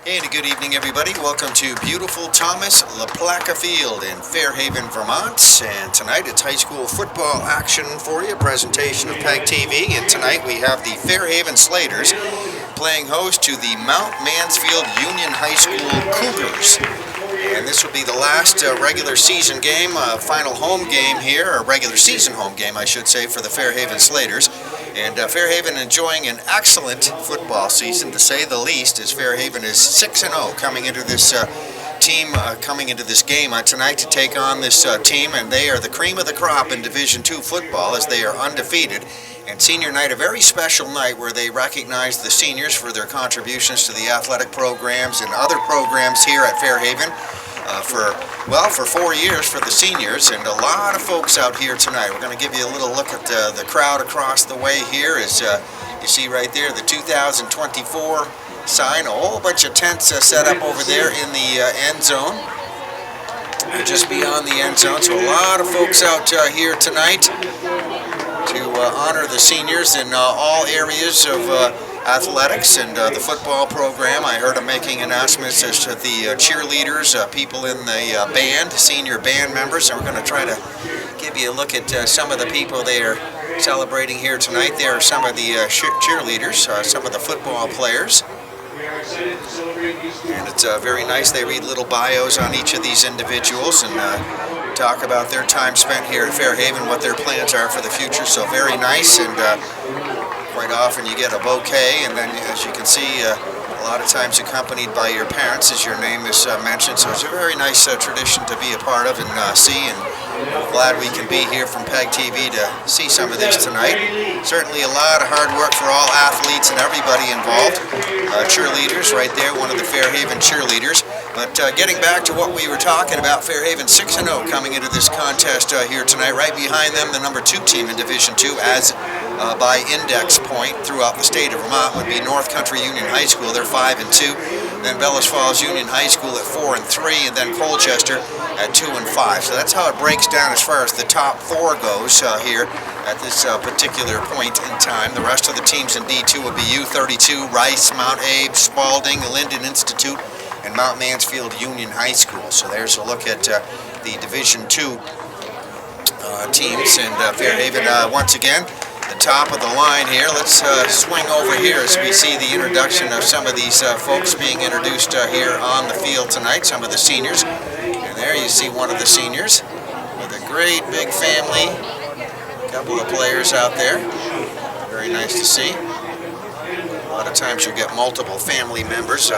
And a good evening, everybody. Welcome to beautiful Thomas LaPlaca Field in Fairhaven, Vermont. And tonight it's high school football action for you, a presentation of PEGTV. And tonight we have the Fairhaven Slaters playing host to the Mount Mansfield Union High School Cougars. And this will be the last regular season game, final home game here, or regular season home game, I should say, for the Fairhaven Slaters. And Fairhaven enjoying an excellent football season, to say the least, as Fairhaven is 6-0 coming into this coming into this game tonight to take on this team, and they are the cream of the crop in Division II football as they are undefeated. And senior night, a very special night where they recognize the seniors for their contributions to the athletic programs and other programs here at Fairhaven for 4 years for the seniors, and a lot of folks out here tonight. We're going to give you a little look at the crowd across the way here. As you see right there, the 2024 sign, a whole bunch of tents set up over there in the end zone, just beyond the end zone. So a lot of folks out here tonight to honor the seniors in all areas of athletics and the football program. I heard them making announcements as to the cheerleaders, people in the band, senior band members, and we're going to try to give you a look at some of the people they are celebrating here tonight. There are some of the cheerleaders, some of the football players. And it's very nice. They read little bios on each of these individuals and talk about their time spent here at Fairhaven, what their plans are for the future. So very nice, and quite often you get a bouquet, and then as you can see, a lot of times accompanied by your parents as your name is mentioned. So it's a very nice tradition to be a part of and see, and we're glad we can be here from PEGTV to see some of this tonight. Certainly a lot of hard work for all athletes and everybody involved. Cheerleaders right there, one of the Fairhaven cheerleaders. But getting back to what we were talking about, Fairhaven 6-0 coming into this contest here tonight. Right behind them, the number 2 team in Division II, as by index point throughout the state of Vermont, would be North Country Union High School. They're 5-2. Then Bellows Falls Union High School at 4-3, and then Colchester at 2-5. So that's how it breaks down as far as the top 4 goes here at this particular point in time. The rest of the teams in D2 will be U32, Rice, Mount Abe, Spalding, Linden Institute, and Mount Mansfield Union High School. So there's a look at the Division II teams, and Fairhaven once again the top of the line here. Let's swing over here as we see the introduction of some of these folks being introduced here on the field tonight, some of the seniors. And there you see one of the seniors with a great big family, a couple of players out there. Very nice to see. A lot of times you get multiple family members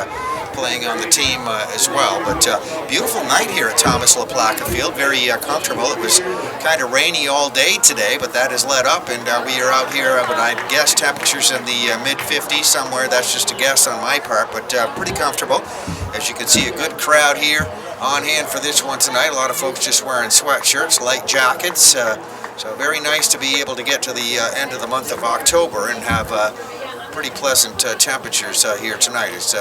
playing on the team as well. But beautiful night here at Thomas LaPlaca Field, very comfortable. It was kind of rainy all day today, but that has let up, and we are out here, but I guess temperatures in the mid-50s somewhere. That's just a guess on my part, but pretty comfortable. As you can see, a good crowd here on hand for this one tonight. A lot of folks just wearing sweatshirts, light jackets, so very nice to be able to get to the end of the month of October and have pretty pleasant temperatures here tonight. It's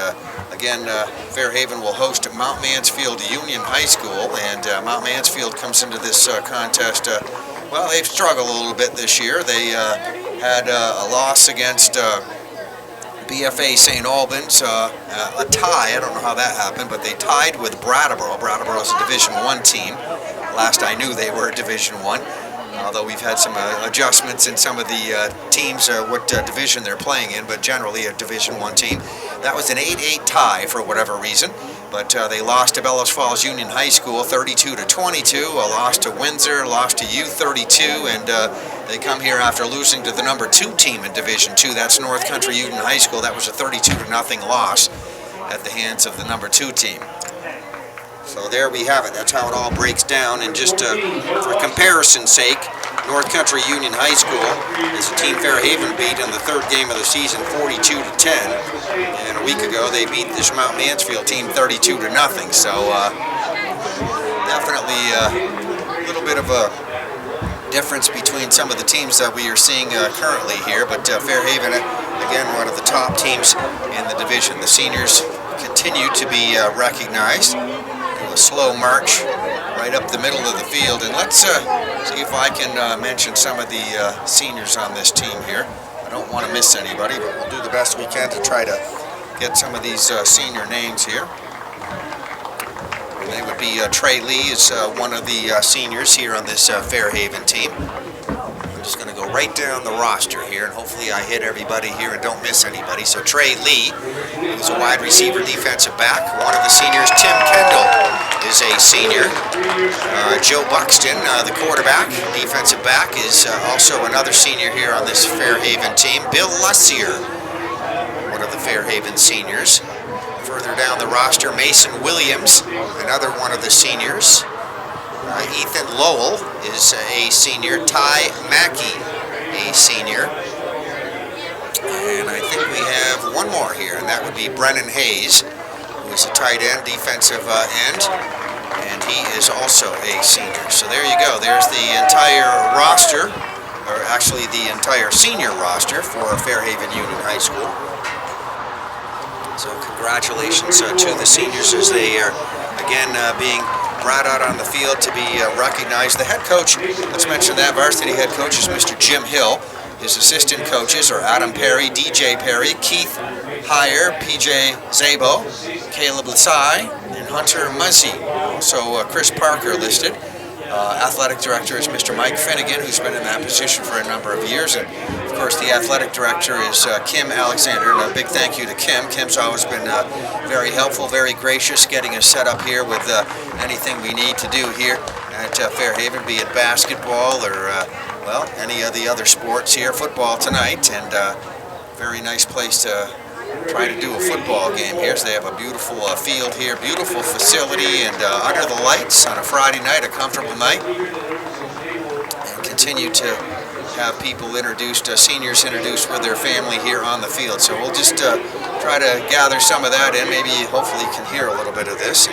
again, Fairhaven will host Mount Mansfield Union High School, and Mount Mansfield comes into this contest. Well, they've struggled a little bit this year. They had a loss against BFA St. Albans, a tie. I don't know how that happened, but they tied with Brattleboro. Brattleboro is a Division I team. Last I knew, they were a Division I. Although we've had some adjustments in some of the teams, what division they're playing in, but generally a Division I team. That was an 8-8 tie for whatever reason, but they lost to Bellows Falls Union High School 32-22, a loss to Windsor, lost to U32, and they come here after losing to the number 2 team in Division II. That's North Country Union High School. That was a 32-0 loss at the hands of the number 2 team. So there we have it. That's how it all breaks down. And just for comparison's sake, North Country Union High School is a team Fairhaven beat in the 3rd game of the season 42-10. And a week ago they beat this Mount Mansfield team 32-0. So definitely a little bit of a difference between some of the teams that we are seeing currently here. But Fairhaven, again, one of the top teams in the division. The seniors continue to be recognized. A slow march right up the middle of the field, and let's see if I can mention some of the seniors on this team here. I don't want to miss anybody, but we'll do the best we can to try to get some of these senior names here. They would be Trey Lee is one of the seniors here on this Fairhaven team. I'm just going to go right down the roster here, and hopefully I hit everybody here and don't miss anybody. So Trey Lee, who's a wide receiver, defensive back. One of the seniors, Tim Kendall, is a senior. Joe Buxton, the quarterback, defensive back, is also another senior here on this Fairhaven team. Bill Lussier, one of the Fairhaven seniors. Further down the roster, Mason Williams, another one of the seniors. Ethan Lowell is a senior. Ty Mackey, a senior. And I think we have one more here, and that would be Brennan Hayes, who is a tight end, defensive end, and he is also a senior. So there you go. There's the entire roster, or actually the entire senior roster for Fairhaven Union High School. So congratulations to the seniors as they are again being brought out on the field to be recognized. The head coach, let's mention that varsity head coach is Mr. Jim Hill. His assistant coaches are Adam Perry, DJ Perry, Keith Heyer, PJ Zabo, Caleb Lasai, and Hunter Muzzy. Also Chris Parker listed. Athletic director is Mr. Mike Finnegan, who's been in that position for a number of years. And of course, the athletic director is Kim Alexander. And a big thank you to Kim. Kim's always been very helpful, very gracious, getting us set up here with anything we need to do here at Fairhaven, be it basketball or, well, any of the other sports here. Football tonight, and very nice place to try to do a football game here. So they have a beautiful field here, beautiful facility, and under the lights on a Friday night, a comfortable night. And continue to have people introduced, seniors introduced with their family here on the field. So we'll just try to gather some of that in. Maybe, hopefully, you can hear a little bit of this.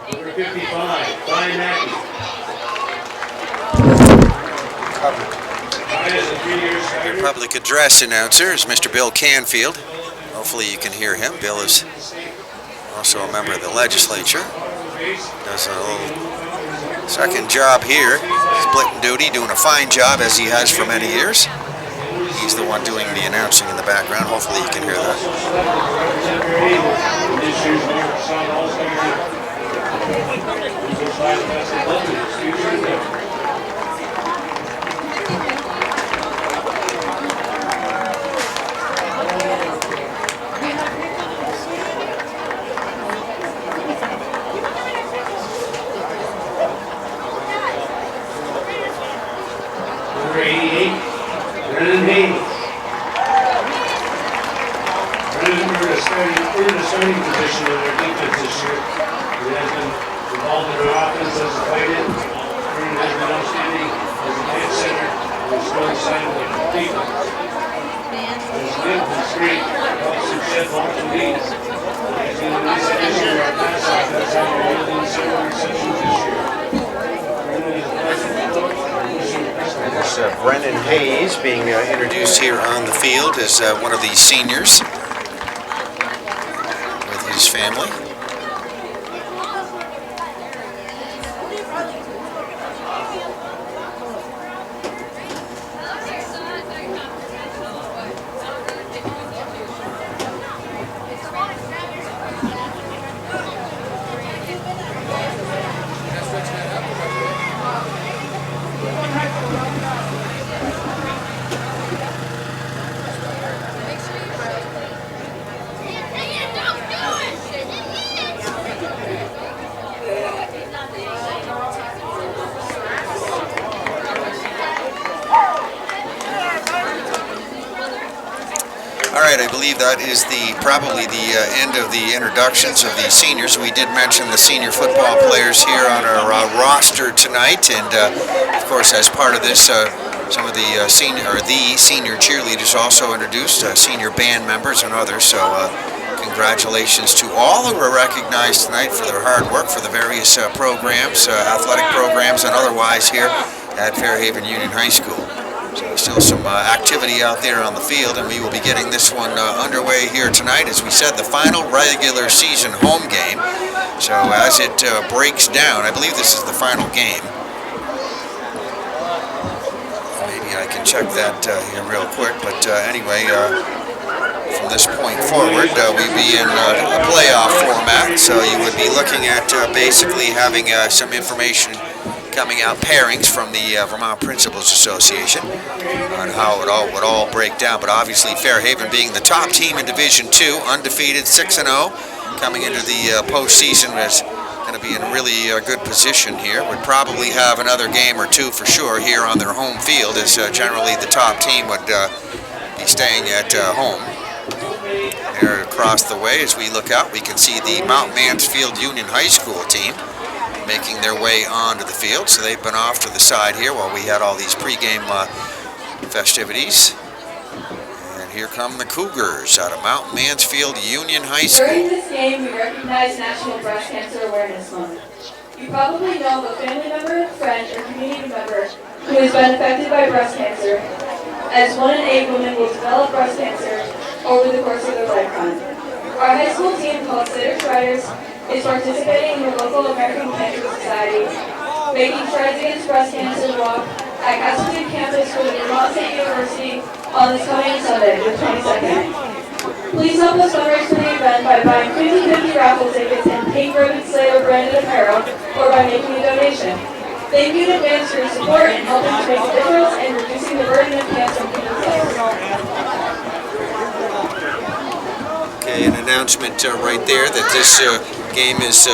Number 55, Brian Mackey. Your public address announcer is Mr. Bill Canfield. Hopefully you can hear him. Bill is also a member of the legislature. Does a little second job here, splitting duty, doing a fine job as he has for many years. He's the one doing the announcing in the background. Hopefully you can hear that. Number 88, Brennan Hayes. Brennan earned a starting position in their defense this year. He has been involved in our offense as a tight end. Brennan has been outstanding as a head center on the strong side of the defense. His gift is great. Helps him shed multiple leads. He's been a nice addition to our pass offense after yielding several receptions this year. Brennan is a pleasant coach. There's Brennan Hayes being introduced here on the field as one of the seniors with his family. Alright, I believe that is probably the end of the introductions of the seniors. We did mention the senior football players here on our roster tonight, and of course, as part of this, some of the senior cheerleaders also introduced, senior band members and others. So congratulations to all who were recognized tonight for their hard work for the various programs, athletic programs and otherwise here at Fairhaven Union High School. So still some activity out there on the field, and we will be getting this one underway here tonight. As we said, the final regular season home game. So as it breaks down, I believe this is the final game. Maybe I can check that here real quick, but anyway, from this point forward, we'd be in a playoff format, so you would be looking at basically having some information coming out, pairings from the Vermont Principals Association on how it all would all break down. But obviously Fairhaven being the top team in Division II, undefeated, 6-0, coming into the postseason is going to be in a really good position here. Would probably have another game or two for sure here on their home field, as generally the top team would be staying at home. There across the way, as we look out, we can see the Mount Mansfield Union High School team making their way onto the field. So they've been off to the side here while we had all these pregame festivities. And here come the Cougars out of Mount Mansfield Union High School. During this game, we recognize National Breast Cancer Awareness Month. You probably know of a family member, friend, or community member who has been affected by breast cancer, as 1 in 8 women will develop breast cancer over the course of their lifetime. Our high school team, called Sitters Riders, is participating in the local American Cancer Society, making strides against breast cancer walk at Castleton campus for the Vermont State University on this coming Sunday, the 22nd. Please help us fundraise for the event by buying 50/50 raffle tickets and pink ribbon Slater branded apparel, or by making a donation. Thank you in advance for your support in helping to make a difference and reducing the burden of cancer in people's lives. Okay, an announcement right there that this game is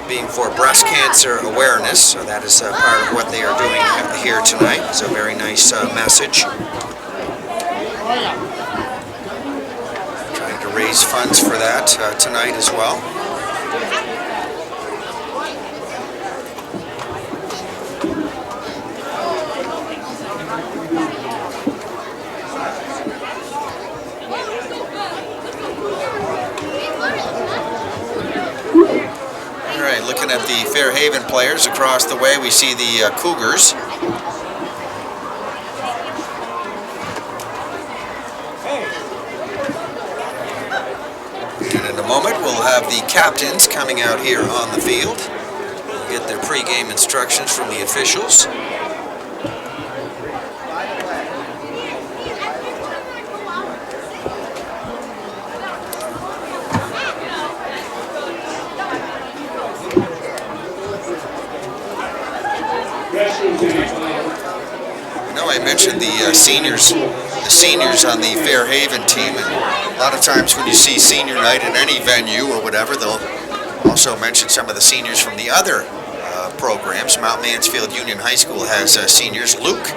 being for breast cancer awareness, so that is part of what they are doing here tonight. It's a very nice message. Trying to raise funds for that tonight as well. Looking at the Fairhaven players across the way, we see the Cougars. And in a moment, we'll have the captains coming out here on the field. We'll get their pregame instructions from the officials. I mentioned the seniors on the Fairhaven team, and a lot of times when you see senior night at any venue or whatever, they'll also mention some of the seniors from the other programs. Mount Mansfield Union High School has seniors. Luke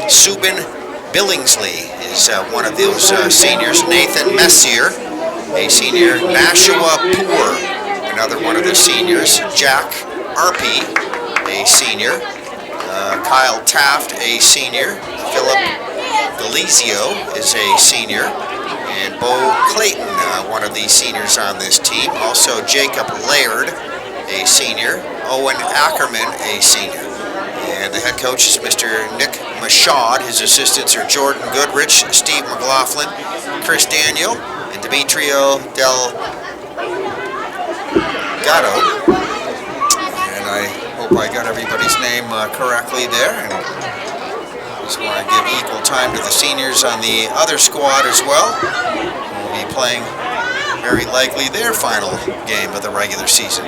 Subin Billingsley is one of those seniors. Nathan Messier, a senior. Nashua Poor, another one of the seniors. Jack Arpey, a senior. Kyle Taft, a senior. Philip Delizio is a senior. And Bo Clayton, one of the seniors on this team. Also Jacob Laird, a senior. Owen Ackerman, a senior. And the head coach is Mr. Nick Mashad. His assistants are Jordan Goodrich, Steve McLaughlin, Chris Daniel, and Demetrio Delgado. And I hope I got everybody's name correctly there. And just want to give equal time to the seniors on the other squad as well. We'll be playing very likely their final game of the regular season.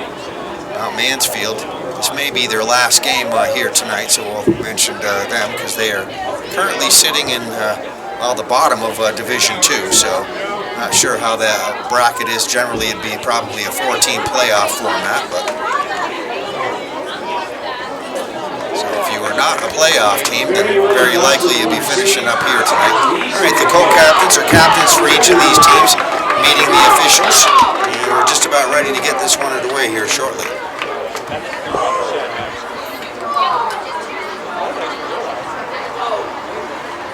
Mount Mansfield, this may be their last game here tonight, so we'll mention them because they are currently sitting in the bottom of Division II. So not sure how that bracket is. Generally, it'd be probably a 4-team playoff format, but not a playoff team, then very likely you'll be finishing up here tonight. All right, the co-captains or captains for each of these teams meeting the officials. And we're just about ready to get this one underway here shortly.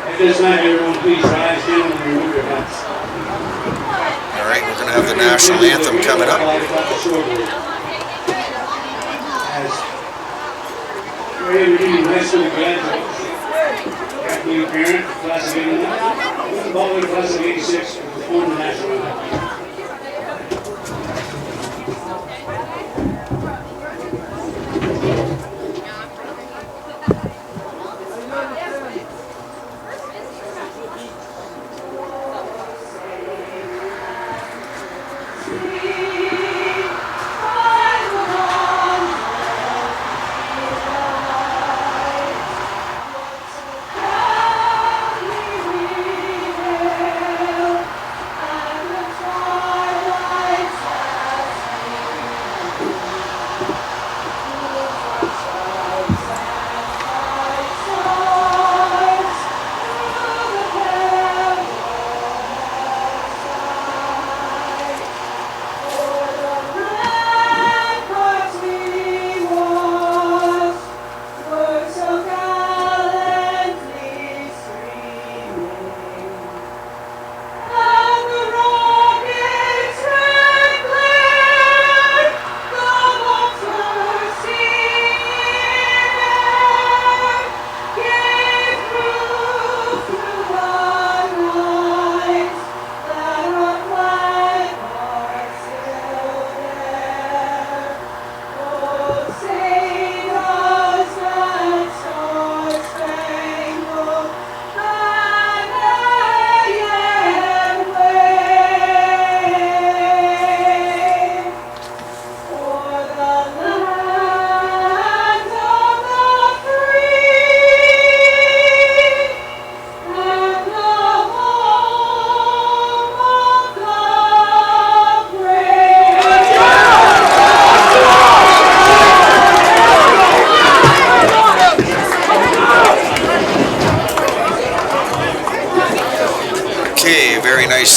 At this time, everyone, please rise down and remove your hats. All right, we're going to have the national anthem coming up. Fairhaven Union High School graduates, After your parent, class of 89, following class of 86, and perform the national anthem.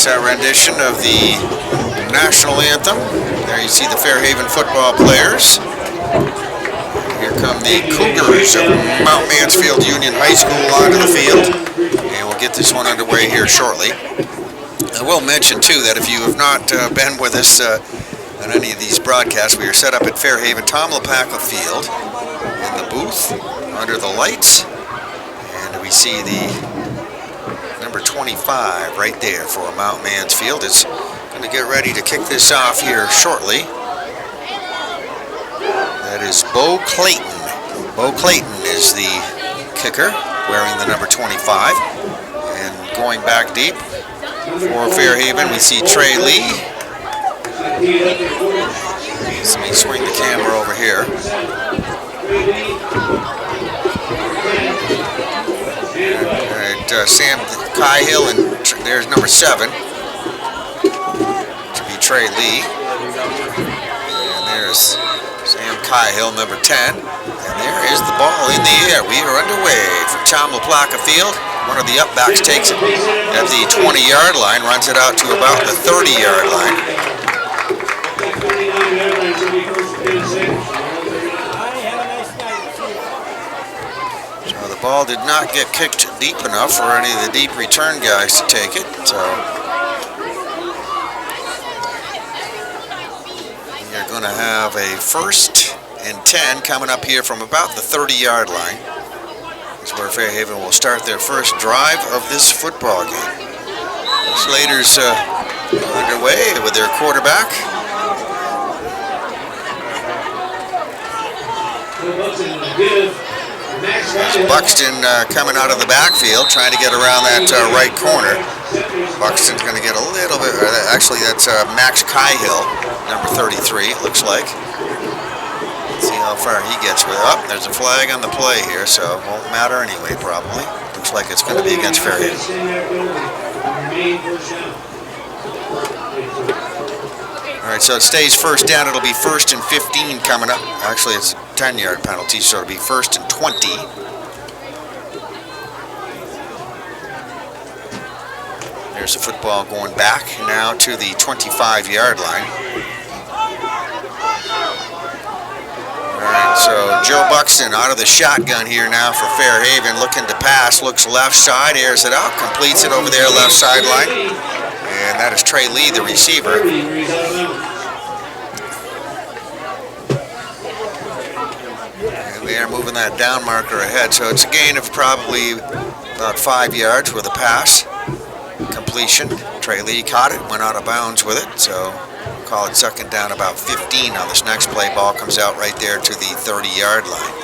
Rendition of the national anthem. There you see the Fairhaven football players. Here come the Cougars of Mount Mansfield Union High School onto the field. And we'll get this one underway here shortly. I will mention too that if you have not been with us on any of these broadcasts, we are set up at Fairhaven Tom LaPaca Field in the booth under the lights. And we see the number 25 right there for Mount Mansfield is going to get ready to kick this off here shortly. That is Bo Clayton. Bo Clayton is the kicker, wearing the number 25. And going back deep for Fairhaven, we see Trey Lee. Let me swing the camera over here. Sam Cahill, and there's number 7, to be Trey Lee. And there's Sam Cahill, number 10. And there is the ball in the air. We are underway from Tom LaPlaca Field. One of the upbacks takes it at the 20-yard line, runs it out to about the 30-yard line. The ball did not get kicked deep enough for any of the deep return guys to take it. So you're going to have a 1st and 10 coming up here from about the 30-yard line. This is where Fairhaven will start their first drive of this football game. Slater's underway with their quarterback. There's Buxton coming out of the backfield, trying to get around that right corner. Buxton's going to get a little bit, actually that's Max Cahill, number 33, it looks like. Let's see how far he gets with it. Oh, there's a flag on the play here, so it won't matter anyway, probably. Looks like it's going to be against Fairhaven. All right, so it stays 1st down. It'll be 1st and 15 coming up. Actually, it's a 10-yard penalty, so it'll be 1st and 20. There's the football going back now to the 25-yard line. All right, so Joe Buxton out of the shotgun here now for Fairhaven, looking to pass, looks left side, airs it out, completes it over there left sideline. And that is Trey Lee, the receiver. And they are moving that down marker ahead, so it's a gain of probably about 5 yards with a pass completion. Trey Lee caught it, went out of bounds with it, so call it second down, about 15 on this next play. Ball comes out right there to the 30-yard line.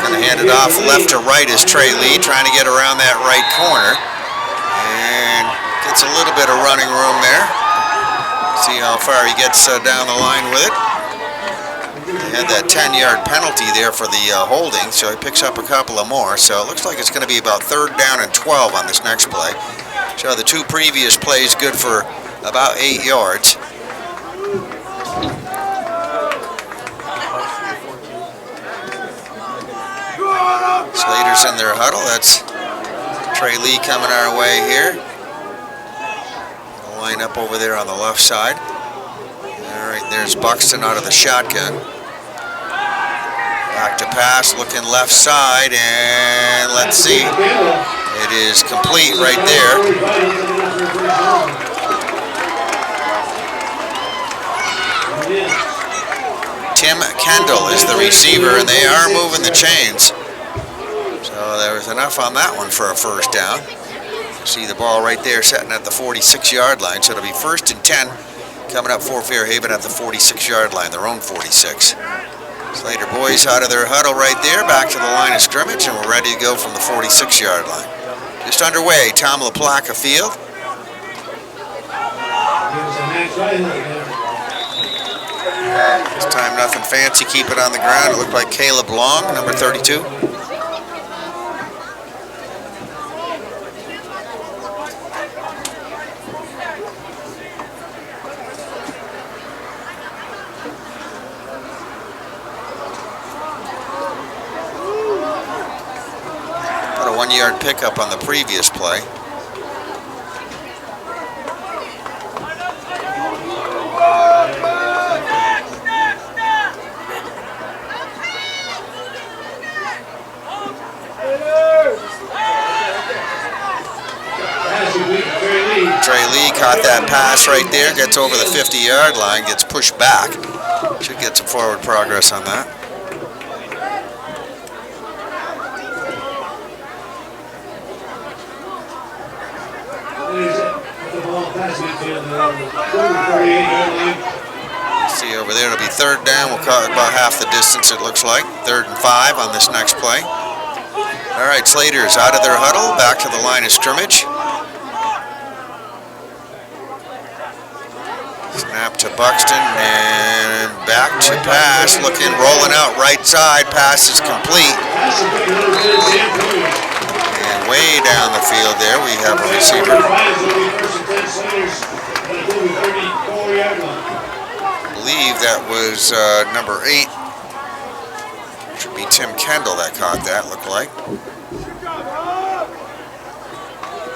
Going to hand it off left to right is Trey Lee, trying to get around that right corner. And gets a little bit of running room there. See how far he gets down the line with it. They had that 10-yard penalty there for the holding, so he picks up a couple of more. So it looks like it's going to be about third down and 12 on this next play. So the two previous plays good for about 8 yards. Slater's in their huddle. That's Trey Lee coming our way here. Line up over there on the left side. All right, there's Buxton out of the shotgun. Back to pass, looking left side, and let's see. It is complete right there. Tim Kendall is the receiver, and they are moving the chains. So there was enough on that one for a first down. See the ball right there sitting at the 46-yard line, so it'll be first and 10 coming up for Fairhaven at the 46-yard line, their own 46. Slater boys out of their huddle right there, back to the line of scrimmage, and we're ready to go from the 46-yard line. Just underway, Tom LaPlaca Field. This time nothing fancy, keep it on the ground. It looked like Caleb Long, number 32. About a 1-yard pickup on the previous play. Trey Lee caught that pass right there, gets over the 50-yard line, gets pushed back. Should get some forward progress on that. See over there, it'll be third down. We'll call it about half the distance, it looks like. 3rd and 5 on this next play. All right, Slater's out of their huddle, back to the line of scrimmage. Snap to Buxton and back to pass, looking, rolling out right side, pass is complete. And way down the field there we have a receiver. I believe that was number 8. Should be Tim Kendall that caught that, looked like.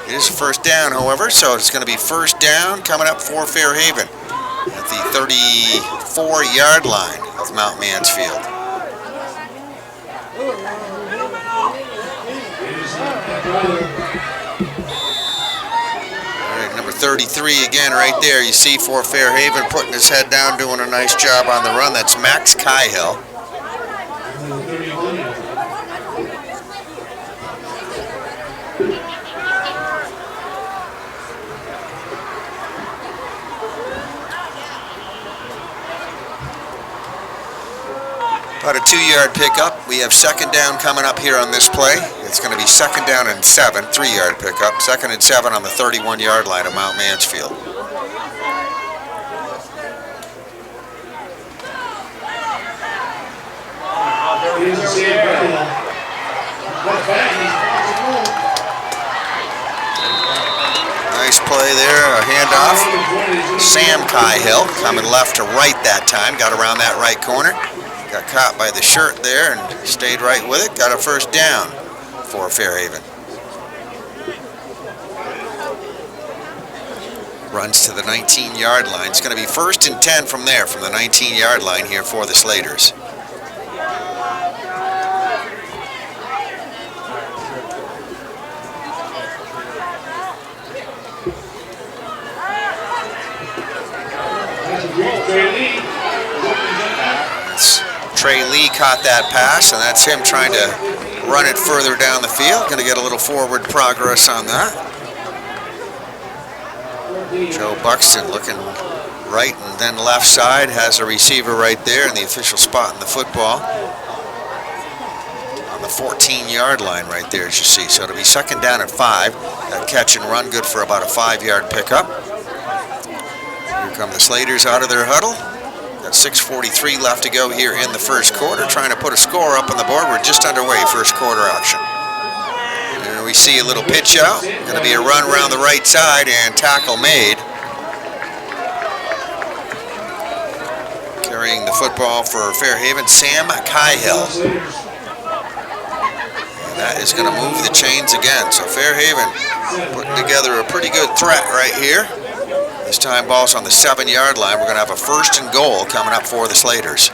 It is first down, however, so it's going to be first down coming up for Fairhaven at the 34-yard line of Mount Mansfield. All right, number 33 again right there. You see for Fairhaven putting his head down, doing a nice job on the run. That's Max Cahill. About a 2-yard pickup. We have second down coming up here on this play. It's going to be second down and 7, 3-yard pickup. 2nd and 7 on the 31-yard line of Mount Mansfield. Nice play there, a handoff. Sam Cahill coming left to right that time. Got around that right corner. Got caught by the shirt there and stayed right with it. Got a first down for Fairhaven. Runs to the 19-yard line. It's going to be first and 10 from there, from the 19-yard line here for the Slaters. Trey Lee caught that pass, and that's him trying to run it further down the field. Going to get a little forward progress on that. Joe Buxton looking right and then left side, has a receiver right there in the official spot in the football. On the 14-yard line right there, as you see. So it'll be second down at 5. That catch and run good for about a 5-yard pickup. Here come the Slaters out of their huddle. Got 6:43 left to go here in the first quarter. Trying to put a score up on the board. We're just underway, first quarter action. And we see a little pitch out. Going to be a run around the right side and tackle made. Carrying the football for Fairhaven, Sam Cahill. And that is going to move the chains again. So Fairhaven putting together a pretty good threat right here. This time ball's on the 7-yard line. We're going to have a first and goal coming up for the Slaters.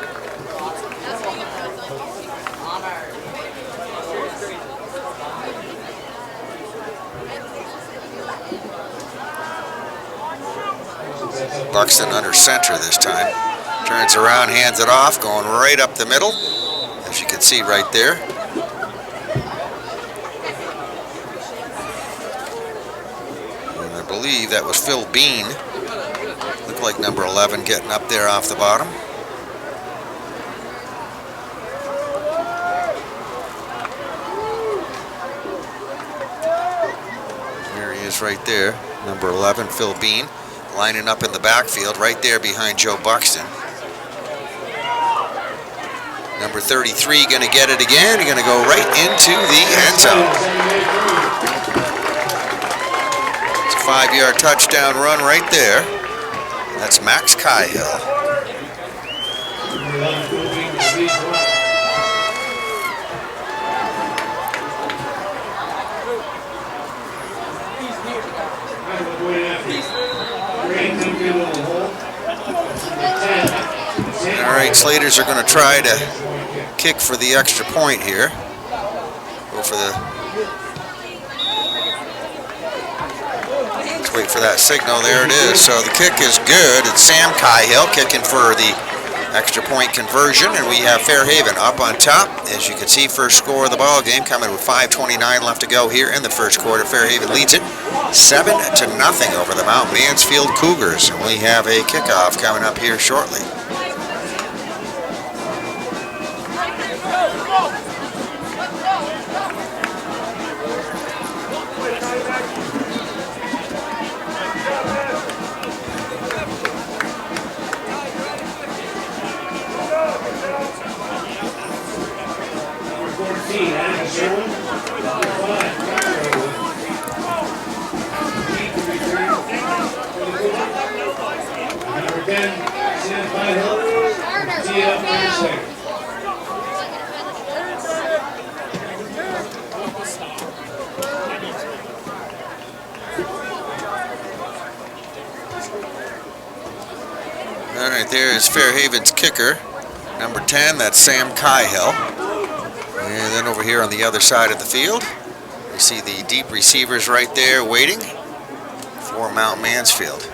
Buxton under center this time. Turns around, hands it off, going right up the middle, as you can see right there. And I believe that was Phil Bean. Looked like number 11 getting up there off the bottom. There he is right there, number 11, Phil Bean, lining up in the backfield right there behind Joe Buxton. Number 33 going to get it again. He's going to go right into the end zone. It's a 5-yard touchdown run right there. That's Max Cahill. All right, Slaters are going to try to kick for the extra point here. Go for the... Let's wait for that signal. There it is. So the kick is good. It's Sam Cahill kicking for the extra point conversion, and we have Fairhaven up on top. As you can see, first score of the ball game coming with 5:29 left to go here in the first quarter. Fairhaven leads it 7-0 over the Mount Mansfield Cougars, and we have a kickoff coming up here shortly. All right, there is Fairhaven's kicker, number 10, that's Sam Cahill. And then over here on the other side of the field, we see the deep receivers right there waiting for Mount Mansfield. So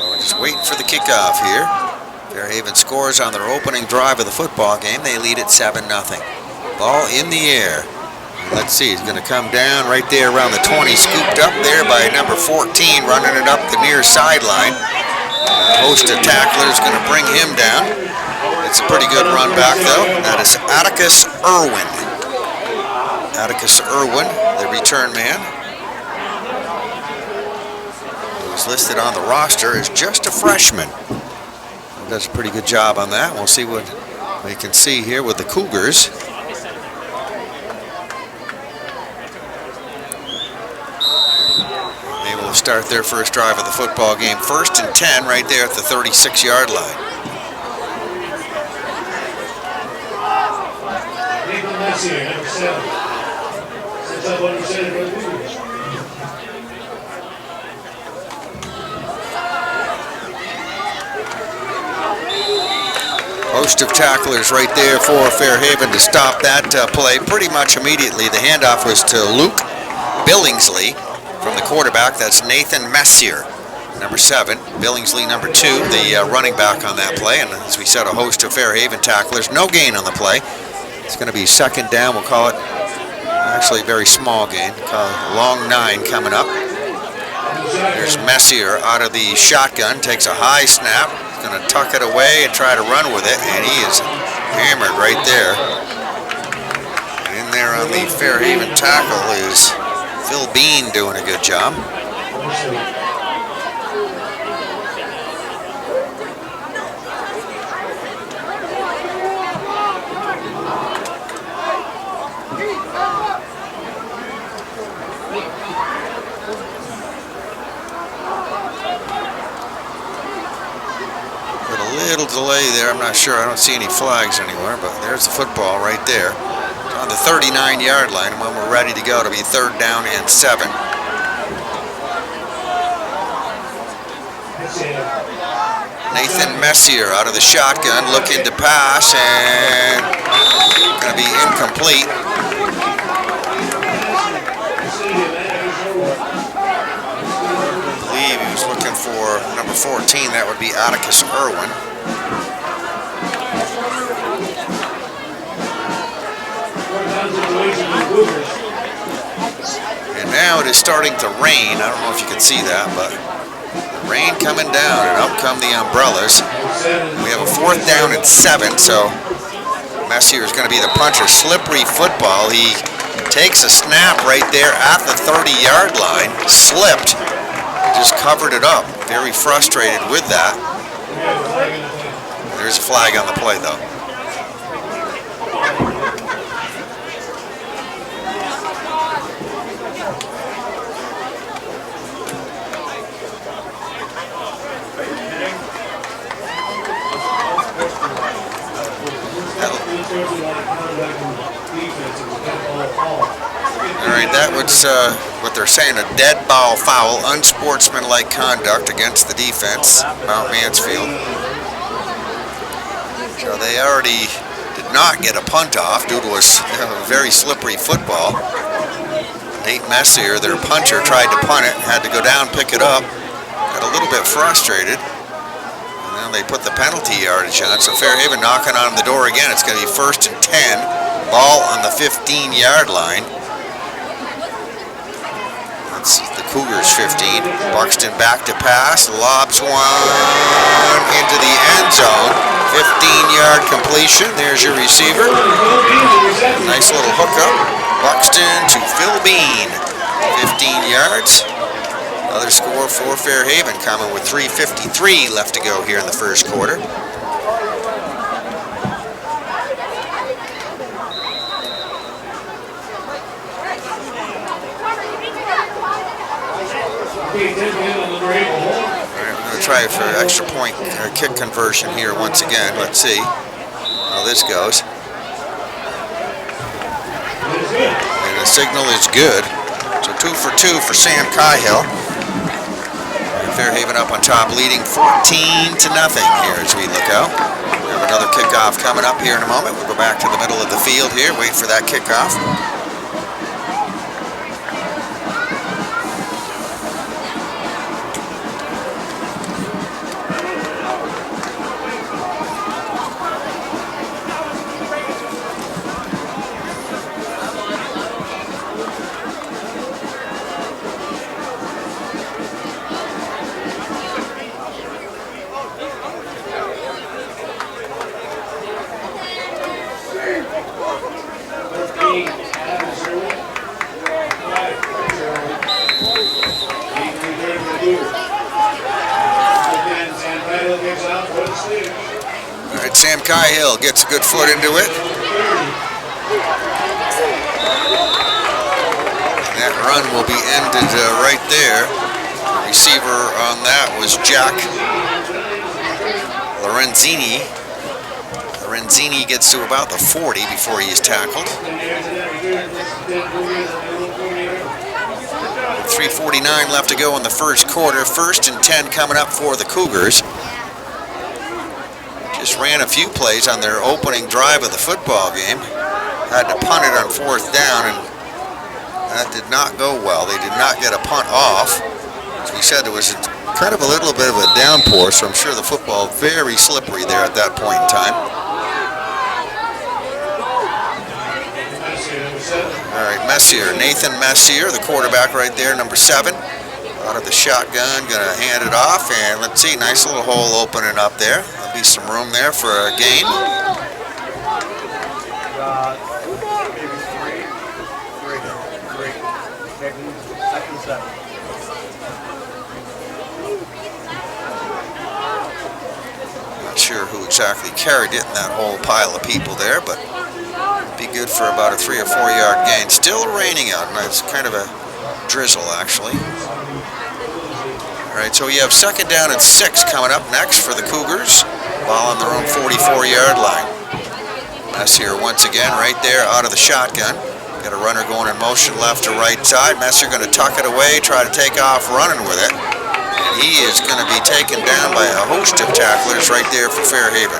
we're just waiting for the kickoff here. Fairhaven scores on their opening drive of the football game. They lead it 7-0. Ball in the air. Let's see, he's going to come down right there around the 20, scooped up there by number 14, running it up the near sideline. A host of tacklers going to bring him down. It's a pretty good run back, though. That is Atticus Irwin. Atticus Irwin, the return man, who's listed on the roster as just a freshman. He does a pretty good job on that. We'll see what we can see here with the Cougars. Start their first drive of the football game. 1st and 10 right there at the 36-yard line. Host of tacklers right there for Fairhaven to stop that play pretty much immediately. The handoff was to Luke Billingsley. From the quarterback, that's Nathan Messier. number 7. Billingsley, number 2, the running back on that play. And as we said, a host of Fairhaven tacklers. No gain on the play. It's going to be second down. We'll call it actually a very small gain. Call it a long 9 coming up. There's Messier out of the shotgun. Takes a high snap. He's going to tuck it away and try to run with it. And he is hammered right there. And in there on the Fairhaven tackle is Phil Bean doing a good job. Little delay there. I'm not sure. I don't see any flags anywhere, but there's the football right there. It's on the 39-yard line, and when we're ready to go, it'll be 3rd down and 7. Nathan Messier out of the shotgun, looking to pass, and going to be incomplete. I believe he was looking for number 14. That would be Atticus Irwin. And now it is starting to rain. I don't know if you can see that, but the rain coming down, and up come the umbrellas. We have a 4th down and 7, so Messier is going to be the puncher. Slippery football. He takes a snap right there at the 30-yard line, slipped, just covered it up. Very frustrated with that. There's a flag on the play, though. All right, that was what they're saying, a dead ball foul, unsportsmanlike conduct against the defense, Mount Mansfield. So they already did not get a punt off due to a very slippery football. Nate Messier, their puncher, tried to punt it, had to go down, pick it up, got a little bit frustrated. And then they put the penalty yardage on, so Fairhaven knocking on the door again. It's going to be 1st and 10, ball on the 15-yard line. That's the Cougars 15. Buxton back to pass, lobs one into the end zone. 15-yard completion. There's your receiver. Nice little hookup. Buxton to Phil Bean. 15 yards. Another score for Fairhaven, coming with 3:53 left to go here in the first quarter. Try for extra point kick conversion here once again. Let's see how this goes. And the signal is good. So 2 for 2 for Sam Cahill. Fairhaven up on top, leading 14-0 here as we look out. We have another kickoff coming up here in a moment. We'll go back to the middle of the field here, wait for that kickoff. Sam Cahill gets a good foot into it. And that run will be ended right there. The receiver on that was Jack Lorenzini. Lorenzini gets to about the 40 before he is tackled. 3:49 left to go in the first quarter. 1st and 10 coming up for the Cougars. Just ran a few plays on their opening drive of the football game. Had to punt it on 4th down, and that did not go well. They did not get a punt off. As we said, there was kind of a little bit of a downpour, so I'm sure the football very slippery there at that point in time. All right, Messier, Nathan Messier, the quarterback right there, number 7. Out of the shotgun, gonna hand it off, and let's see, nice little hole opening up there. There'll be some room there for a gain. Not sure who exactly carried it in that whole pile of people there, but be good for about a 3 or 4 yard gain. Still raining out, and it's kind of a drizzle actually. All right, so we have 2nd down and 6 coming up next for the Cougars. Ball on their own 44 yard line. Messier once again right there out of the shotgun. Got a runner going in motion left to right side. Messier going to tuck it away, try to take off running with it. And he is going to be taken down by a host of tacklers right there for Fairhaven.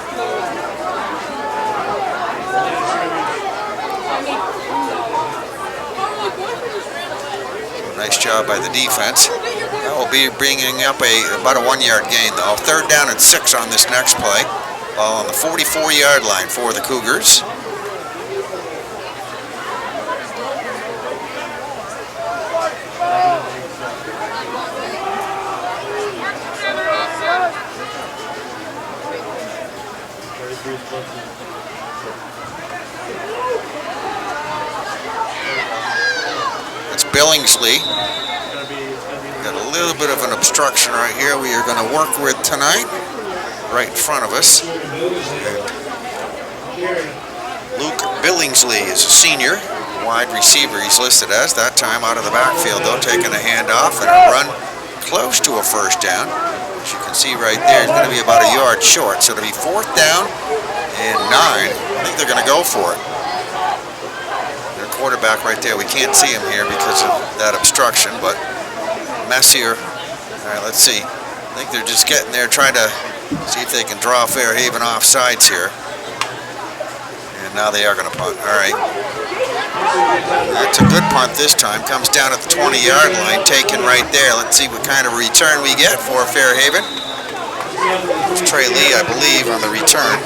Nice job by the defense. That will be bringing up about a 1 yard gain though. 3rd down and 6 on this next play. Ball on the 44 yard line for the Cougars. It's Billingsley. Got a little bit of an obstruction right here we are going to work with tonight, right in front of us. Luke Billingsley is a senior, wide receiver he's listed as, that time out of the backfield though, taking a handoff and a run close to a 1st down. As you can see right there, it's going to be about a yard short, so it'll be 4th down and 9. I think they're going to go for it. Their quarterback right there, we can't see him here because of that obstruction, but Messier, all right, let's see. I think they're just getting there, trying to see if they can draw Fairhaven off sides here. And now they are going to punt. All right. That's a good punt this time. Comes down at the 20 yard line, taken right there. Let's see what kind of return we get for Fairhaven. It's Trey Lee, I believe, on the return.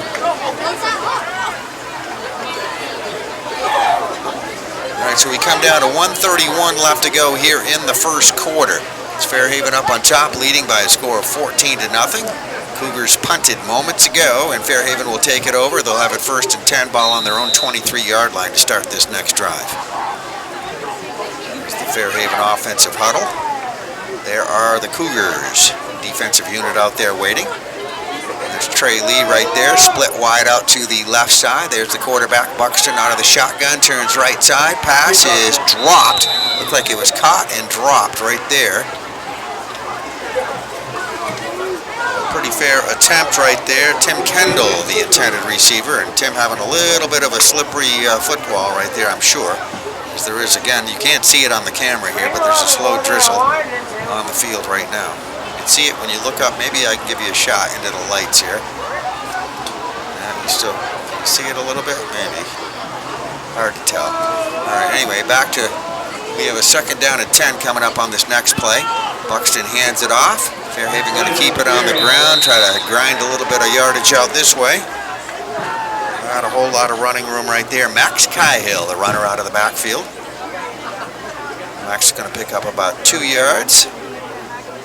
All right, so we come down to 1:31 left to go here in the 1st quarter. It's Fairhaven up on top, leading by a score of 14-0. Cougars punted moments ago, and Fairhaven will take it over. They'll have it 1st and 10, ball on their own 23 yard line to start this next drive. There's the Fairhaven offensive huddle. There are the Cougars defensive unit out there waiting. There's Trey Lee right there, split wide out to the left side. There's the quarterback, Buxton, out of the shotgun, turns right side. Pass is dropped. Looked like it was caught and dropped right there. Pretty fair attempt right there. Tim Kendall, the intended receiver, and Tim having a little bit of a slippery football right there, I'm sure. As there is, again, you can't see it on the camera here, but there's a slow drizzle on the field right now. You can see it when you look up. Maybe I can give you a shot into the lights here. You still see it a little bit? Maybe. Hard to tell. All right, anyway, back to, we have a 2nd down and 10 coming up on this next play. Buxton hands it off. Fairhaven going to keep it on the ground, try to grind a little bit of yardage out this way. Not a whole lot of running room right there. Max Cahill, the runner out of the backfield. Max is going to pick up about 2 yards.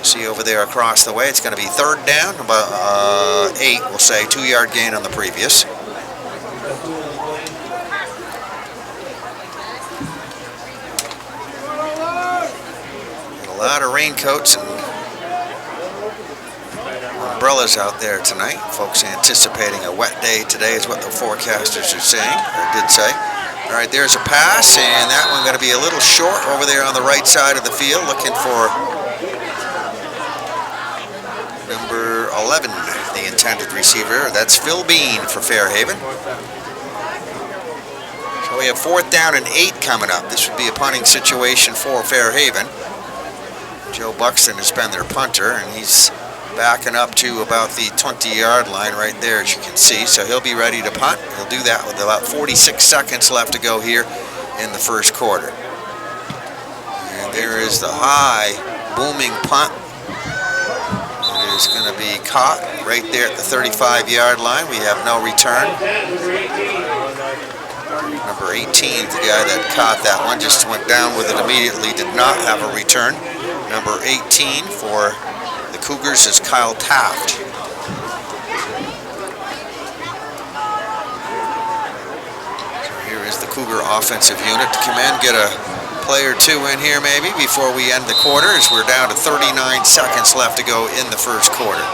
See over there across the way, it's going to be 3rd down, about 8, we'll say, 2 yard gain on the previous. A lot of raincoats and umbrellas out there tonight. Folks anticipating a wet day today is what the forecasters are saying, or did say. All right, there's a pass, and that one going to be a little short over there on the right side of the field, looking for number 11, the intended receiver. That's Phil Bean for Fairhaven. So we have 4th down and 8 coming up. This would be a punting situation for Fairhaven. Joe Buxton has been their punter, and he's backing up to about the 20 yard line right there, as you can see. So he'll be ready to punt. He'll do that with about 46 seconds left to go here in the 1st quarter. And there is the high booming punt is going to be caught right there at the 35-yard line. We have no return. Number 18, the guy that caught that one, just went down with it immediately, did not have a return. Number 18 for the Cougars is Kyle Taft. So here is the Cougar offensive unit to come in, get a play or two in here maybe before we end the quarter, as we're down to 39 seconds left to go in the first quarter.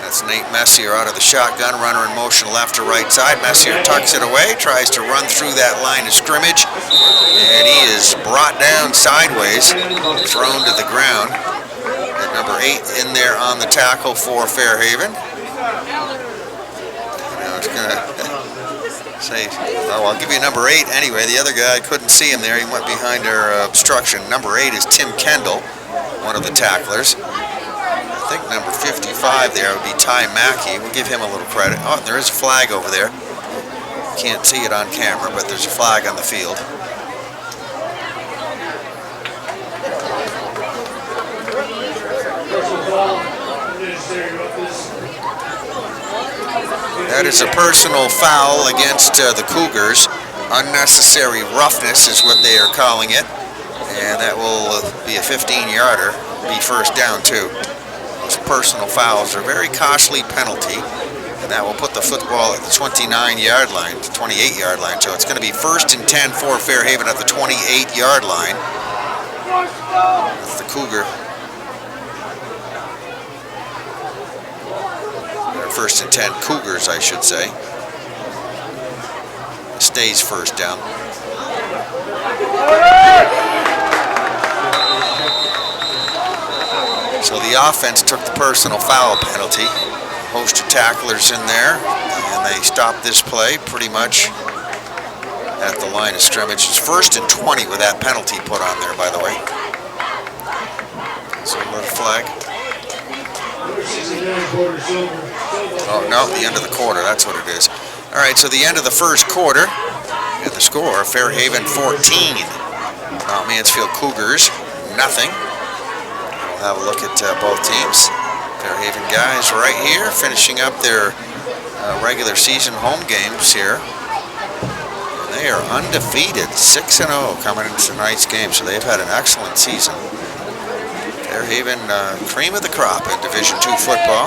That's Nate Messier out of the shotgun, runner in motion left to right side. Messier tucks it away, tries to run through that line of scrimmage, and he is brought down sideways, thrown to the ground. Got number 8 in there on the tackle for Fairhaven. Now it's going to say, well, I'll give you number 8 anyway. The other guy, I couldn't see him there. He went behind our obstruction. Number 8 is Tim Kendall, one of the tacklers. I think number 55 there would be Ty Mackey. We'll give him a little credit. Oh, there is a flag over there. Can't see it on camera, but there's a flag on the field. That is a personal foul against the Cougars. Unnecessary roughness is what they are calling it. And that will be a 15-yarder, be first down too. Personal fouls are a very costly penalty, and that will put the football at the 29-yard line, the 28-yard line. So it's going to be 1st and 10 for Fairhaven at the 28-yard line. That's the Cougar. Or 1st and 10 Cougars, I should say. Stays first down. So the offense took the personal foul penalty. A host of tacklers in there, and they stopped this play pretty much at the line of scrimmage. It's 1st and 20 with that penalty put on there, by the way. So another flag. Oh no, the end of the quarter, that's what it is. All right, so the end of the first quarter, and the score, Fairhaven 14. Mount Mansfield Cougars, nothing. Have a look at both teams. Fairhaven guys right here finishing up their regular season home games here. And they are undefeated, 6-0 coming into tonight's game, so they've had an excellent season. Fairhaven, cream of the crop in Division II football.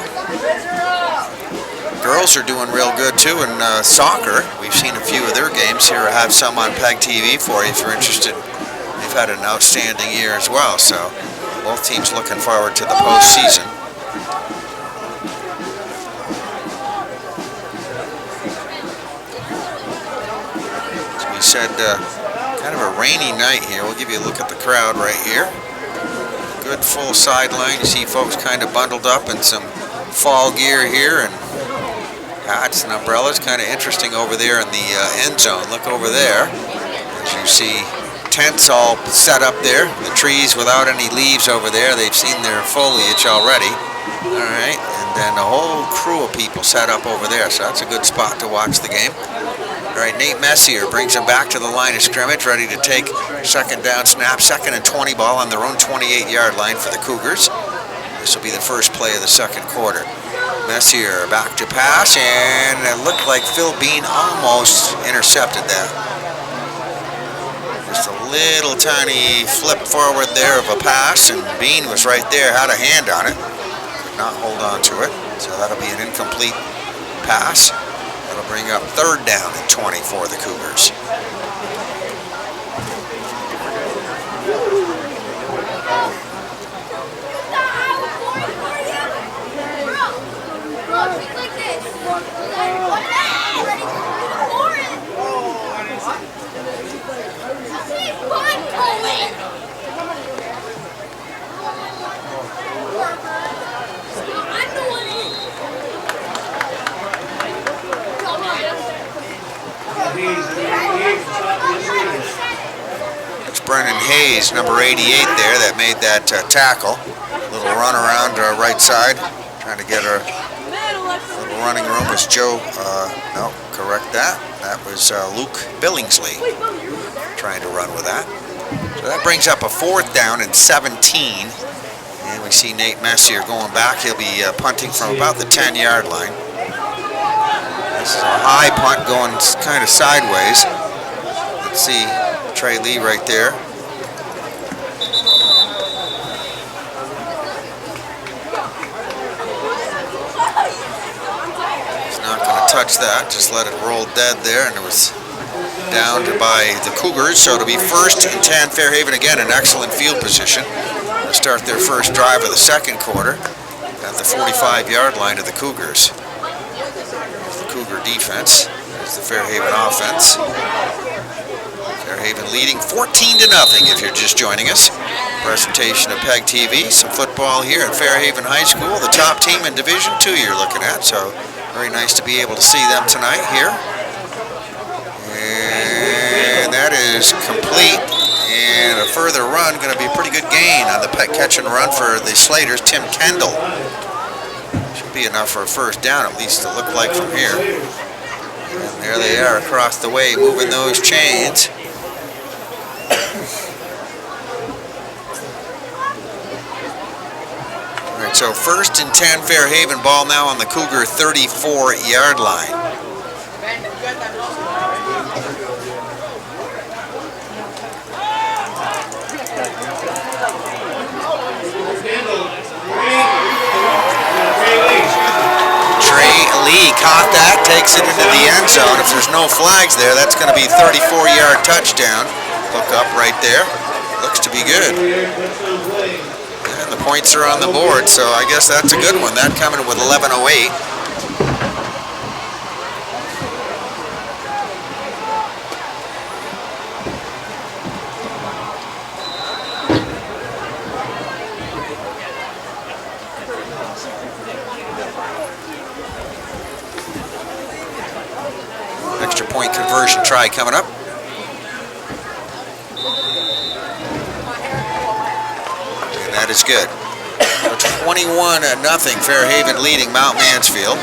Girls are doing real good too in soccer. We've seen a few of their games here. I have some on PEGTV for you if you're interested. They've had an outstanding year as well, so both teams looking forward to the postseason. As we said, kind of a rainy night here. We'll give you a look at the crowd right here. Good full sideline. You see folks kind of bundled up in some fall gear here and hats and umbrellas. Kind of interesting over there in the end zone. Look over there. As you see, tents all set up there. The trees without any leaves over there. They've seen their foliage already. All right, and then a whole crew of people set up over there. So that's a good spot to watch the game. All right, Nate Messier brings them back to the line of scrimmage, ready to take second down snap, 2nd and 20 ball on their own 28-yard line for the Cougars. This will be the first play of the second quarter. Messier back to pass, and it looked like Phil Bean almost intercepted that. Just a little tiny flip forward there of a pass, and Bean was right there, had a hand on it. Could not hold on to it, so that'll be an incomplete pass. That'll bring up 3rd down and 20 for the Cougars. It's Brennan Hayes, number 88 there, that made that tackle. Little run around right side, trying to get a little running room. Was Joe, no, correct that. That was Luke Billingsley trying to run with that. So that brings up a 4th down and 17. And we see Nate Messier going back. He'll be punting from about the 10-yard line. This is a high punt going kind of sideways. Let's see Trey Lee right there. He's not going to touch that. Just let it roll dead there, and it was down by the Cougars. So it'll be 1st and 10. Fairhaven again in excellent field position. They'll start their first drive of the second quarter at the 45-yard line of the Cougars. There's the Cougar defense. There's the Fairhaven offense. Fairhaven leading 14-0 if you're just joining us. Presentation of PEGTV. Some football here at Fairhaven High School. The top team in Division II you're looking at. So very nice to be able to see them tonight here. And that is complete. And a further run, going to be a pretty good gain on the catch and run for the Slaters. Tim Kendall. Should be enough for a first down, at least it looked like from here. And there they are across the way, moving those chains. All right, so 1st and 10 Fairhaven, ball now on the Cougar 34-yard line. Lee caught that, takes it into the end zone. If there's no flags there, that's going to be 34-yard touchdown. Look up right there. Looks to be good. And the points are on the board, so I guess that's a good one. That coming with 11:08. Extra point conversion try coming up. And that is good. 21-0, Fairhaven leading Mount Mansfield.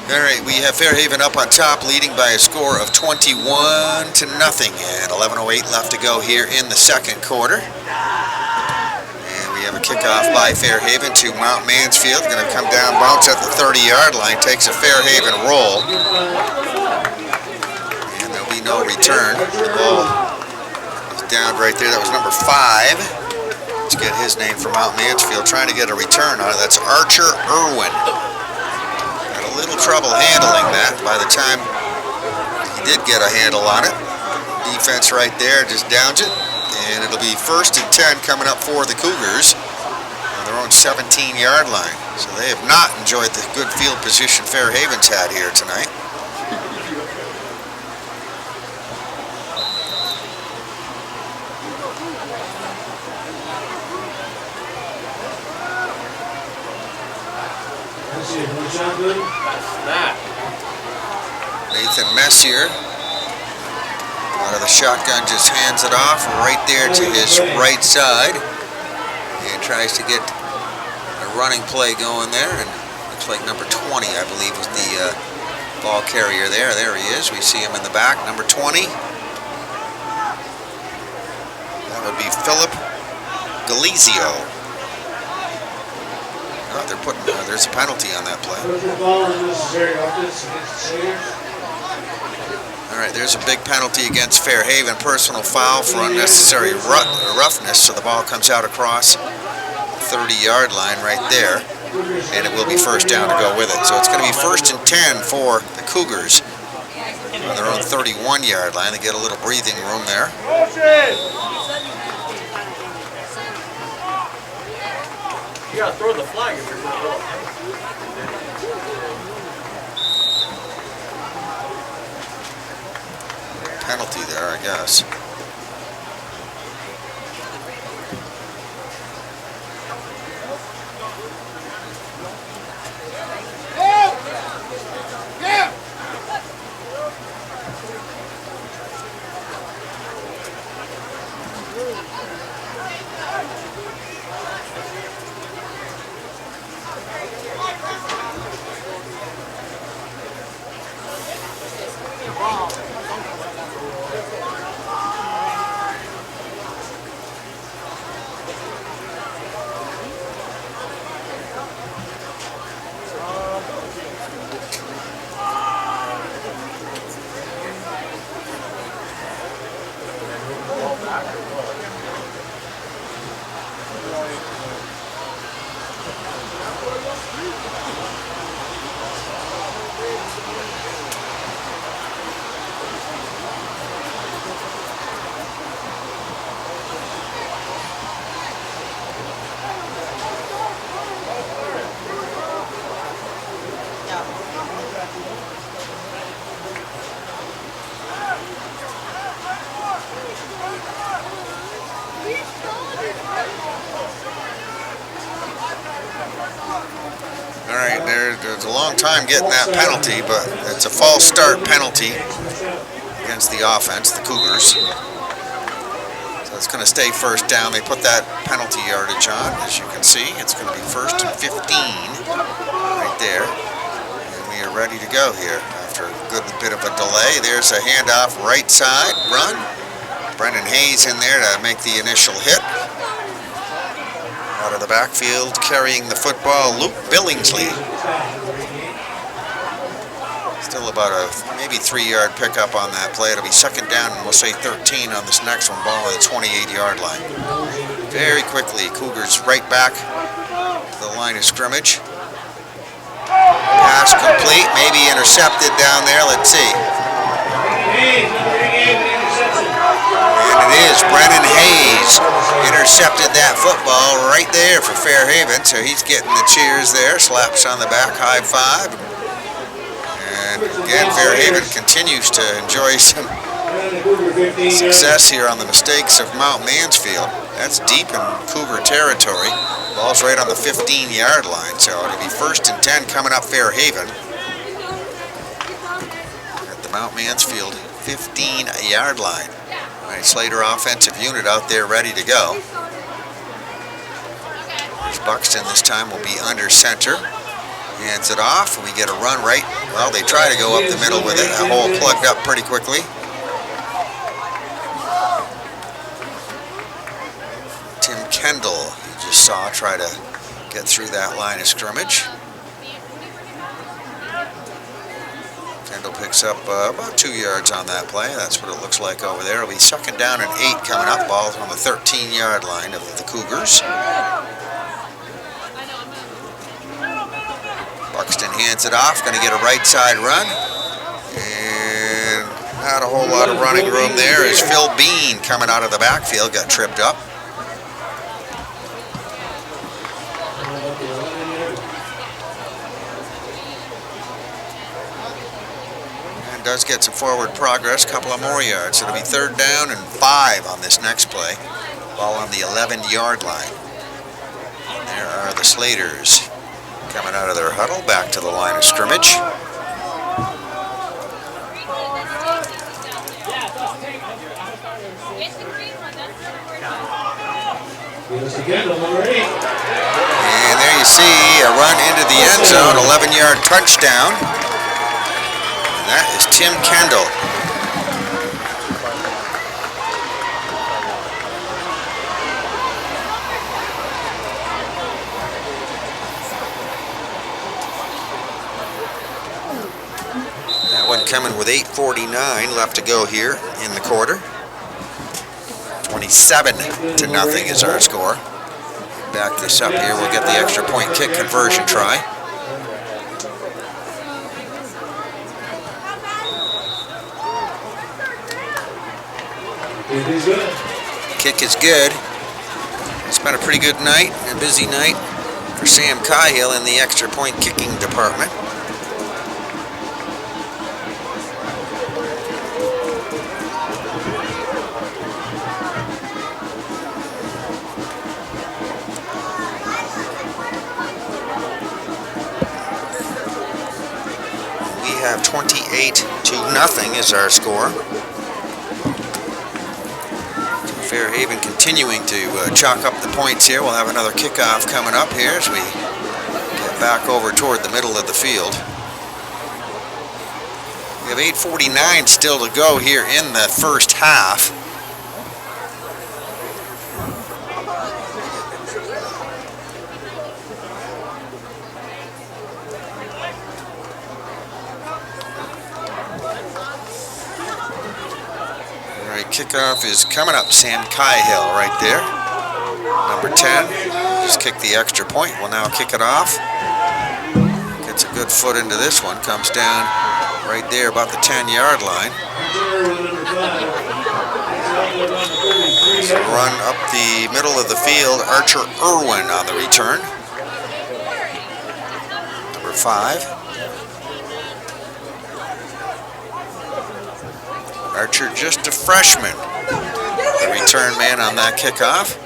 All right, we have Fairhaven up on top, leading by a score of 21-0, and 11:08 left to go here in the second quarter. And we have a kickoff by Fairhaven to Mount Mansfield. Going to come down, bounce at the 30-yard line, takes a Fairhaven roll, and there'll be no return. The ball is down right there. That was number 5. Let's get his name from Mount Mansfield, trying to get a return on it. That's Archer Irwin. Little trouble handling that. By the time he did get a handle on it, defense right there just downs it, and it'll be 1st and 10 coming up for the Cougars on their own 17-yard line. So they have not enjoyed the good field position Fairhaven's had here tonight. Nathan Messier out of the shotgun just hands it off right there to his right side and tries to get a running play going there, and looks like number 20 I believe was the ball carrier there. There he is. We see him in the back, number 20. That would be Philip Galizio. Oh, they're putting, there's a penalty on that play. All right, there's a big penalty against Fairhaven, personal foul for unnecessary roughness, so the ball comes out across the 30-yard line right there, and it will be first down to go with it. So it's going to be 1st and 10 for the Cougars on their own 31-yard line. They get a little breathing room there. You gotta throw the flag if you're gonna go. Penalty there, I guess. Alright, there's a long time getting that penalty, but it's a false start penalty against the offense, the Cougars. So it's going to stay first down. They put that penalty yardage on, as you can see. It's going to be 1st and 15 right there. And we are ready to go here after a good bit of a delay. There's a handoff right side run. Brendan Hayes in there to make the initial hit. Out of the backfield, carrying the football, Luke Billingsley. Still about a maybe 3-yard pickup on that play. It'll be 2nd down, and we'll say 13 on this next one, ball on the 28-yard line. Very quickly, Cougars right back to the line of scrimmage. Pass complete, maybe intercepted down there. Let's see. And it is Brennan Hayes intercepted that football right there for Fairhaven, so he's getting the cheers there, slaps on the back, high five. And again, Fairhaven continues to enjoy some success here on the mistakes of Mount Mansfield. That's deep in Cougar territory. Ball's right on the 15-yard line, so it'll be 1st and 10 coming up Fairhaven at the Mount Mansfield 15-yard line. Right, Slater offensive unit out there ready to go. There's Buxton this time will be under center. Hands it off, and we get a run right. Well, they try to go up the middle with it. That hole plugged up pretty quickly. Tim Kendall, you just saw, try to get through that line of scrimmage. Kendall picks up about 2 yards on that play. That's what it looks like over there. It'll be 2nd down and 8 coming up. Ball's on the 13-yard line of the Cougars. Buxton hands it off. Going to get a right side run. And not a whole lot of running room there as Phil Bean coming out of the backfield got tripped up. Does get some forward progress, a couple of more yards. It'll be 3rd down and 5 on this next play. Ball on the 11-yard line. And there are the Slaters coming out of their huddle, back to the line of scrimmage. And there you see a run into the end zone, 11-yard touchdown. That is Tim Kendall. That one coming with 8:49 left to go here in the quarter. 27-0 is our score. Back this up here, we'll get the extra point kick conversion try. It is good. Kick is good. It's been a pretty good night, a busy night for Sam Cahill in the extra point kicking department. We have 28-0 is our score. Fairhaven continuing to chalk up the points here. We'll have another kickoff coming up here as we get back over toward the middle of the field. We have 8:49 still to go here in the first half. Kickoff is coming up. Sam Cahill right there. Number 10. Just kicked the extra point. Will now kick it off. Gets a good foot into this one. Comes down right there about the 10-yard line. So run up the middle of the field. Archer Irwin on the return. Number 5. Archer just a freshman, the return man on that kickoff.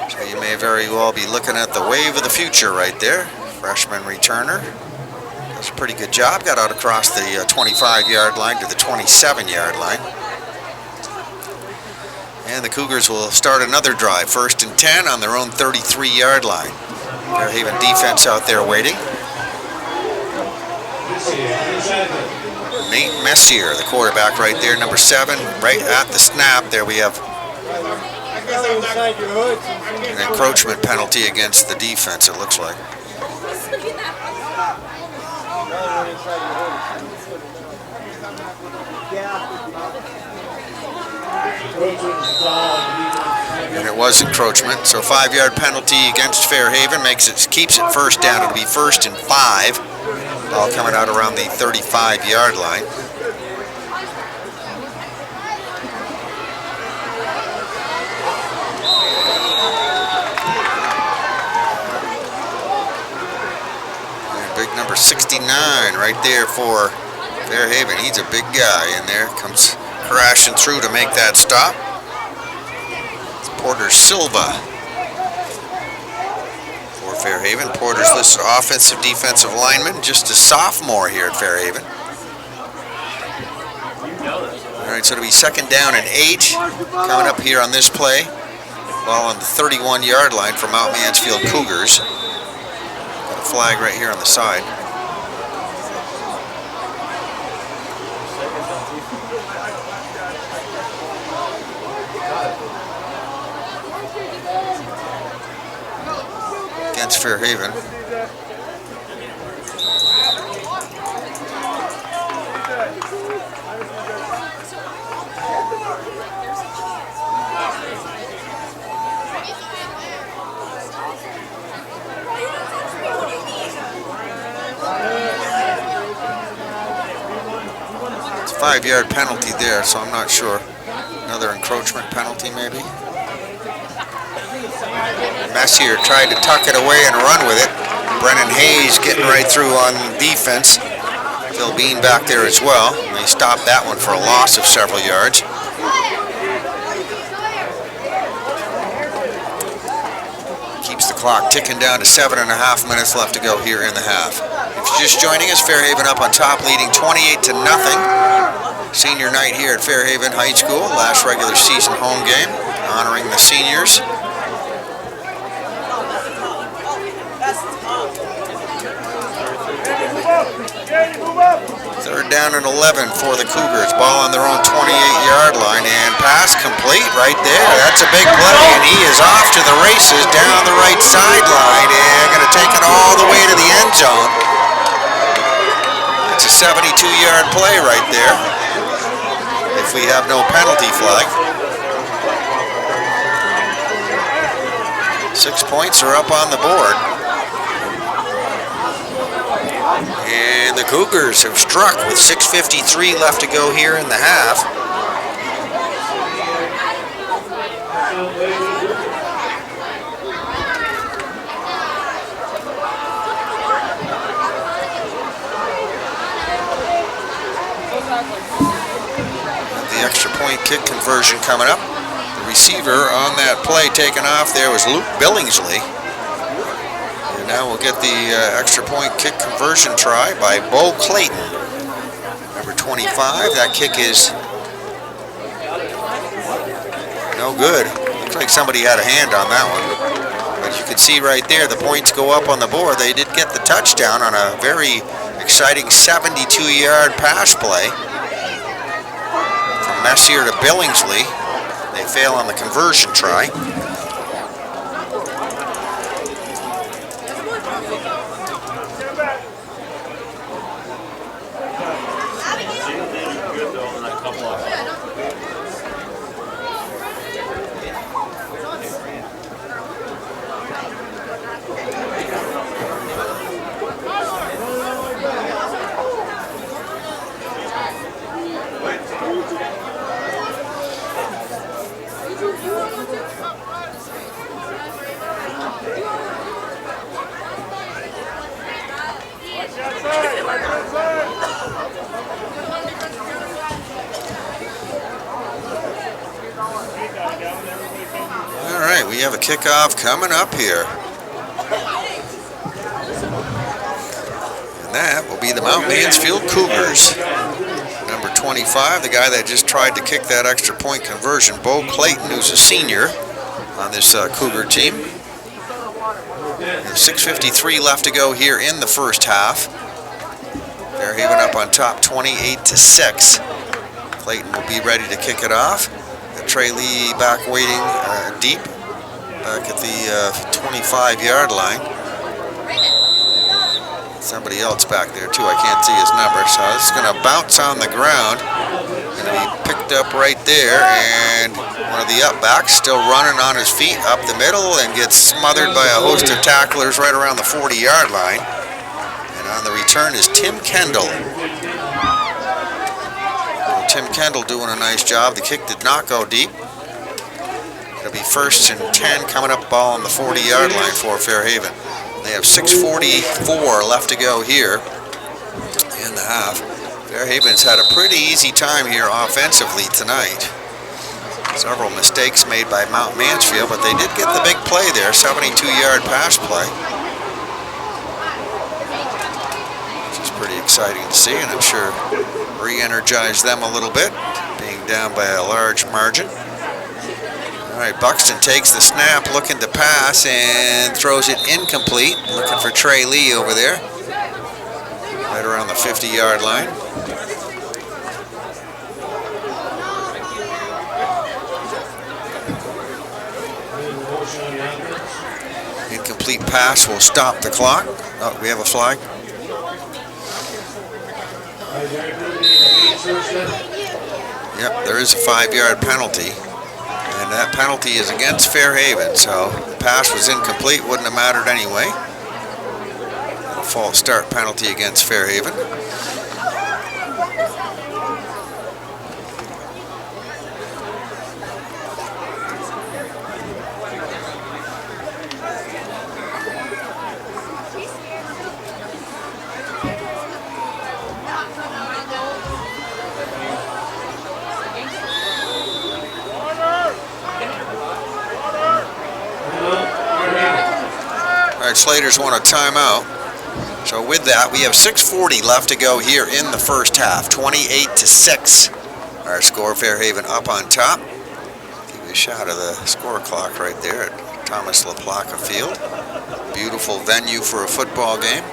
So you may very well be looking at the wave of the future right there. Freshman returner. Does a pretty good job. Got out across the 25-yard line to the 27-yard line. And the Cougars will start another drive. 1st and 10 on their own 33-yard line. Fairhaven defense out there waiting. Nate Messier, the quarterback right there, number 7, right at the snap. There we have an encroachment penalty against the defense, it looks like. And it was encroachment, so 5-yard penalty against Fairhaven keeps it 1st down. It'll be 1st and 5. Ball coming out around the 35-yard line. And big number 69 right there for Fairhaven. He's a big guy in there. Comes crashing through to make that stop. It's Porter Silva. Fairhaven. Porter's listed offensive defensive lineman, just a sophomore here at Fairhaven. All right, so it'll be 2nd down and 8 coming up here on this play. Ball on the 31-yard line for Mount Mansfield Cougars. Got a flag right here on the side. Against Fairhaven. It's a 5-yard penalty there, so I'm not sure. Another encroachment penalty maybe. Messier tried to tuck it away and run with it. Brennan Hayes getting right through on defense. Phil Bean back there as well. They stopped that one for a loss of several yards. Keeps the clock ticking down to 7.5 minutes left to go here in the half. If you're just joining us, Fairhaven up on top, leading 28-0. Senior night here at Fairhaven High School. Last regular season home game, honoring the seniors. 3rd down and 11 for the Cougars. Ball on their own 28-yard line, and pass complete right there. That's a big play, and he is off to the races down the right sideline and going to take it all the way to the end zone. It's a 72-yard play right there, if we have no penalty flag. 6 points are up on the board. And the Cougars have struck with 6:53 left to go here in the half. Mansfield Varsity. The extra point kick conversion coming up. The receiver on that play taken off there was Luke Billingsley. And now we'll get the extra point kick conversion try by Bo Clayton. Number 25, that kick is no good. Looks like somebody had a hand on that one. But you can see right there, the points go up on the board. They did get the touchdown on a very exciting 72-yard pass play. From Messier to Billingsley. They fail on the conversion try. All right, we have a kickoff coming up here. And that will be the Mount Mansfield Cougars. Number 25, the guy that just tried to kick that extra point conversion, Bo Clayton, who's a senior on this Cougar team. We have 6:53 left to go here in the first half. Fairhaven up on top 28-6. Clayton will be ready to kick it off. Trey Lee back waiting deep, back at the 25-yard line. Somebody else back there too, I can't see his number. So this is going to bounce on the ground. Going to be picked up right there, and one of the up backs still running on his feet up the middle and gets smothered by a host of tacklers right around the 40-yard line. And on the return is Tim Kendall. Tim Kendall doing a nice job. The kick did not go deep. It'll be 1st and 10 coming up, ball on the 40-yard line for Fairhaven. They have 6:44 left to go here in the half. Fairhaven's had a pretty easy time here offensively tonight. Several mistakes made by Mount Mansfield, but they did get the big play there, 72-yard pass play. Which is pretty exciting to see, and I'm sure re-energize them a little bit, being down by a large margin. All right, Buxton takes the snap, looking to pass, and throws it incomplete. Looking for Trey Lee over there, right around the 50-yard line. Incomplete pass will stop the clock. Oh, we have a flag. Yep, there is a 5-yard penalty, and that penalty is against Fairhaven, so the pass was incomplete, wouldn't have mattered anyway. A false start penalty against Fairhaven. All right, Slaters want a timeout. So with that, we have 6:40 left to go here in the first half. 28-6. Our score, Fairhaven up on top. Give you a shot of the score clock right there at Thomas LaPlaca Field. Beautiful venue for a football game.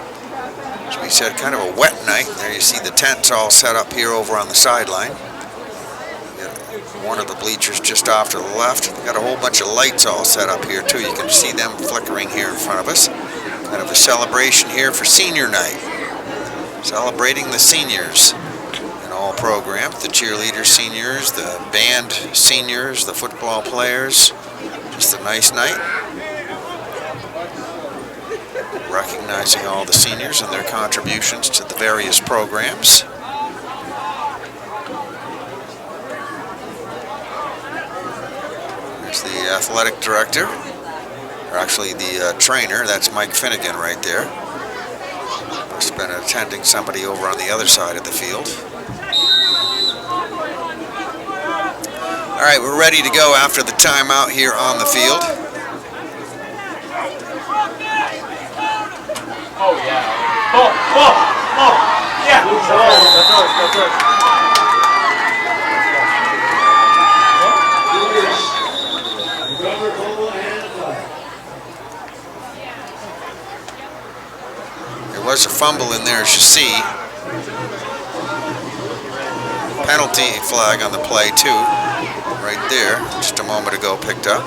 As we said, kind of a wet night. There you see the tents all set up here over on the sideline. One of the bleachers just off to the left. We've got a whole bunch of lights all set up here too. You can see them flickering here in front of us. Kind of a celebration here for senior night. Celebrating the seniors in all programs. The cheerleader seniors, the band seniors, the football players. Just a nice night. Recognizing all the seniors and their contributions to the various programs. The athletic director, or actually the trainer. That's Mike Finnegan right there. Must have been attending somebody over on the other side of the field. All right, we're ready to go after the timeout here on the field. Oh, yeah. Oh, yeah. That's ours. Rubber, pole, and flag. There was a fumble in there, as you see. Penalty flag on the play, too. Right there, just a moment ago picked up.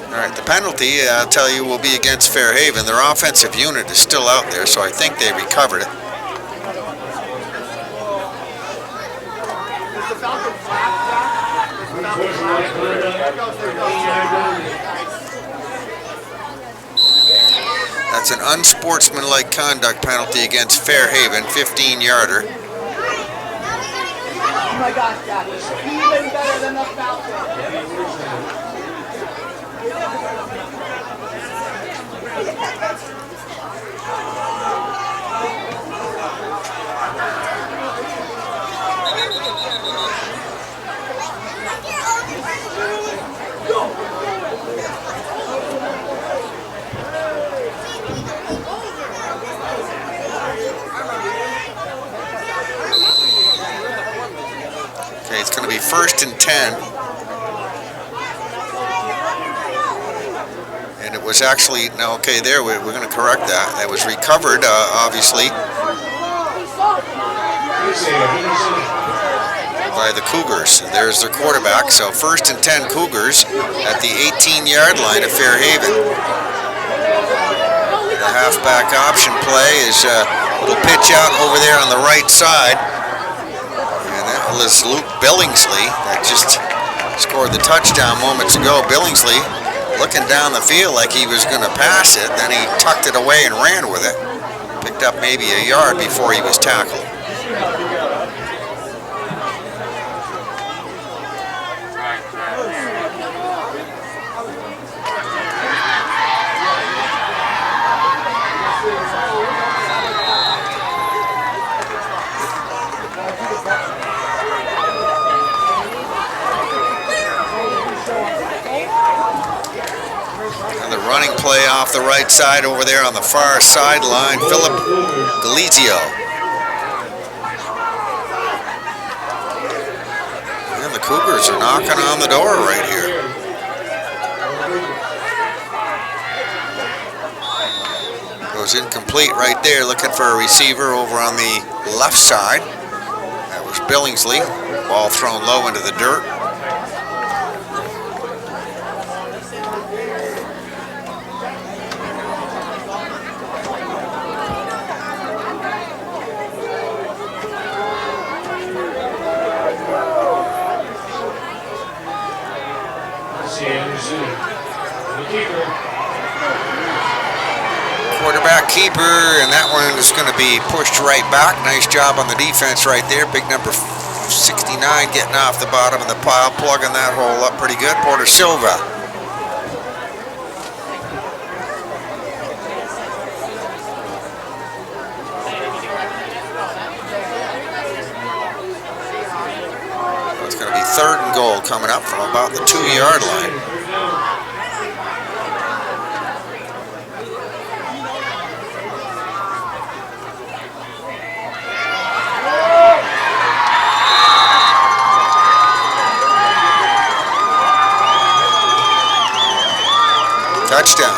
All right, the penalty, I'll tell you, will be against Fairhaven. Their offensive unit is still out there, so I think they recovered it. That's an unsportsmanlike conduct penalty against Fairhaven, 15-yarder. Oh my gosh, Daddy. Even better than the Falcons. Okay, it's going to be 1st and 10. And it was actually, no, okay, there, we're going to correct that. It was recovered, obviously, by the Cougars. There's their quarterback, so 1st and 10 Cougars at the 18-yard line of Fairhaven. The halfback option play is a little pitch out over there on the right side. And that was Luke Billingsley that just scored the touchdown moments ago. Billingsley looking down the field like he was going to pass it, then he tucked it away and ran with it. Picked up maybe a yard before he was tackled. Running play off the right side over there on the far sideline, Philip Galizio. And the Cougars are knocking on the door right here. Goes incomplete right there, looking for a receiver over on the left side. That was Billingsley. Ball thrown low into the dirt. Quarterback keeper, and that one is going to be pushed right back. Nice job on the defense right there. Big number 69 getting off the bottom of the pile, plugging that hole up pretty good. Porter Silva. It's going to be 3rd and goal coming up from about the 2-yard line. Touchdown.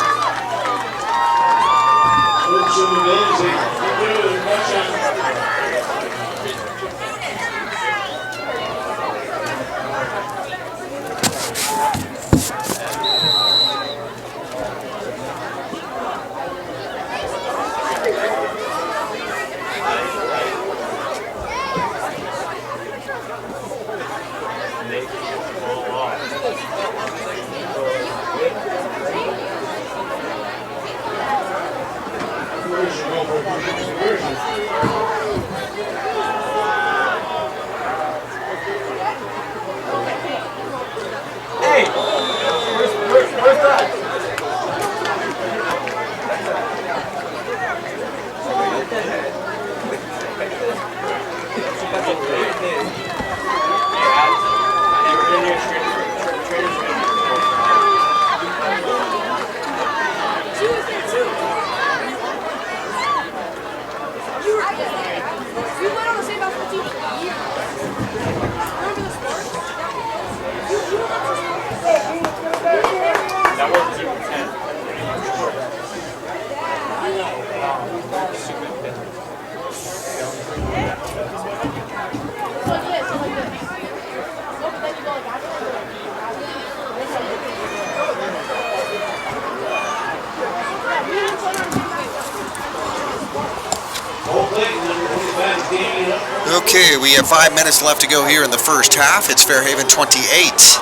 Okay, we have 5 minutes left to go here in the first half. It's Fairhaven 28.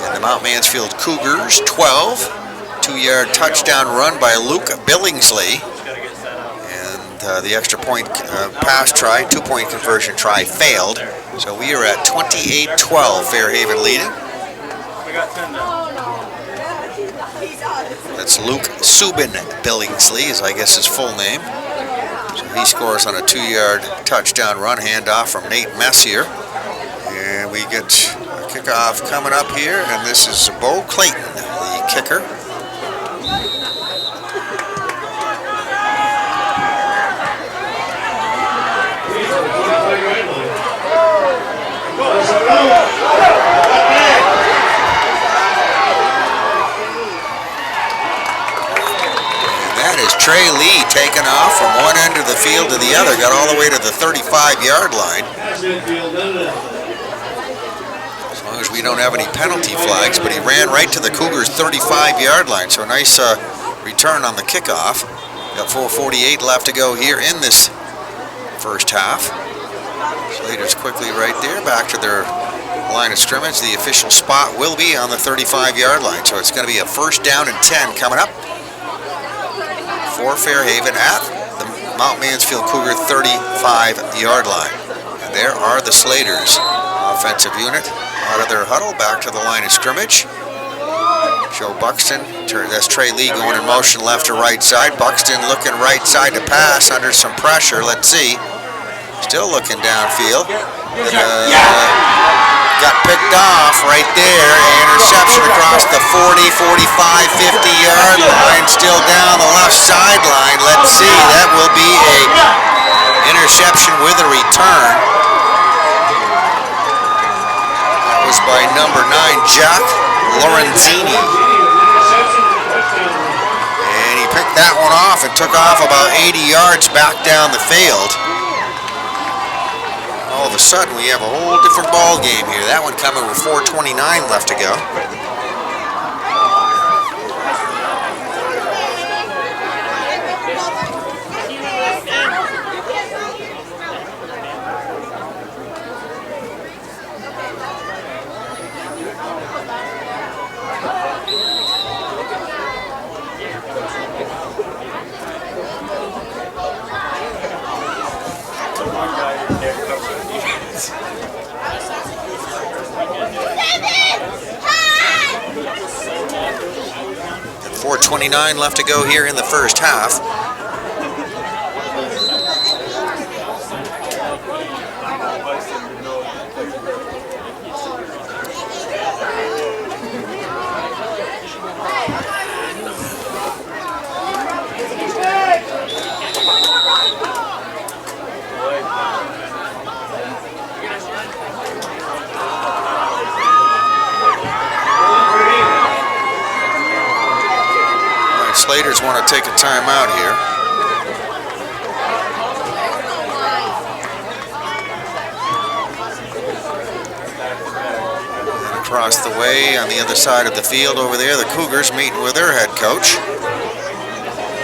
And the Mount Mansfield Cougars 12. 2-yard touchdown run by Luke Billingsley. And the extra point pass try, 2-point conversion try failed. So we are at 28-12, Fairhaven leading. That's Luke Subin Billingsley, is I guess his full name. So he scores on a 2-yard touchdown run, handoff from Nate Messier. And we get a kickoff coming up here, and this is Bo Clayton, the kicker. Trey Lee taken off from one end of the field to the other, got all the way to the 35-yard line. As long as we don't have any penalty flags, but he ran right to the Cougars' 35-yard line, so a nice return on the kickoff. Got 4:48 left to go here in this first half. Slater's quickly right there, back to their line of scrimmage. The official spot will be on the 35-yard line, so it's going to be a 1st down and 10 coming up for Fairhaven at the Mount Mansfield Cougar 35-yard line. And there are the Slaters. Offensive unit out of their huddle, back to the line of scrimmage. Joe Buxton, that's Trey Lee going in motion left to right side. Buxton looking right side to pass under some pressure. Let's see. Still looking downfield. Got picked off right there. Interception across the 40, 45, 50-yard line. Still down the left sideline. Let's see. That will be a interception with a return. That was by number 9, Jack Lorenzini. And he picked that one off and took off about 80 yards back down the field. All of a sudden, we have a whole different ball game here. That one coming with 4:29 left to go. And 4:29 left to go here in the first half. Slaters want to take a timeout here. And across the way on the other side of the field over there, the Cougars meeting with their head coach.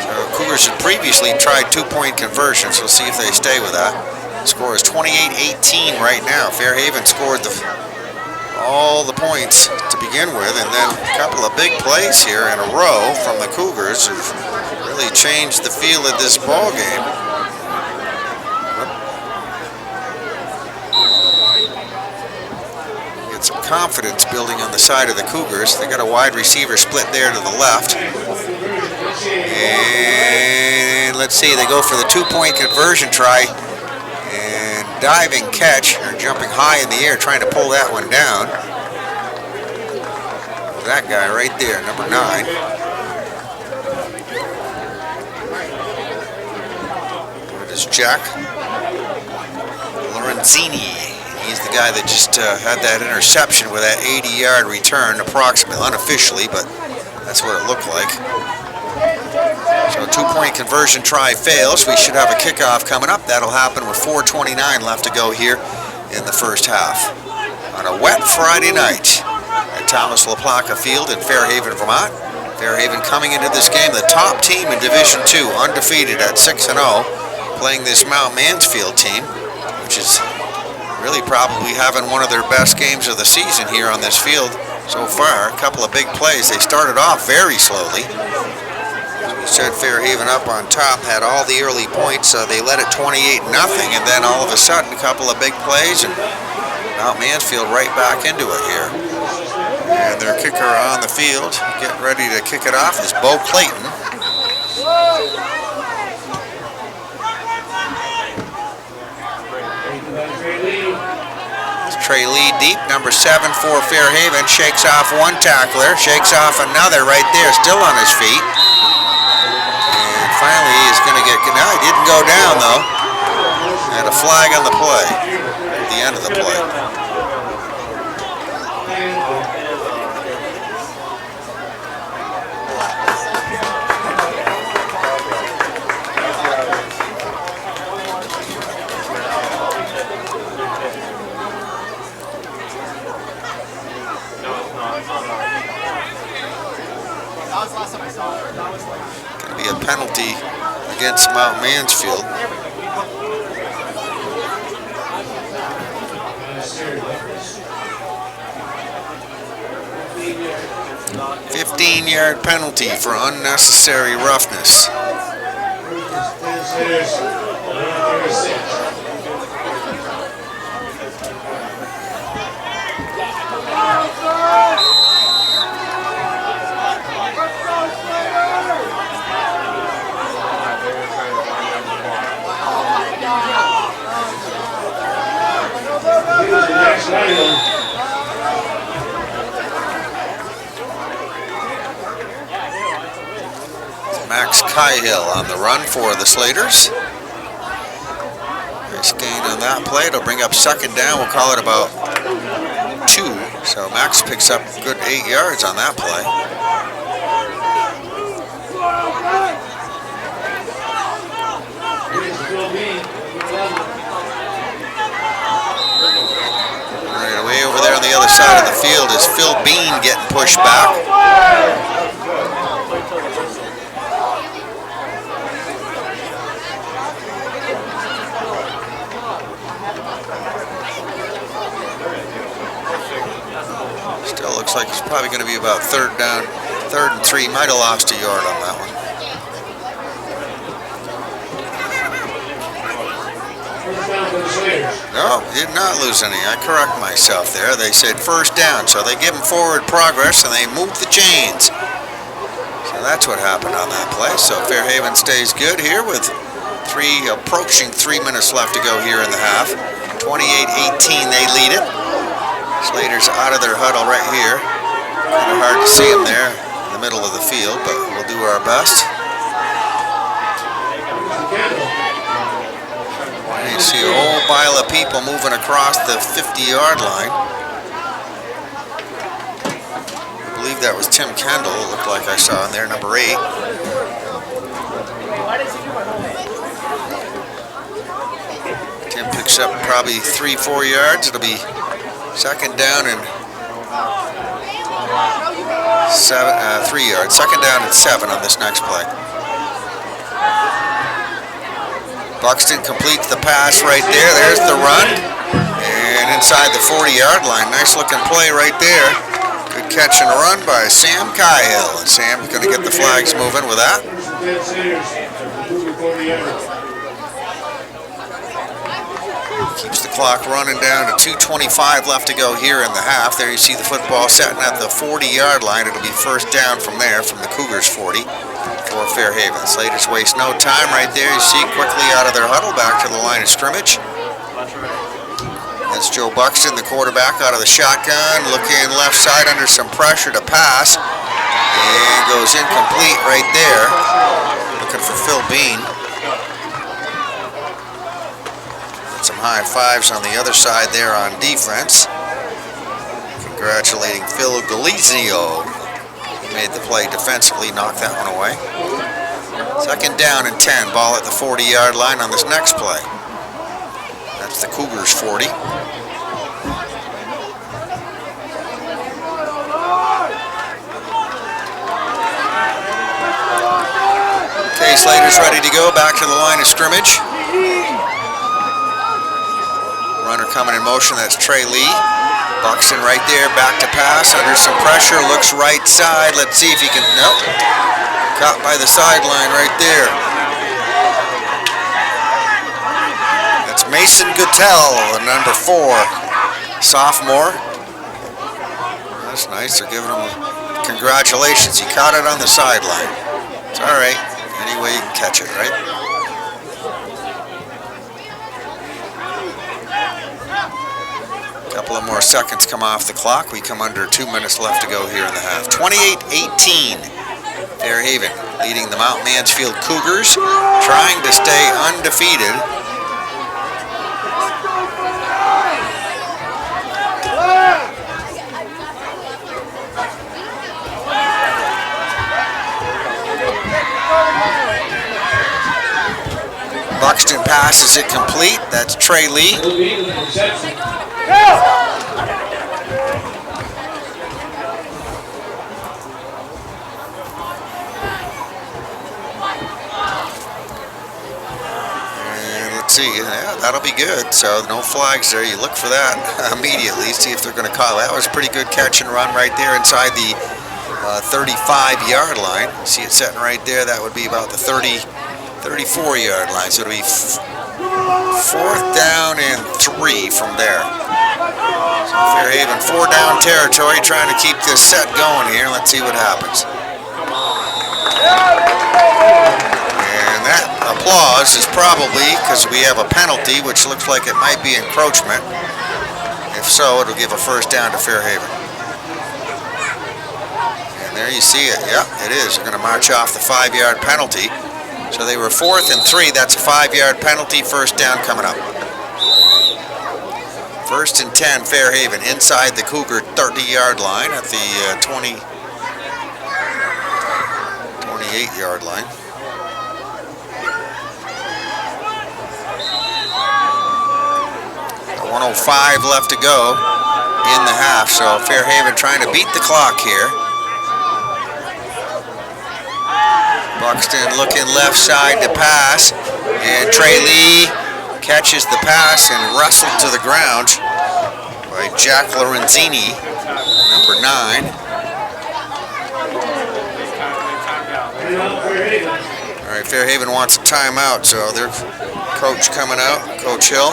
So Cougars had previously tried 2-point conversions. We'll see if they stay with that. The score is 28-18 right now. Fairhaven scored all the points to begin with, and then a couple of big plays here in a row from the Cougars have really changed the feel of this ball game. Get some confidence building on the side of the Cougars. They got a wide receiver split there to the left. And let's see, they go for the 2-point conversion try. Diving catch, or jumping high in the air, trying to pull that one down. That guy right there, number 9. It is Jack Lorenzini. He's the guy that just had that interception with that 80-yard return, approximately, unofficially, but that's what it looked like. So a 2-point conversion try fails. We should have a kickoff coming up. That'll happen with 4:29 left to go here in the first half. On a wet Friday night at Thomas LaPlaca Field in Fairhaven, Vermont. Fairhaven coming into this game, the top team in Division II, undefeated at 6-0, playing this Mount Mansfield team, which which is really probably having one of their best games of the season here on this field so far. A couple of big plays. They started off very slowly. As we said, Fairhaven up on top, had all the early points. They led it 28-0, and then all of a sudden a couple of big plays, and now Mansfield right back into it here. And their kicker on the field, getting ready to kick it off, is Bo Clayton. Trey Lee deep, number 7 for Fairhaven, shakes off one tackler, shakes off another right there, still on his feet. And finally he's going to get, no, he didn't go down though. And a flag on the play, at the end of the play. Going to be a penalty against Mount Mansfield. A 15-yard penalty for unnecessary roughness. Max Cahill on the run for the Slaters. Nice gain on that play. It'll bring up second down. We'll call it about 2. So Max picks up a good 8 yards on that play. Right away over there on the other side of the field is Phil Bean getting pushed back. Still looks like it's probably going to be about third and 3. Might have lost a yard on that one. No, did not lose any. I correct myself there. They said first down, so they give them forward progress and they move the chains. So that's what happened on that play. So Fairhaven stays good here with approaching 3 minutes left to go here in the half. 28-18, they lead it. Slaters out of their huddle right here. Kind of hard to see them there in the middle of the field, but we'll do our best. And you see a whole pile of people moving across the 50-yard line. I believe that was Tim Kendall, it looked like I saw in there, number 8. Tim picks up probably 3-4 yards. It'll be second down and 3 yards. Second down and 7 on this next play. Buxton completes the pass right there. There's the run. And inside the 40-yard line. Nice looking play right there. Good catch and run by Sam Cahill. And Sam's going to get the flags moving with that. Keeps the clock running down to 2:25 left to go here in the half. There you see the football setting at the 40-yard line. It'll be first down from there, from the Cougars' 40 for Fairhaven. Slaters waste no time right there. You see quickly out of their huddle back to the line of scrimmage. That's Joe Buxton, the quarterback, out of the shotgun, looking left side under some pressure to pass, and goes incomplete right there. Looking for Phil Bean. Some high fives on the other side there on defense. Congratulating Phil Galizio. He made the play defensively, knocked that one away. Second down and 10, ball at the 40-yard line on this next play. That's the Cougars' 40. Okay, Slater's ready to go back to the line of scrimmage. coming in motion. That's Trey Lee. Buxton right there, back to pass, under some pressure, looks right side. Let's see if he can, nope. Caught by the sideline right there. That's Mason Guttel, number 4, sophomore. That's nice, they're giving him congratulations. He caught it on the sideline. It's all right, any way you can catch it, right? Couple of more seconds come off the clock. We come under 2 minutes left to go here in the half. 28-18. Fairhaven leading the Mount Mansfield Cougars, trying to stay undefeated. Buxton passes it complete. That's Trey Lee. See, yeah, that'll be good. So no flags there. You look for that immediately. See if they're going to call. That was a pretty good catch and run right there inside the 35-yard line. See it sitting right there. That would be about the 34-yard line. So it'll be 4th down and 3 from there. So Fairhaven 4 down territory, trying to keep this set going here. Let's see what happens. That applause is probably because we have a penalty, which looks like it might be encroachment. If so, it'll give a first down to Fairhaven. And there you see it. Yep, it is. They're going to march off the 5-yard penalty. So they were 4th and 3. That's a 5-yard penalty. First down coming up. 1st and 10, Fairhaven inside the Cougar 30-yard line at the 28-yard line. 1:05 left to go in the half, so Fairhaven trying to beat the clock here. Buxton looking left side to pass, and Trey Lee catches the pass and wrestled to the ground by Jack Lorenzini, number 9. All right, Fairhaven wants a timeout, so their coach coming out, Coach Hill.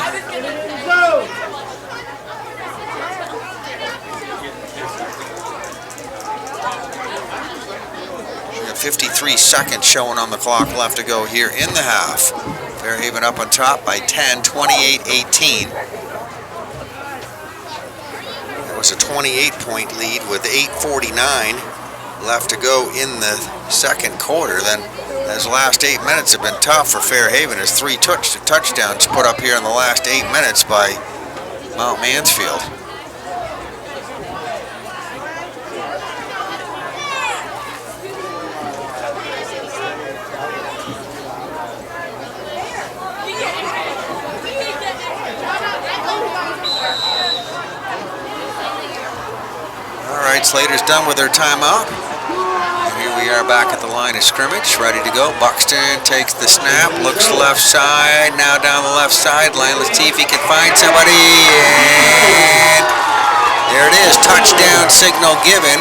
53 seconds showing on the clock left to go here in the half. Fairhaven up on top by 10, 28-18. That was a 28-point lead with 8:49 left to go in the second quarter. Then those last 8 minutes have been tough for Fairhaven as 3 touchdowns put up here in the last 8 minutes by Mount Mansfield. Slater's done with their timeout. And here we are back at the line of scrimmage, ready to go. Buxton takes the snap, looks left side, now down the left sideline. Let's see if he can find somebody. And there it is, touchdown signal given.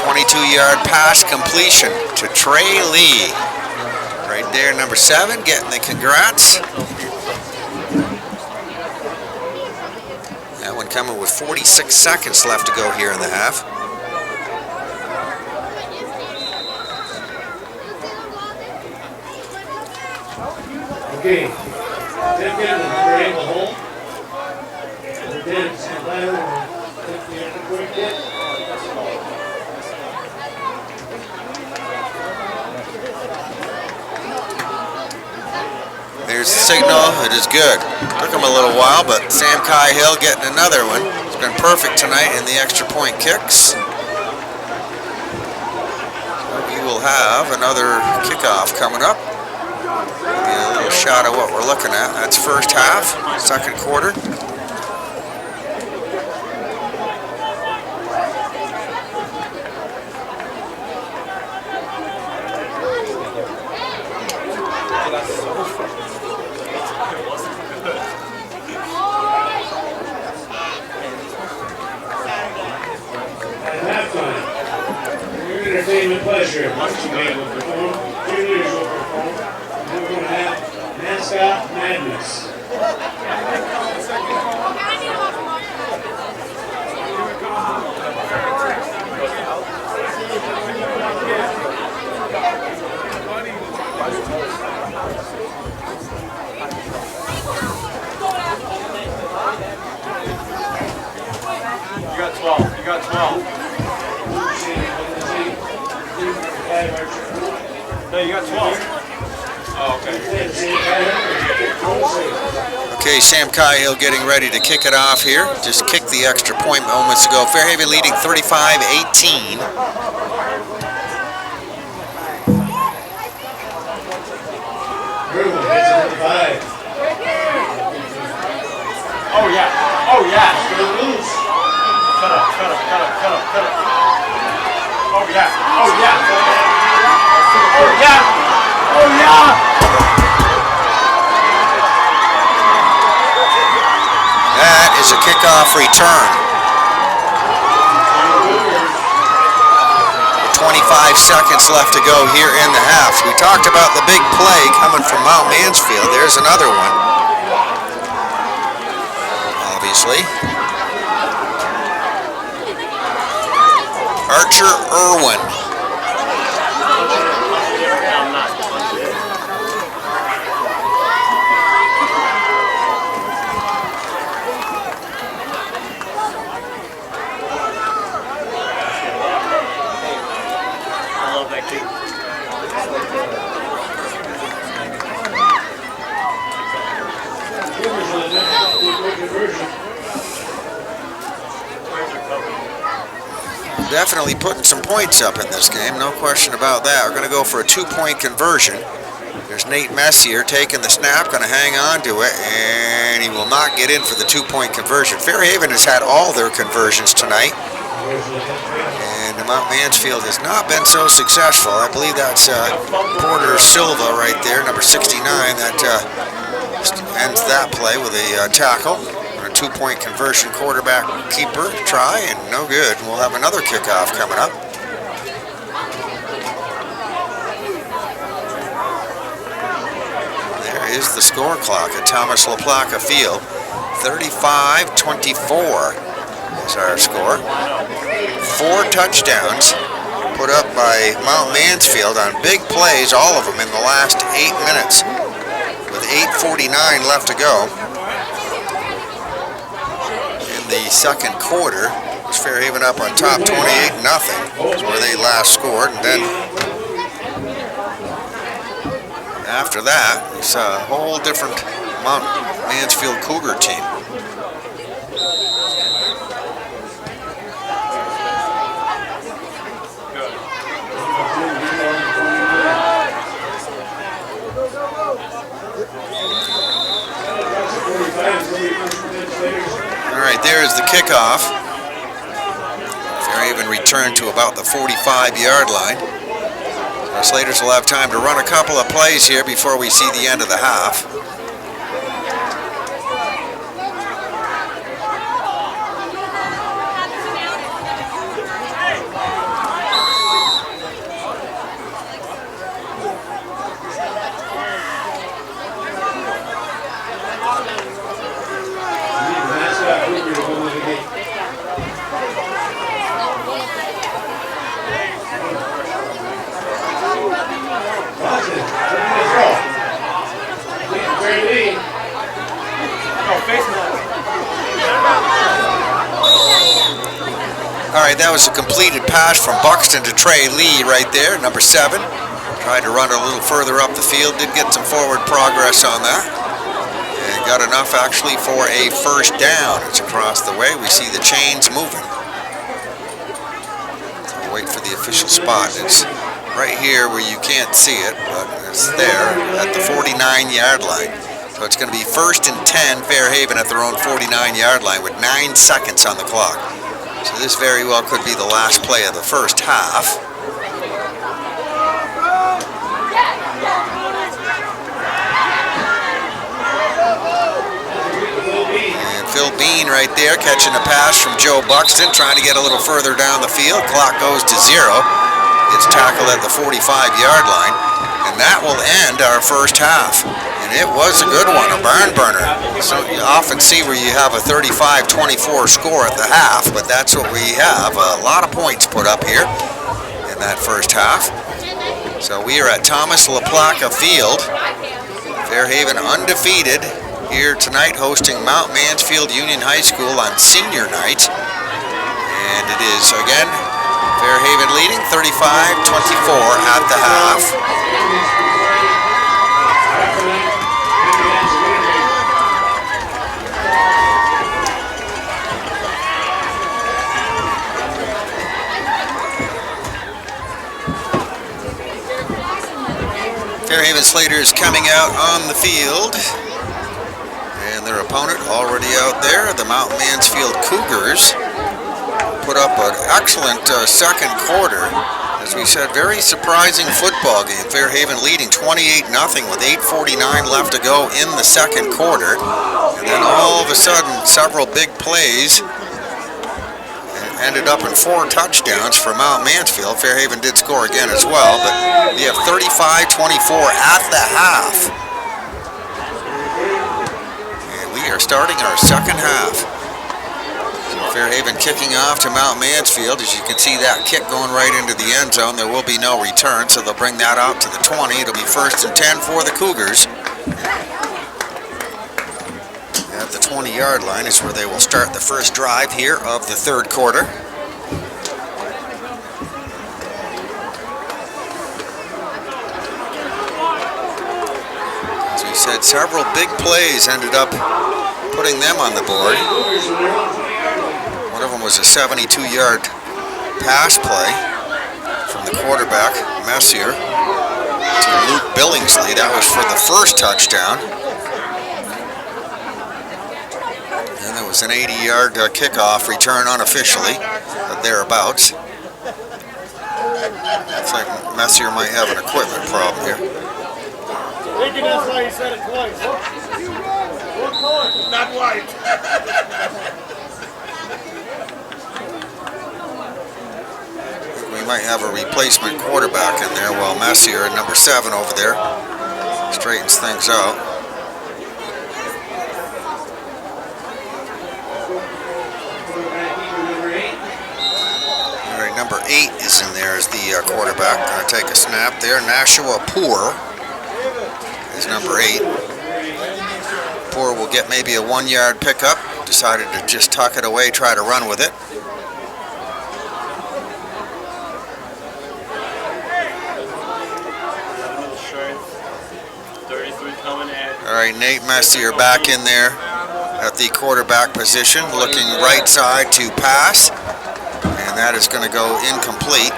22-yard pass completion to Trey Lee. Right there, number 7, getting the congrats. That one coming with 46 seconds left to go here in the half. Okay, they're getting the number 8 the hole. They did some letter and took the other quick hit. There's the signal. It is good. Took him a little while, but Sam Cahill getting another one. It's been perfect tonight in the extra point kicks. We will have another kickoff coming up. Give you a little shot of what we're looking at. That's first half, second quarter. entertainment pleasure. Once again, will perform, cheerleaders will perform, and we're going to have mascot madness. You got 12. You got 12. No, you got 12. Oh, okay. Okay, Sam Cahill getting ready to kick it off here. Just kicked the extra point moments ago. Fairhaven leading 35-18. Oh, yeah. Oh, yeah. Cut up, cut up, cut up, cut up, cut up. Oh, yeah. Oh, yeah. Oh, yeah. Oh, yeah. That is a kickoff return. 25 seconds left to go here in the half. We talked about the big play coming from Mount Mansfield. There's another one. Obviously. Archer Irwin. Definitely putting some points up in this game, no question about that. We're going to go for a 2-point conversion. There's Nate Messier taking the snap, going to hang on to it, and he will not get in for the 2-point conversion. Fairhaven has had all their conversions tonight, and Mount Mansfield has not been so successful. I believe that's Porter Silva right there, number 69, that ends that play with a tackle. 2-point conversion quarterback keeper try, and no good. We'll have another kickoff coming up. There is the score clock at Thomas LaPlaca Field. 35-24 is our score. 4 touchdowns put up by Mount Mansfield on big plays, all of them in the last 8 minutes, with 8:49 left to go. The second quarter was Fairhaven up on top 28-0. That's where they last scored, and then after that it's a whole different Mount Mansfield Cougar team. All right, there's the kickoff. Fairhaven returned to about the 45-yard line. Our Slaters will have time to run a couple of plays here before we see the end of the half. All right, that was a completed pass from Buxton to Trey Lee right there, number 7. Tried to run a little further up the field, did get some forward progress on that. And got enough actually for a first down. It's across the way. We see the chains moving. So we'll wait for the official spot. It's right here where you can't see it, but it's there at the 49-yard line. So it's going to be 1st and 10, Fairhaven at their own 49-yard line with 9 seconds on the clock. So this very well could be the last play of the first half. And Phil Bean right there catching a pass from Joe Buxton, trying to get a little further down the field. Clock goes to 0. gets tackled at the 45-yard line, and that will end our first half. And it was a good one, a barn burner. So you often see where you have a 35-24 score at the half, but that's what we have. A lot of points put up here in that first half. So we are at Thomas LaPlaca Field. Fairhaven undefeated here tonight, hosting Mount Mansfield Union High School on senior night. And it is, again, Fairhaven leading 35-24 at the half. Fairhaven Slaters coming out on the field. And their opponent already out there, the Mount Mansfield Cougars, put up an excellent second quarter. As we said, very surprising football game. Fairhaven leading 28-0 with 8:49 left to go in the second quarter. And then all of a sudden, several big plays ended up in 4 touchdowns for Mount Mansfield. Fairhaven did score again as well, but we have 35-24 at the half. And we are starting our second half. So Fairhaven kicking off to Mount Mansfield. As you can see, that kick going right into the end zone. There will be no return, so they'll bring that out to the 20. It'll be 1st and 10 for the Cougars. At the 20-yard line is where they will start the first drive here of the third quarter. As we said, several big plays ended up putting them on the board. One of them was a 72-yard pass play from the quarterback, Messier, to Luke Billingsley. That was for the first touchdown. And there was an 80-yard kickoff return unofficially, thereabouts. Looks like Messier might have an equipment problem here. Thinking that's why he said it twice. What color? Not white. We might have a replacement quarterback in there while Messier, number 7 over there, straightens things out. All right, number 8 is in there as the quarterback. Going to take a snap there. Nashua Poor is number 8. Poor will get maybe a 1-yard pickup. Decided to just tuck it away, try to run with it. All right, Nate Messier back in there at the quarterback position, looking right side to pass, and that is going to go incomplete.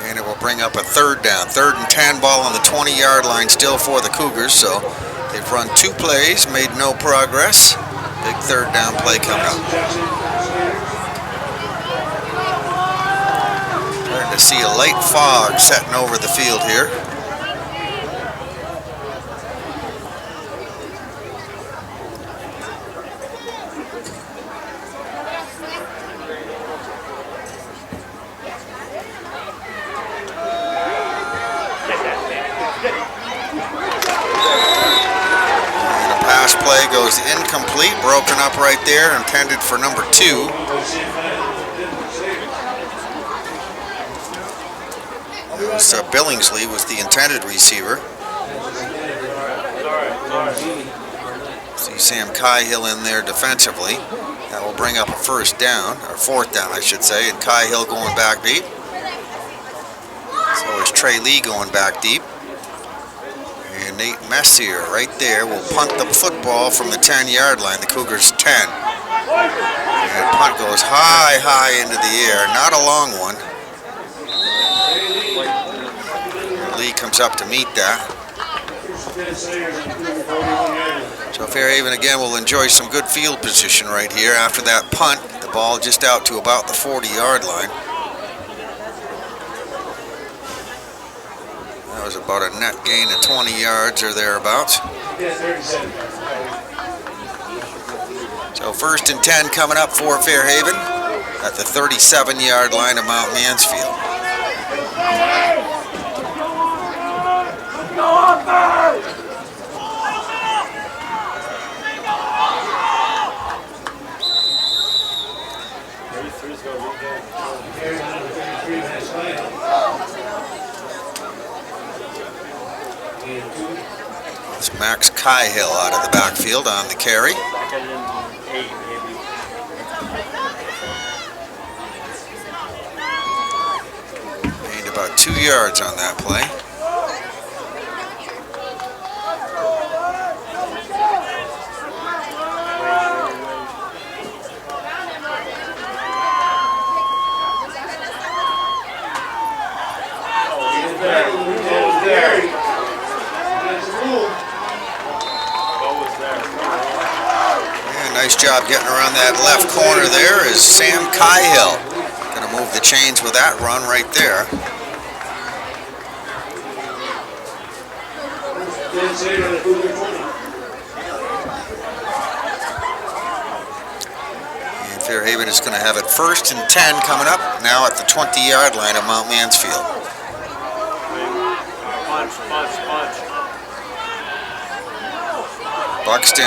And it will bring up a third down. 3rd and 10, ball on the 20-yard line still for the Cougars, so they've run 2 plays, made no progress. Big third down play coming up. Starting to see a light fog setting over the field here. Play goes incomplete, broken up right there, intended for number 2. Billingsley was the intended receiver. See Sam Cahill in there defensively. That will bring up a 4th down, I should say, and Cahill going back deep. So is Trey Lee going back deep. And Nate Messier right there will punt the football from the 10-yard line, the Cougars 10. And punt goes high into the air, not a long one. And Lee comes up to meet that. So Fairhaven again will enjoy some good field position right here after that punt. The ball just out to about the 40-yard line. That was about a net gain of 20 yards or thereabouts. Yeah, 37. So 1st and 10 coming up for Fairhaven at the 37-yard line of Mount Mansfield. Carry number 33, that's fine. And 2. It's Max Cahill out of the backfield on the carry. Back at in 8, maybe. Gained about 2 yards on that play. Nice job getting around that left corner there is Sam Cahill. Going to move the chains with that run right there. And Fairhaven is going to have it 1st and 10 coming up now at the 20-yard line of Mount Mansfield. Punch, punch, punch. Buxton.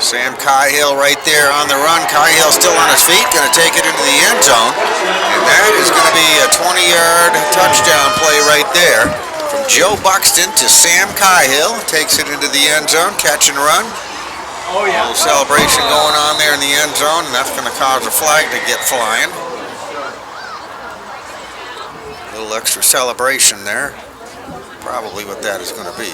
Sam Cahill right there on the run. Cahill still on his feet, going to take it into the end zone. And that is going to be a 20-yard touchdown play right there. From Joe Buxton to Sam Cahill. Takes it into the end zone, catch and run. Oh, yeah. A little celebration going on there in the end zone, and that's going to cause a flag to get flying. A little extra celebration there. Probably what that is going to be.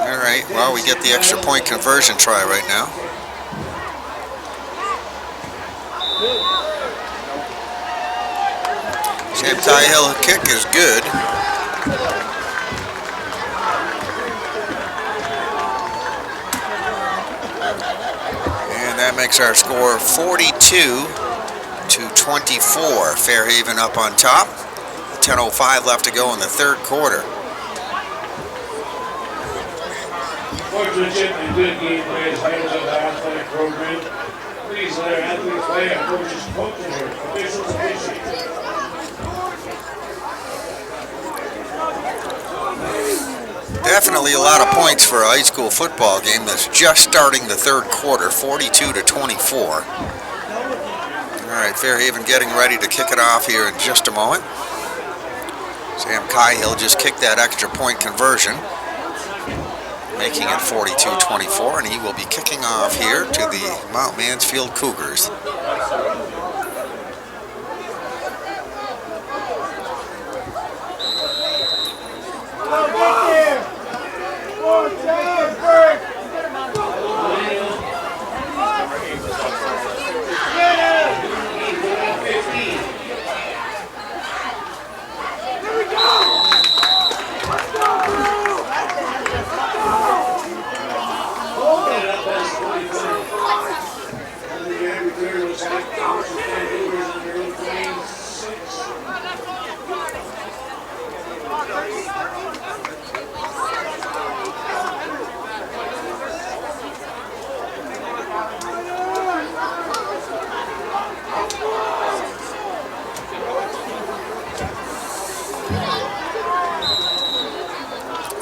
All right, well, we get the extra point conversion try right now. Sam Cahill kick is good. And that makes our score 42-24. Fairhaven up on top. 10:05 left to go in the 3rd quarter. Sportsmanship and good game play is vital to the athletic program. Please let our athletes play, our coaches coach, and our officials appreciate it. Definitely a lot of points for a high school football game that's just starting the 3rd quarter, 42-24. All right, Fairhaven getting ready to kick it off here in just a moment. Sam Cahill just kicked that extra point conversion, making it 42-24, and he will be kicking off here to the Mount Mansfield Cougars.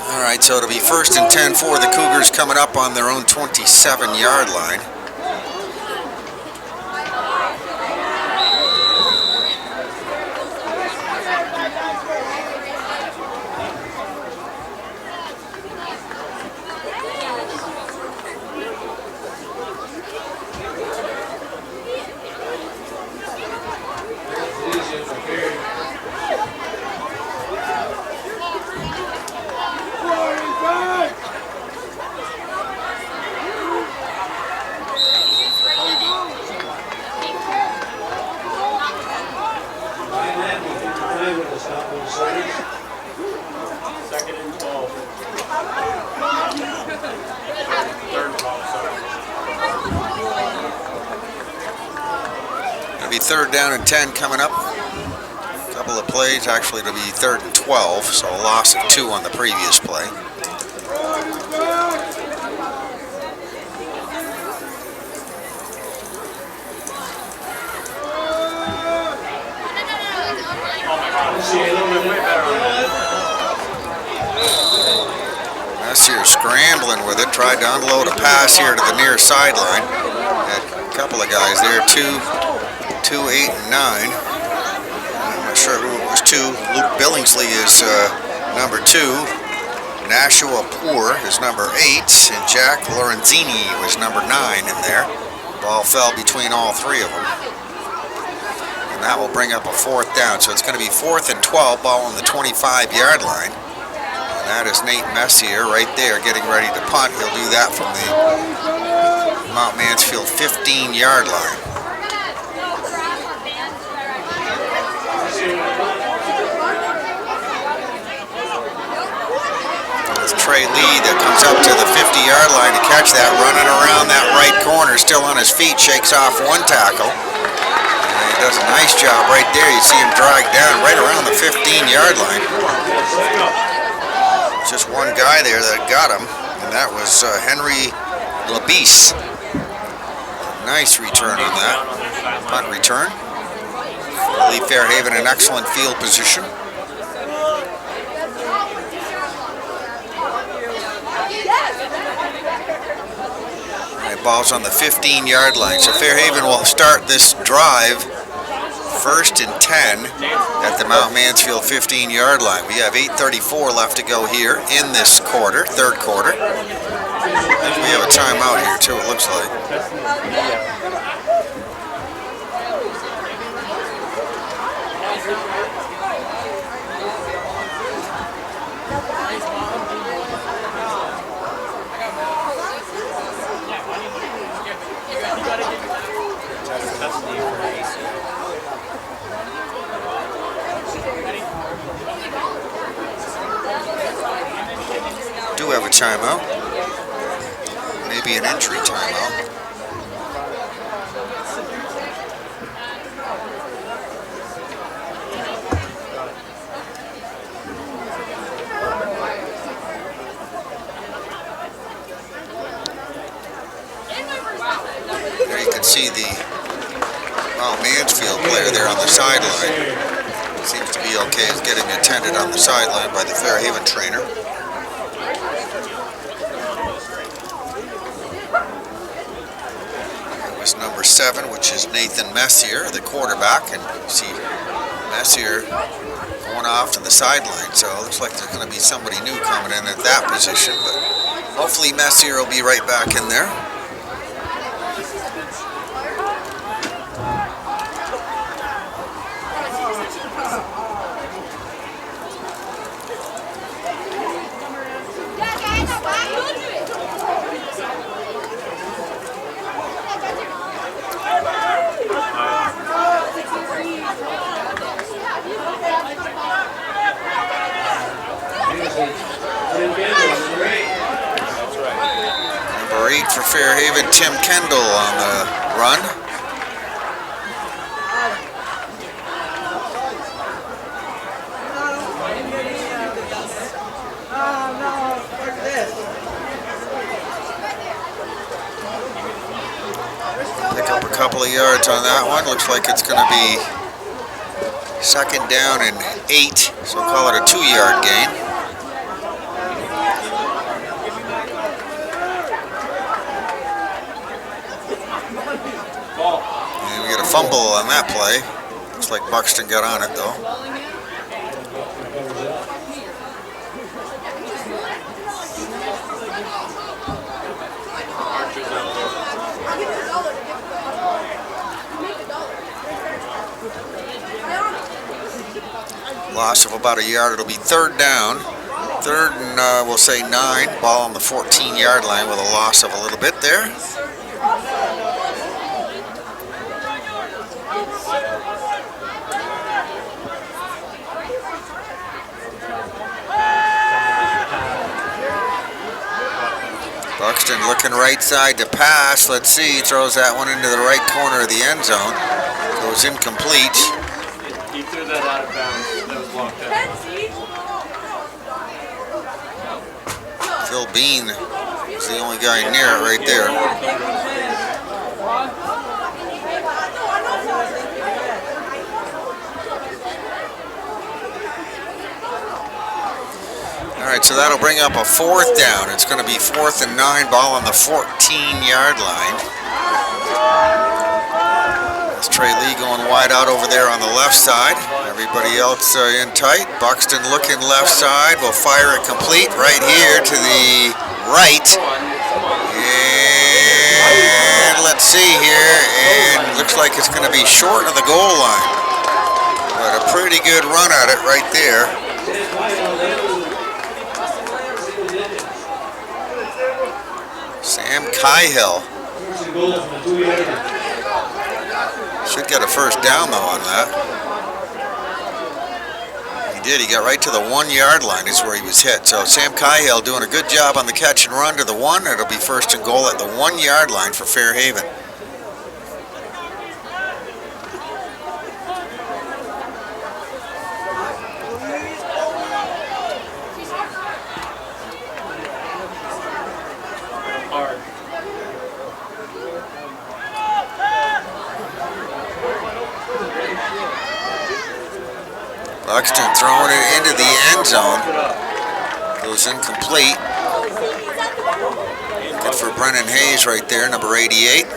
All right, so it'll be 1st and 10 for the Cougars coming up on their own 27-yard line. 9 with the stop on the slides. Second and 12. Third and 12, sorry. It'll be third down and 10 coming up. A couple of plays, actually it'll be third and 12, so a loss of 2 on the previous play. Messier scrambling with it, tried to unload a pass here to the near sideline. Had a couple of guys there, 2, 8, and 9. I'm not sure who it was 2. Luke Billingsley is number 2. Nashua Poor is number 8. And Jack Lorenzini was number 9 in there. Ball fell between all 3 of them. And that will bring up a 4th down. So it's going to be 4th and 12, ball on the 25-yard line. And that is Nate Messier right there getting ready to punt. He'll do that from the Mount Mansfield 15-yard line. It's Trey Lee that comes up to the 50-yard line to catch that, running around that right corner, still on his feet, shakes off 1 tackle. Does a nice job right there. You see him drag down right around the 15-yard line. Just one guy there that got him, and that was Henry Labisse. Nice return on that. Punt return. Leave Fairhaven in excellent field position. And ball's on the 15-yard line. So Fairhaven will start this drive 1st and 10 at the Mount Mansfield 15-yard line. We have 8:34 left to go here in this quarter, third quarter. We have a timeout here too, it looks like. Do have a timeout. Maybe an entry timeout. There you can see the Mount Mansfield player there on the sideline. Seems to be okay. He's getting attended on the sideline by the Fairhaven trainer. Number 7, which is Nathan Messier, the quarterback, and you see Messier going off to the sideline, so it looks like there's going to be somebody new coming in at that position, but hopefully Messier will be right back in there. Number 8 for Fairhaven, Tim Kendall on the run. Pick up a couple of yards on that one. Looks like it's going to be 2nd down and 8, so we'll call it a 2-yard gain. And we get a fumble on that play. Looks like Buxton got on it though. Loss of about a yard. It'll be 3rd down. 3rd and we'll say 9. Ball on the 14-yard line with a loss of a little bit there. Buxton looking right side to pass. Let's see. Throws that one into the right corner of the end zone. Goes incomplete. He threw that out of bounds. That was blocked out. Phil Bean is the only guy near it right there. All right, so that'll bring up a 4th down. It's going to be 4th and 9, ball on the 14-yard line. That's Trey Lee going wide out over there on the left side. Everybody else in tight. Buxton looking left side. Will fire it complete right here to the right. And let's see here. And looks like it's going to be short of the goal line. But a pretty good run at it right there. Sam Cahill. Should get a first down though on that. He did. He got right to the 1-yard line is where he was hit. So Sam Cahill doing a good job on the catch and run to the 1. It'll be first and goal at the 1-yard line for Fairhaven. Buxton throwing it into the end zone. Goes incomplete. Good for Brennan Hayes right there, number 88.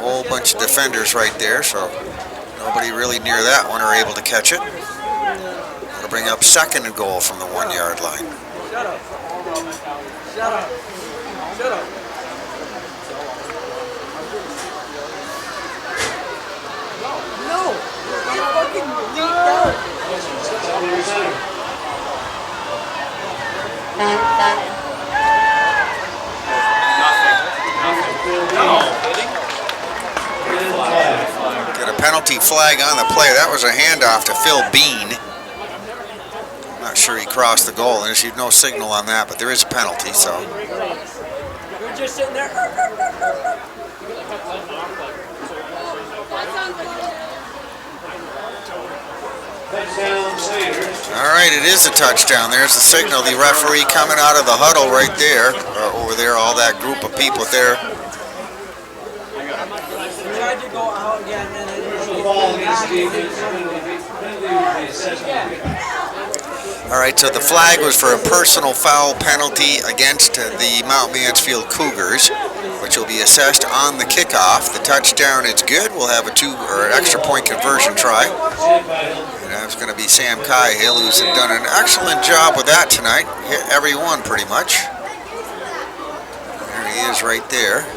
Whole bunch of defenders right there, so nobody really near that one are able to catch it. That'll bring up 2nd and goal from the 1-yard line. Shut up. Shut up. Shut up. No. You fucking leaked out. Get a penalty flag on the play. That was a handoff to Phil Bean. I'm not sure he crossed the goal. There's no signal on that, but there is a penalty, so. You're just sitting there. All right, it is a touchdown. There's the signal. The referee coming out of the huddle right there, over there, all that group of people there. Tried to go out again and then All right, so the flag was for a personal foul penalty against the Mount Mansfield Cougars, which will be assessed on the kickoff. The touchdown is good. We'll have an extra point conversion try. And that's going to be Sam Cahill, who's done an excellent job with that tonight. Hit every one pretty much. There he is right there.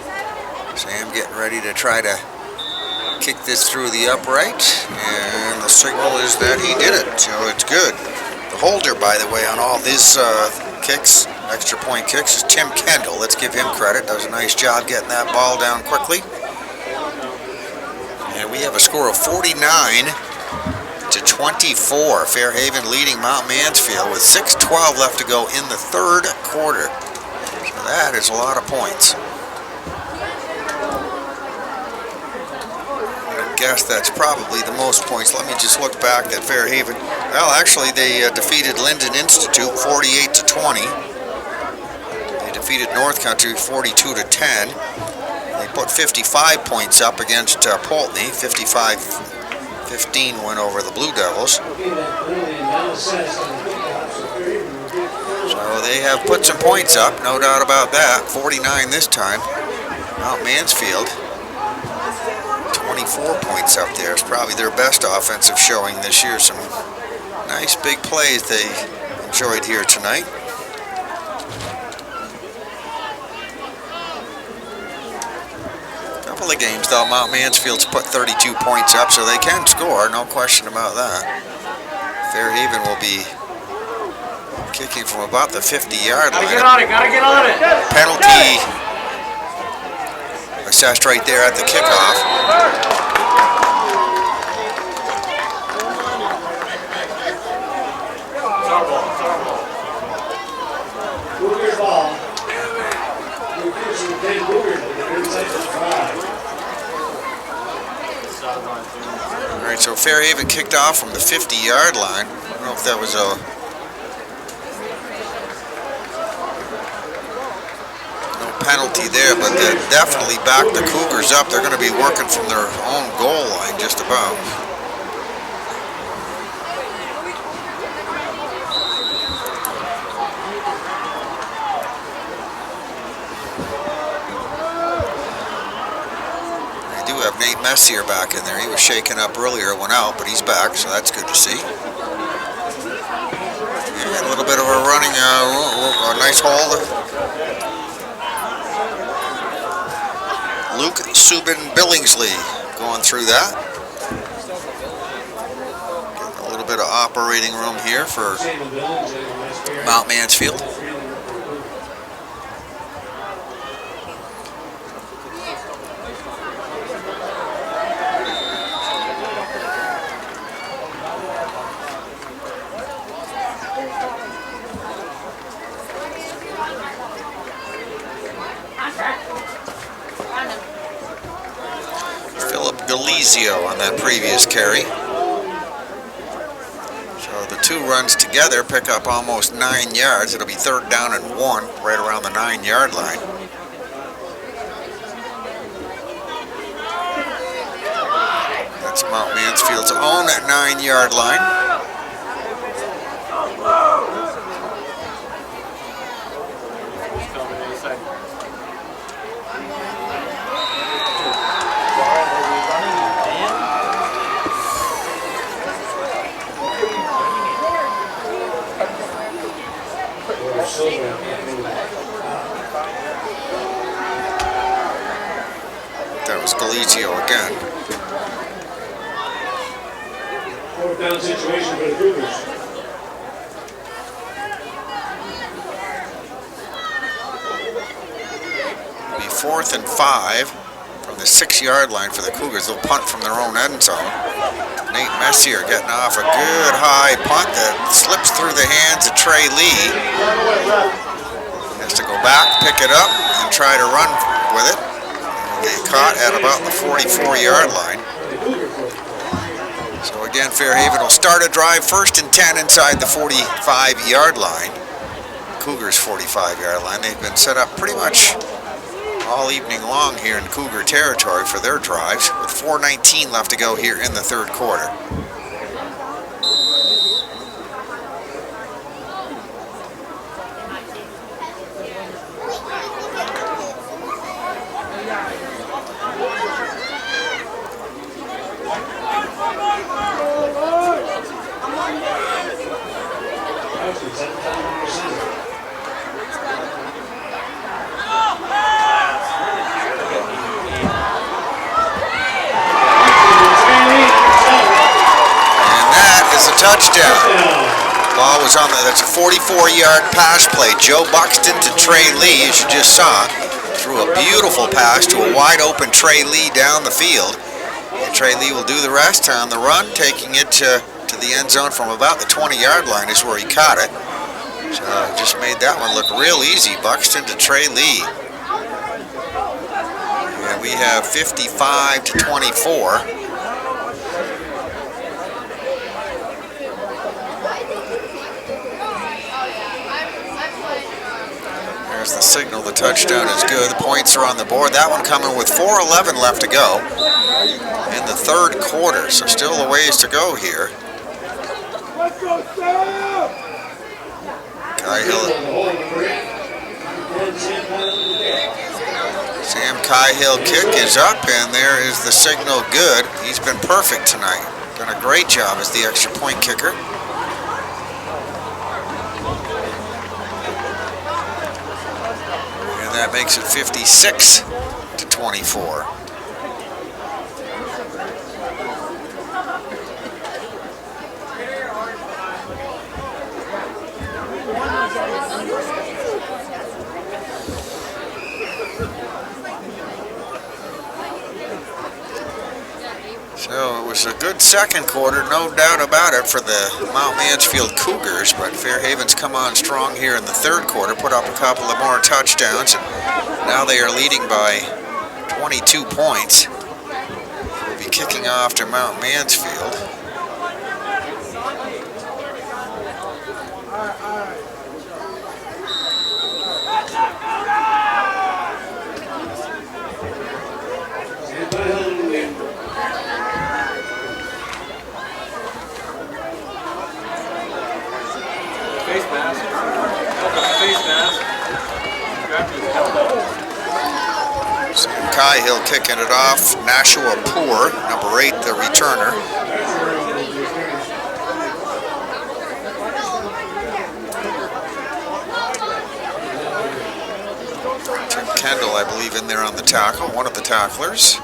Sam getting ready to try to kick this through the upright, and the signal is that he did it, so it's good. The holder, by the way, on all these kicks, extra point kicks, is Tim Kendall. Let's give him credit. Does a nice job getting that ball down quickly. And we have a score of 49-24. Fairhaven leading Mount Mansfield with 6:12 left to go in the 3rd quarter. So that is a lot of points. I guess that's probably the most points. Let me just look back at Fairhaven. Well, actually, they defeated Linden Institute 48-20. They defeated North Country 42-10. They put 55 points up against Poultney. 55-15 went over the Blue Devils. So they have put some points up, no doubt about that. 49 this time. Mount Mansfield, 24 points up there. It's probably their best offensive showing this year. Some nice big plays they enjoyed here tonight. Couple of games though, Mount Mansfield's put 32 points up, so they can score, no question about that. Fairhaven will be kicking from about the 50-yard line. Gotta get on it. Penalty assessed right there at the kickoff. Cougar ball. All right, so Fairhaven kicked off from the 50-yard line. I don't know if that was a penalty there, but they definitely backed the Cougars up. They're going to be working from their own goal line just about. They do have Nate Messier back in there. He was shaken up earlier, went out, but he's back, so that's good to see. And a little bit of a running, a nice hold. Luke Subin Billingsley going through that. Getting a little bit of operating room here for Mount Mansfield. Galizio on that previous carry. So the two runs together pick up almost 9 yards. It'll be 3rd down and 1 right around the 9-yard line. That's Mount Mansfield's own 9-yard line. That was Galizio again. 4th down situation for the Cougars. It'll be 4th and 5 from the 6-yard line for the Cougars. They'll punt from their own end zone. Nate Messier getting off a good high punt that slips through the hands of Trey Lee. Has to go back, pick it up, and try to run with it. Get caught at about the 44-yard line. So again, Fairhaven will start a drive 1st and 10 inside the 45-yard line. Cougars 45-yard line. They've been set up pretty much all evening long here in Cougar territory for their drives, with 4:19 left to go here in the 3rd quarter. Touchdown. Ball was on that's a 44-yard pass play. Joe Buxton to Trey Lee, as you just saw, threw a beautiful pass to a wide open Trey Lee down the field. And Trey Lee will do the rest on the run, taking it to the end zone from about the 20-yard line is where he caught it. So just made that one look real easy. Buxton to Trey Lee. And we have 55-24. The signal, the touchdown is good. The points are on the board. That one coming with 4:11 left to go in the 3rd quarter. So still a ways to go here. Sam Cahill kick is up, and there is the signal good. He's been perfect tonight. Done a great job as the extra point kicker. That makes it 56-24. So it was a good 2nd quarter, no doubt about it, for the Mount Mansfield Cougars, but Fairhaven's come on strong here in the 3rd quarter, put up a couple of more touchdowns, and now they are leading by 22 points. It will be be kicking off to Mount Mansfield. Face mask. Face mask. Grab his elbow. Cahill kicking it off. Nashua Poor, number 8, the returner. Tim Kendall, I believe, in there on the tackle, one of the tacklers.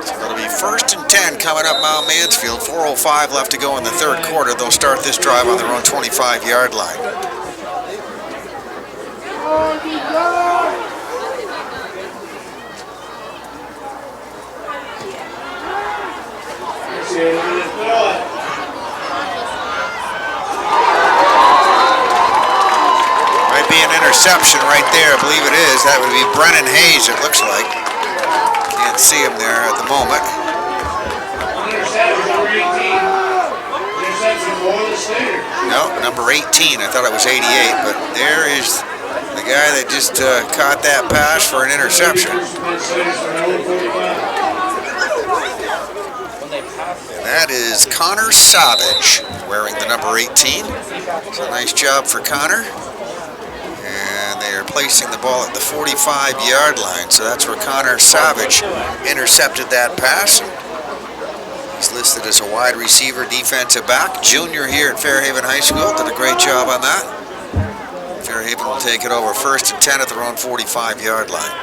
So it'll be 1st and 10 coming up Mount Mansfield. 4:05 left to go in the third quarter. They'll start this drive on their own 25-yard line. Might be an interception right there, I believe it is. That would be Brennan Hayes, it looks like. Can't see him there at the moment. Interception number 18. Interception for the Slater. No, number 18. I thought it was 88, but there is the guy that just caught that pass for an interception. And that is Connor Savage, wearing the number 18. So nice job for Connor. And they are placing the ball at the 45-yard line. So that's where Connor Savage intercepted that pass. He's listed as a wide receiver, defensive back. Junior here at Fairhaven High School. Did a great job on that. Fairhaven will take it over 1st and 10 at their own 45-yard line.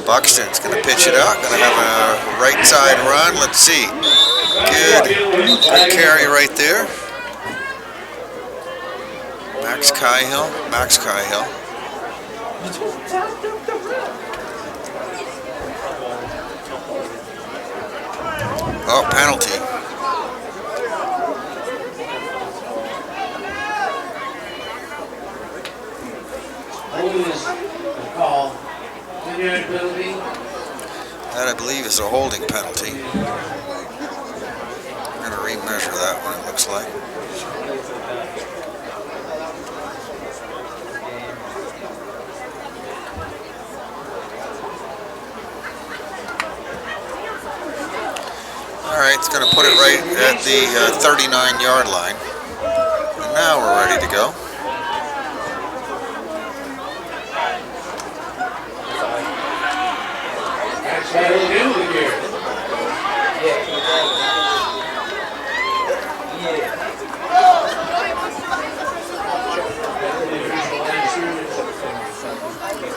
Buxton's going to pitch it out. Going to have a right side run. Let's see. Good carry right there. Max Cahill. Oh, penalty. Holding is a call. 10-yard penalty. That, I believe, is a holding penalty. I'm going to remeasure that one, it looks like. All right, it's going to put it right at the 39-yard line. And now we're ready to go.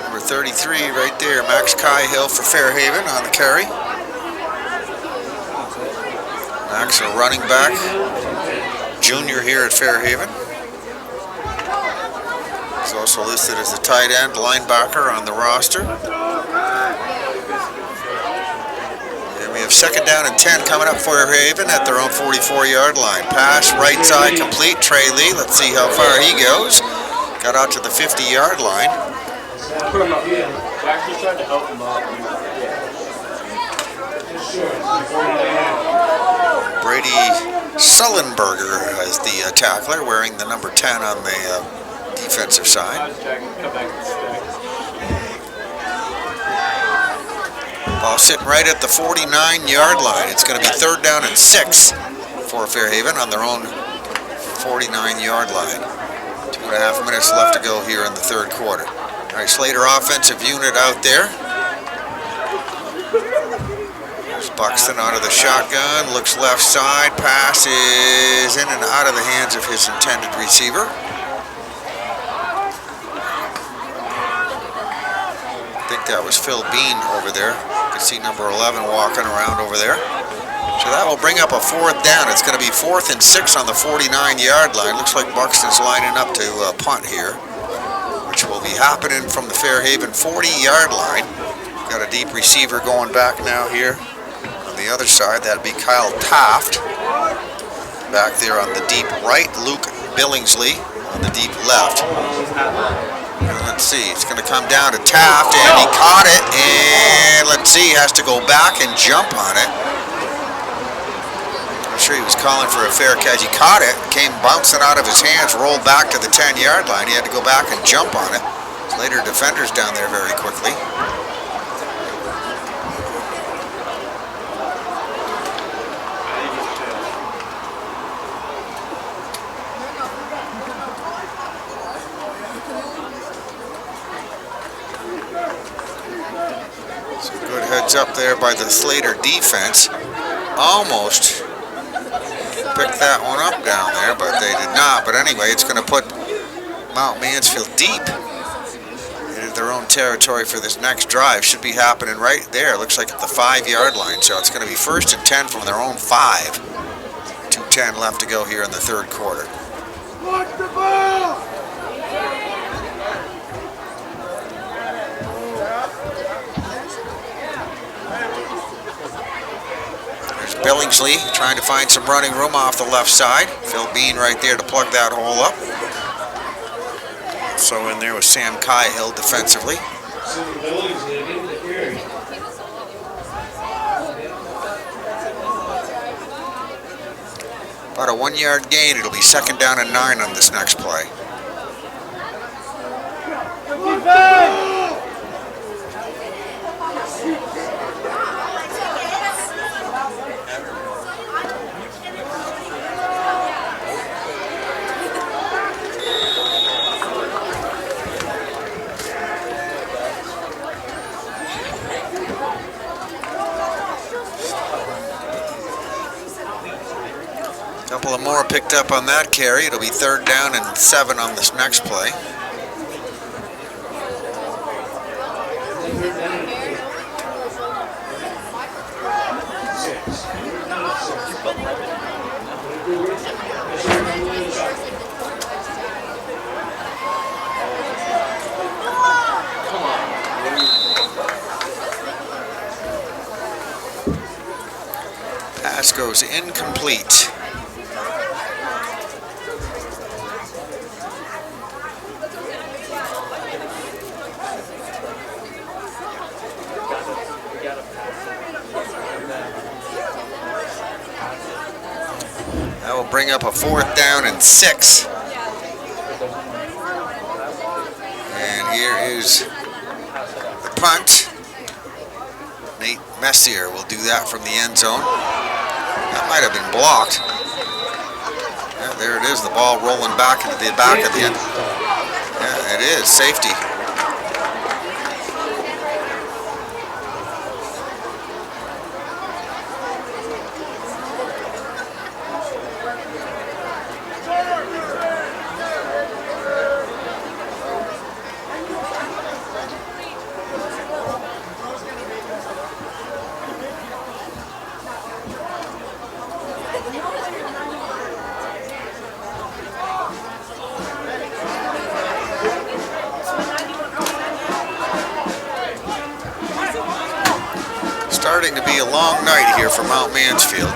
Number 33 right there, Max Cahill for Fairhaven on the carry. Max, a running back, junior here at Fairhaven. He's also listed as a tight end linebacker on the roster. And we have 2nd down and 10 coming up for Fairhaven at their own 44-yard line. Pass right side complete. Trey Lee, let's see how far he goes. Got out to the 50-yard line. Put him up. Actually tried to help him out. Brady Sullenberger as the tackler, wearing the number 10 on the defensive side. Ball sitting right at the 49-yard line. It's going to be 3rd down and 6 for Fairhaven on their own 49-yard line. 2.5 minutes left to go here in the third quarter. All right, Slater offensive unit out there. There's Buxton out of the shotgun, looks left side, pass is in and out of the hands of his intended receiver. I think that was Phil Bean over there. You can see number 11 walking around over there. So that will bring up a 4th down. It's going to be 4th and 6 on the 49-yard line. Looks like Buxton's lining up to punt here, which will be happening from the Fairhaven 40-yard line. Got a deep receiver going back now here. On the other side, that'd be Kyle Taft. Back there on the deep right, Luke Billingsley on the deep left. And let's see, it's going to come down to Taft, and he caught it, and let's see, has to go back and jump on it. I'm sure he was calling for a fair catch. He caught it, came bouncing out of his hands, rolled back to the 10-yard line. He had to go back and jump on it. Later defenders down there very quickly. Some good heads up there by the Slater defense. Almost picked that one up down there, but they did not. But anyway, it's going to put Mount Mansfield deep into their own territory for this next drive. Should be happening right there. Looks like at the 5-yard line. So it's going to be 1st and 10 from their own 5. 2:10 left to go here in the third quarter. Watch the ball! There's Billingsley trying to find some running room off the left side. Phil Bean right there to plug that hole up. So in there with Sam Cahill defensively. About a 1-yard gain. It'll be 2nd down and 9 on this next play. Couple of more picked up on that carry. It'll be 3rd down and 7 on this next play. Pass goes incomplete. That will bring up a 4th down and 6. And here is the punt. Nate Messier will do that from the end zone. That might have been blocked. Yeah, there it is, the ball rolling back into the back of the end. Yeah, it is, safety. Starting to be a long night here for Mount Mansfield.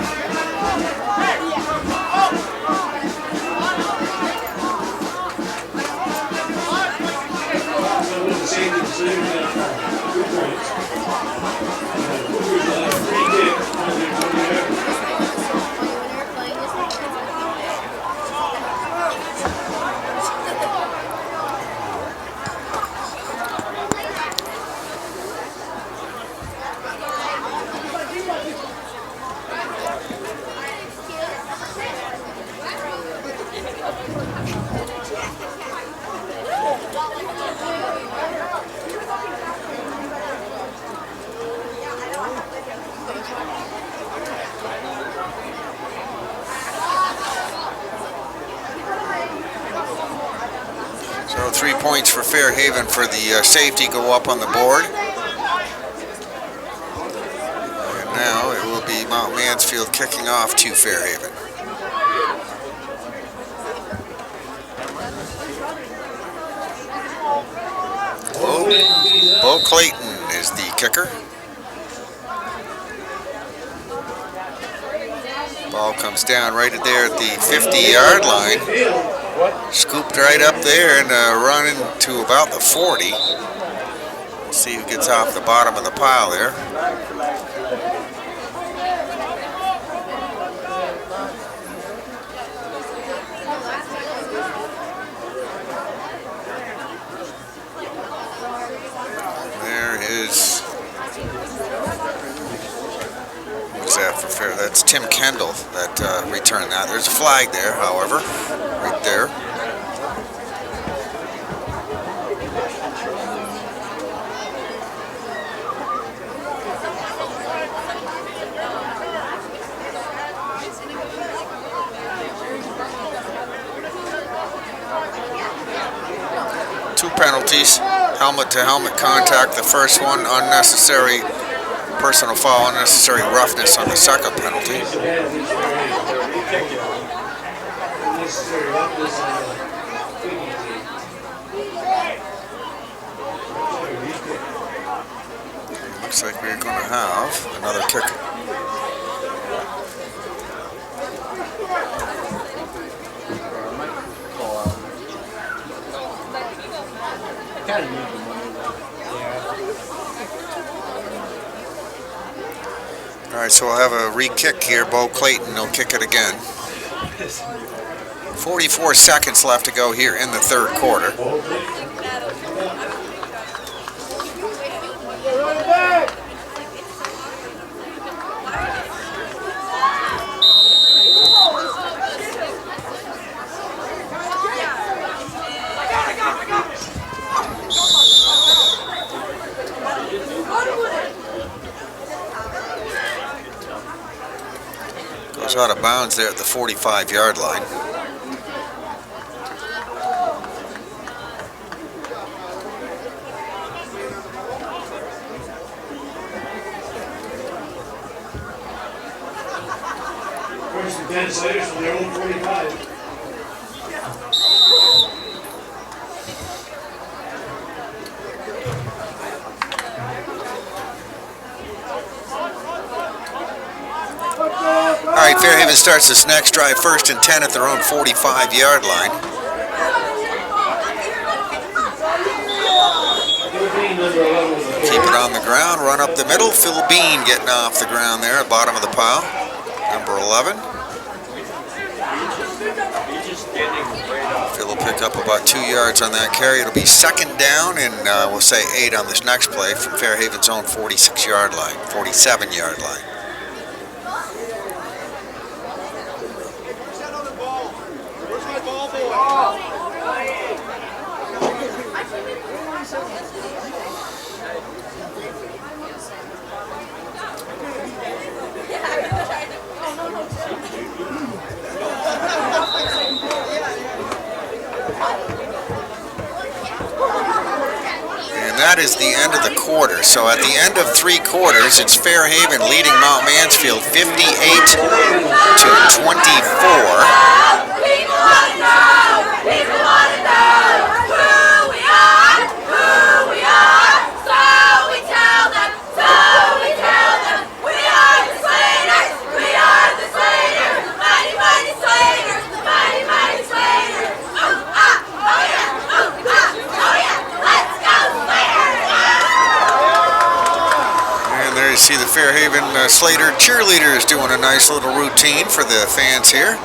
So 3 points for Fairhaven for the safety go up on the board. And now it will be Mount Mansfield kicking off to Fairhaven. Bo Clayton is the kicker. Ball comes down right there at the 50-yard line. Scooped right up there and running to about the 40. See who gets off the bottom of the pile there. There is, what's that for fair? That's Tim Kendall that returned that. There's a flag there, however, right there. Two penalties, helmet-to-helmet contact, the first one, unnecessary personal foul, unnecessary roughness on the second penalty. Looks like we're going to have another kick. All right, so we'll have a re-kick here. Bo Clayton will kick it again. 44 seconds left to go here in the third quarter. Goes out of bounds there at the 45-yard line. First and 10 Slayers from their own 45. All right, Fairhaven starts this next drive, first and 10 at their own 45-yard line. Keep it on the ground, run up the middle. Phil Bean getting off the ground there at the bottom of the pile, number 11. Phil will pick up about 2 yards on that carry. It'll be second down, and we'll say 8 on this next play from Fairhaven's own 46-yard line, 47-yard line. That is the end of the quarter. So at the end of 3 quarters, it's Fairhaven leading Mount Mansfield 58-24. See the Fairhaven Slater cheerleaders doing a nice little routine for the fans here.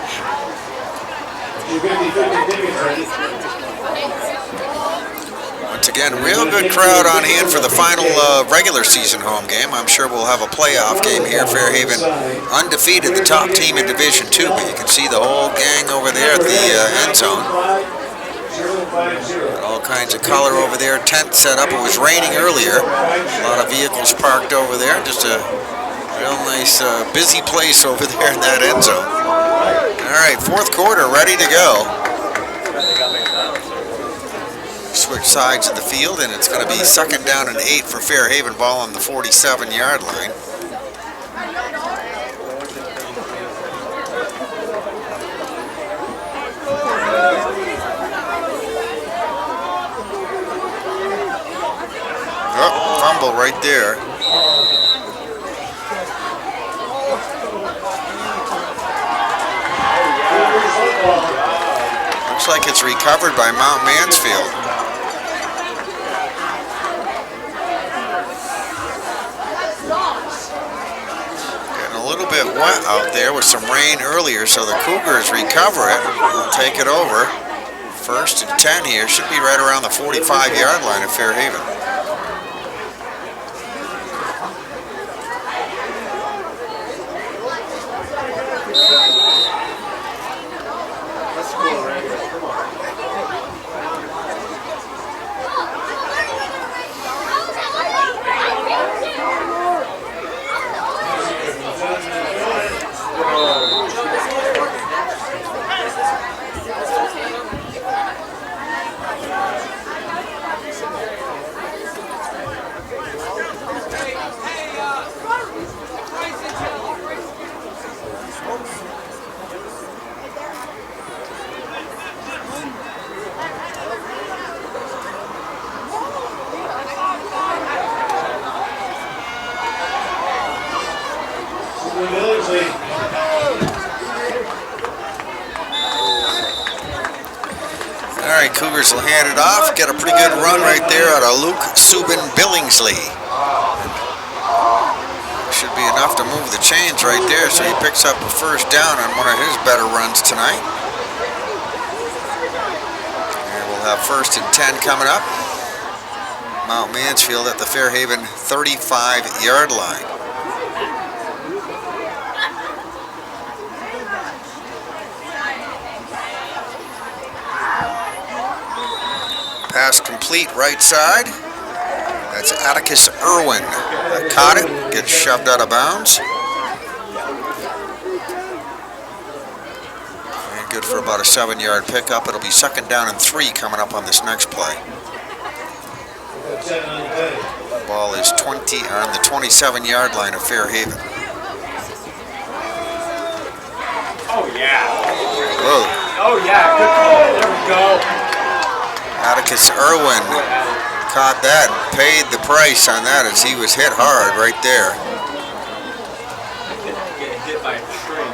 Once again, real good crowd on hand for the final regular season home game. I'm sure we'll have a playoff game here. Fairhaven undefeated, the top team in Division 2, but you can see the whole gang over there at the end zone. Got all kinds of color over there, tent set up. It was raining earlier. A lot of vehicles parked over there. Just a real nice busy place over there in that end zone. All right, fourth quarter, ready to go. Switch sides of the field, and it's going to be second down and 8 for Fairhaven, ball on the 47-yard line. Fumble right there. Looks like it's recovered by Mount Mansfield. Getting a little bit wet out there with some rain earlier, so the Cougars recover it. They'll take it over. 1st and 10 here. Should be right around the 45-yard line of Fairhaven. Alright, Cougars will hand it off. Get a pretty good run right there out of Luke Subin Billingsley. Should be enough to move the chains right there, so he picks up a first down on one of his better runs tonight. And we'll have 1st and 10 coming up. Mount Mansfield at the Fairhaven 35-yard line. Pass complete right side. That's Atticus Irwin. Caught it, gets shoved out of bounds. And good for about a 7-yard pickup. It'll be 2nd down and 3 coming up on this next play. Ball is 20 on the 27-yard line of Fairhaven. Oh yeah. Whoa. Oh yeah, good call. There we go. Atticus Irwin caught that, paid the price on that as he was hit hard right there. Getting hit by a train.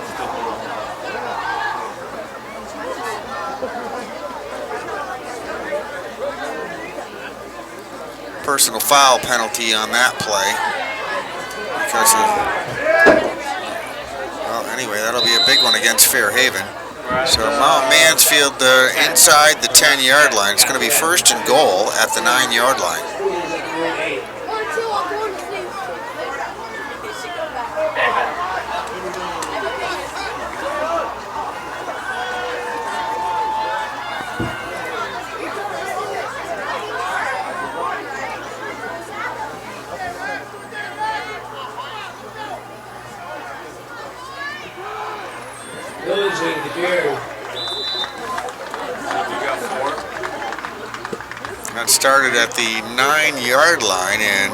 Personal foul penalty on that play. Because well, anyway, that'll be a big one against Fairhaven. So Mount Mansfield inside the 10-yard line. It's going to be 1st and goal at the 9-yard line. That started at the 9-yard line, and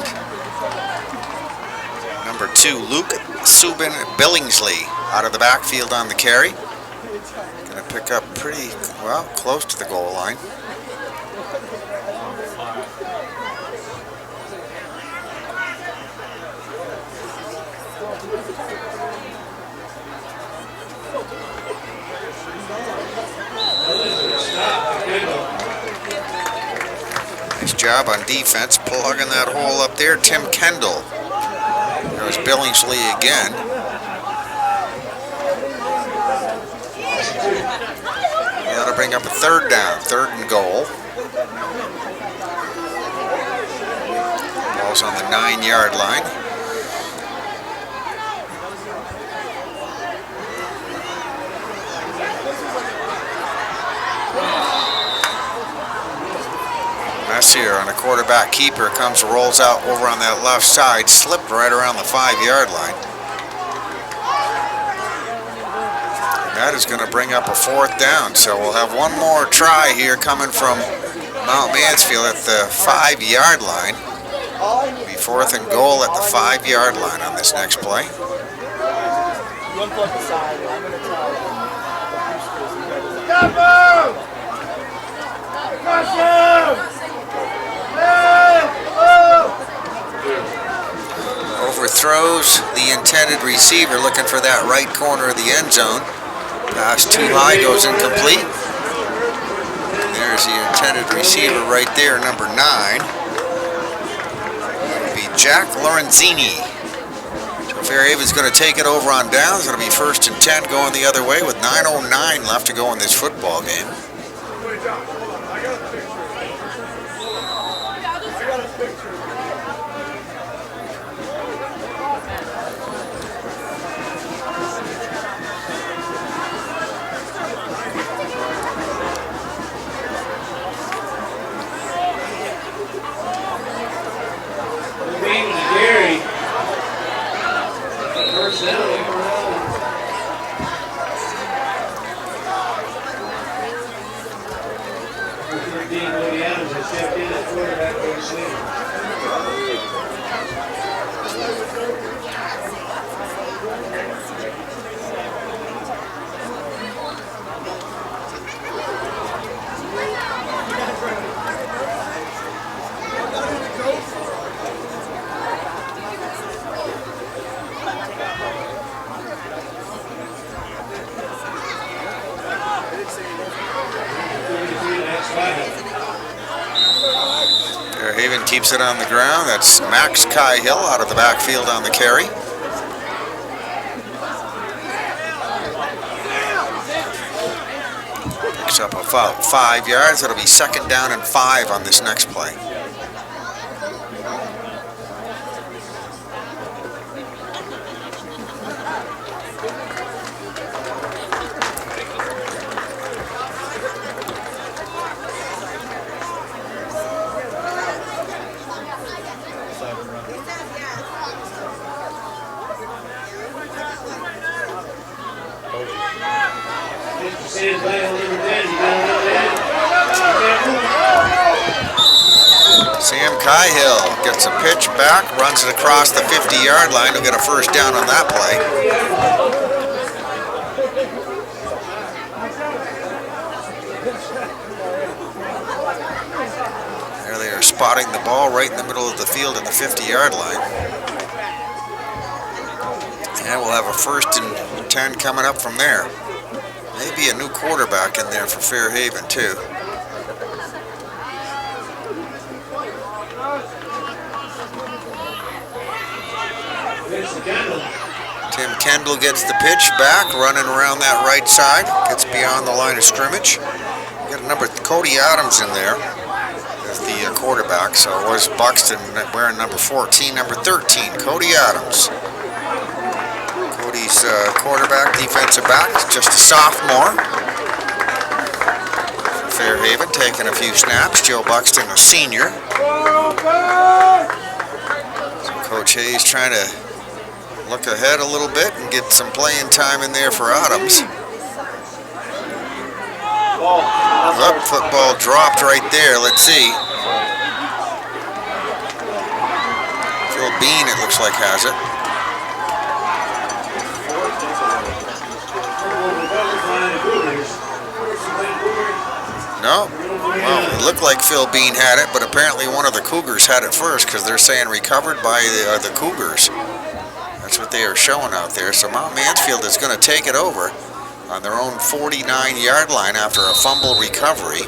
number 2, Luke Subin Billingsley, out of the backfield on the carry. Going to pick up pretty, well, close to the goal line. Nice job on defense, plugging that hole up there. Tim Kendall. There's Billingsley again. That'll bring up a 3rd down, 3rd and goal. Ball's on the 9-yard line. Messier on a quarterback keeper comes, rolls out over on that left side, slipped right around the 5-yard line. And that is going to bring up a 4th down, so we'll have one more try here coming from Mount Mansfield at the 5-yard line. It'll be 4th and goal at the 5-yard line on this next play. Overthrows the intended receiver, looking for that right corner of the end zone. Pass too high, goes incomplete. There's the intended receiver right there, number 9. It'll be Jack Lorenzini. So Fairhaven's going to take it over on downs. It'll be 1st and 10 going the other way with 9:09 left to go in this football game. Fairhaven keeps it on the ground. That's Max Cahill out of the backfield on the carry. Picks up about 5 yards. It'll be 2nd down and 5 on this next play. Sam Cahill gets a pitch back, runs it across the 50-yard line. He'll get a 1st down on that play. There they are spotting the ball right in the middle of the field at the 50-yard line. And we'll have a 1st and 10 coming up from there. Maybe a new quarterback in there for Fairhaven too. Tim Kendall gets the pitch back, running around that right side, gets beyond the line of scrimmage. Got number Cody Adams in there as the quarterback, so it was Buxton wearing number 14, number 13, Cody Adams. Cody's quarterback, defensive back, just a sophomore. Fairhaven taking a few snaps. Joe Buxton, a senior. So Coach Hayes trying to look ahead a little bit and get some playing time in there for Adams. Oh, football dropped right there. Let's see. Phil Bean, it looks like, has it. No. Well, it looked like Phil Bean had it, but apparently one of the Cougars had it first because they're saying recovered by the Cougars. That's what they are showing out there. So Mount Mansfield is going to take it over on their own 49-yard line after a fumble recovery.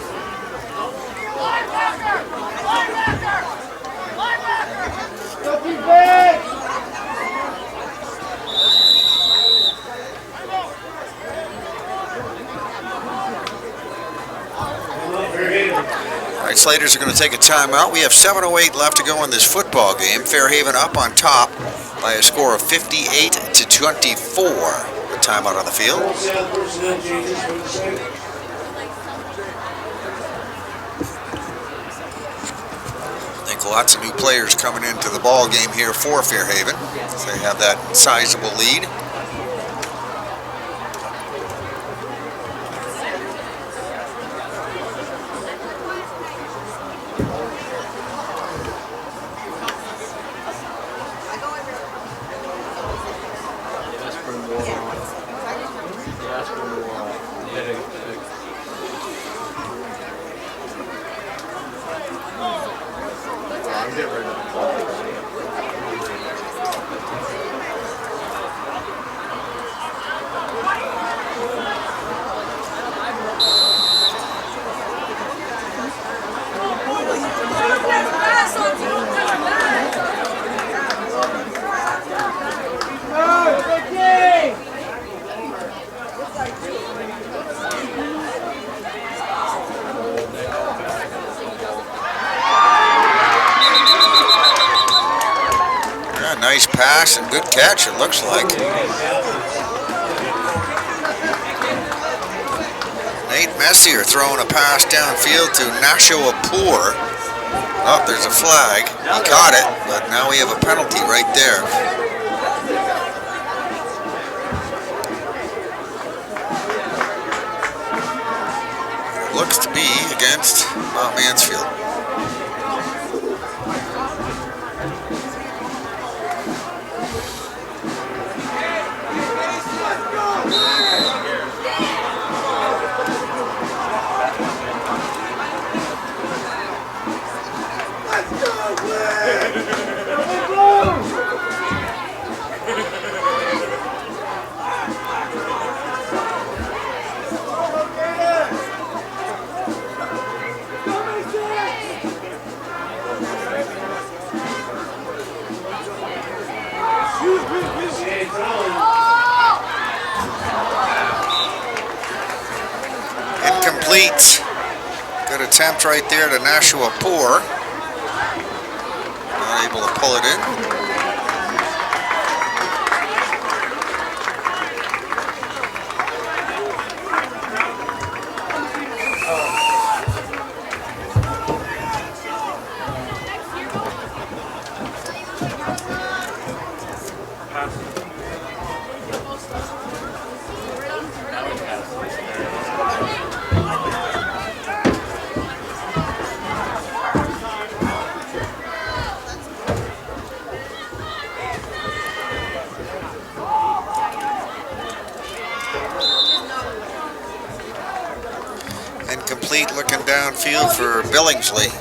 All right, Slaters are going to take a timeout. We have 7:08 left to go in this football game. Fairhaven up on top by a score of 58-24. The timeout on the field. I think lots of new players coming into the ball game here for Fairhaven. They have that sizable lead. Good catch, it looks like. Nate Messier throwing a pass downfield to Nashua Poor. Oh, there's a flag. He caught it, but now we have a penalty right there. It looks to be against Mansfield. Incomplete. Good attempt right there to Nashua Poor. Not able to pull it in. Incomplete, looking downfield for Billingsley.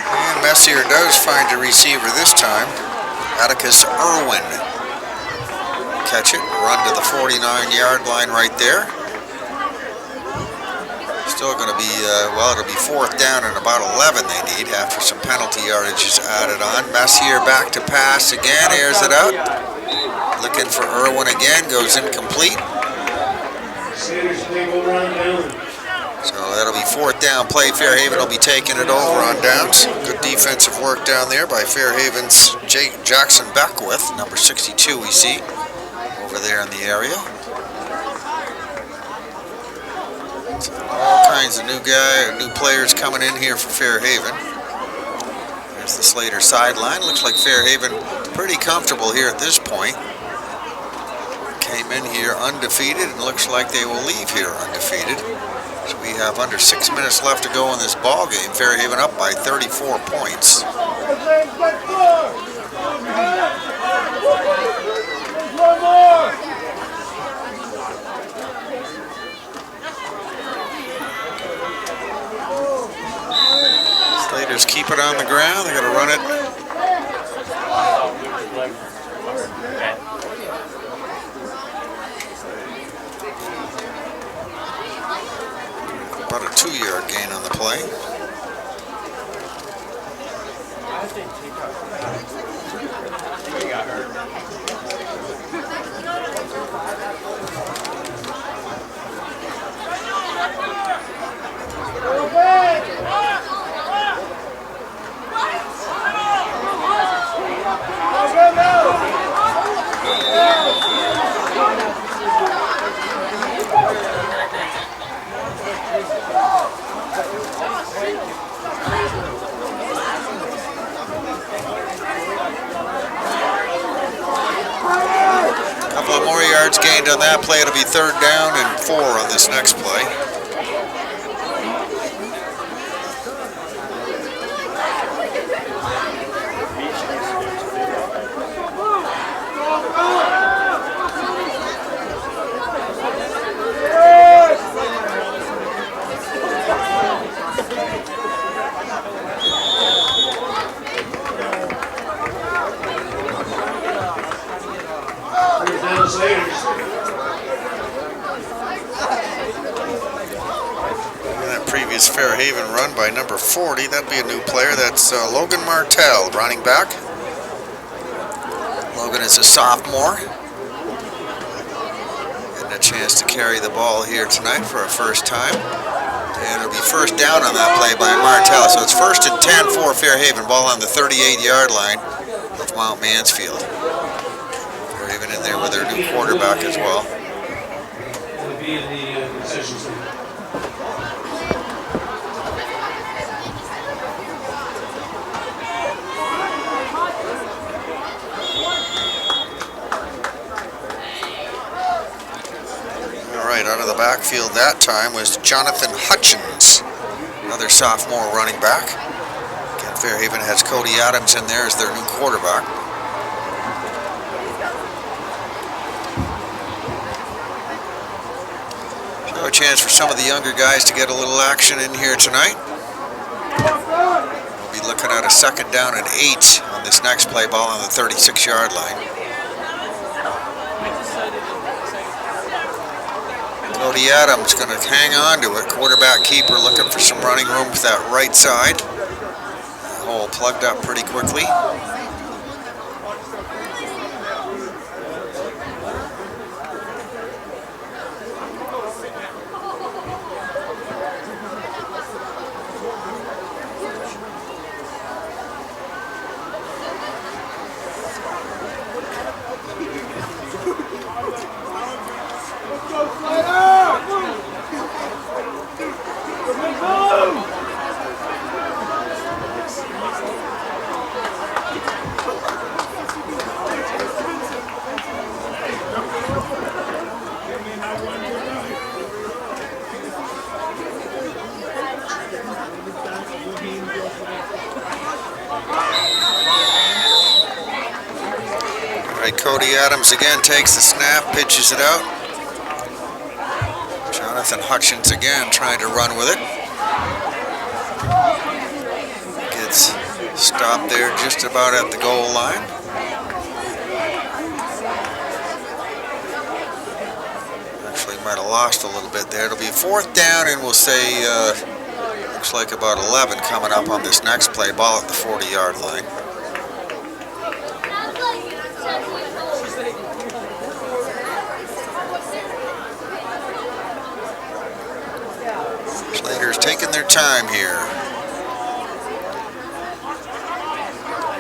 And Messier does find a receiver this time. Atticus Irwin. Catch it, run to the 49-yard line right there. Still going to be, well, it'll be 4th down and about 11 they need after some penalty yardage is added on. Messier back to pass again, airs it out. Looking for Irwin again, goes incomplete. So that'll be 4th down play. Fairhaven will be taking it over on downs. Good defensive work down there by Fairhaven's Jackson Beckwith, number 62 we see over there in the area. So all kinds of new players coming in here for Fairhaven. There's the Slater sideline. Looks like Fairhaven pretty comfortable here at this point. Came in here undefeated and looks like they will leave here undefeated. So we have under 6 minutes left to go in this ball game. Fairhaven up by 34 points. Slaters keep it on the ground. They're going to run it. About a 2-yard gain on the play. Couple of more yards gained on that play. It'll be 3rd down and 4 on this next play. previous Fairhaven run by number 40. That'd be a new player. That's Logan Martell, running back. Logan is a sophomore. Getting a chance to carry the ball here tonight for a first time. And it'll be first down on that play by Martell. So it's 1st and 10 for Fairhaven. Ball on the 38-yard line of Mount Mansfield. Fairhaven in there with their new quarterback as well. It'll be in the concession center. Out of the backfield that time was Jonathan Hutchins, another sophomore running back. Again, Fairhaven has Cody Adams in there as their new quarterback. So a chance for some of the younger guys to get a little action in here tonight. We'll be looking at a 2nd down and 8 on this next play, ball on the 36-yard line. Cody Adams going to hang on to it. Quarterback keeper looking for some running room with that right side. That hole plugged up pretty quickly. Cody Adams again takes the snap, pitches it out. Jonathan Hutchins again trying to run with it. Gets stopped there just about at the goal line. Actually might have lost a little bit there. It'll be 4th down and we'll say looks like about 11 coming up on this next play. Ball at the 40-yard line. Slater's taking their time here.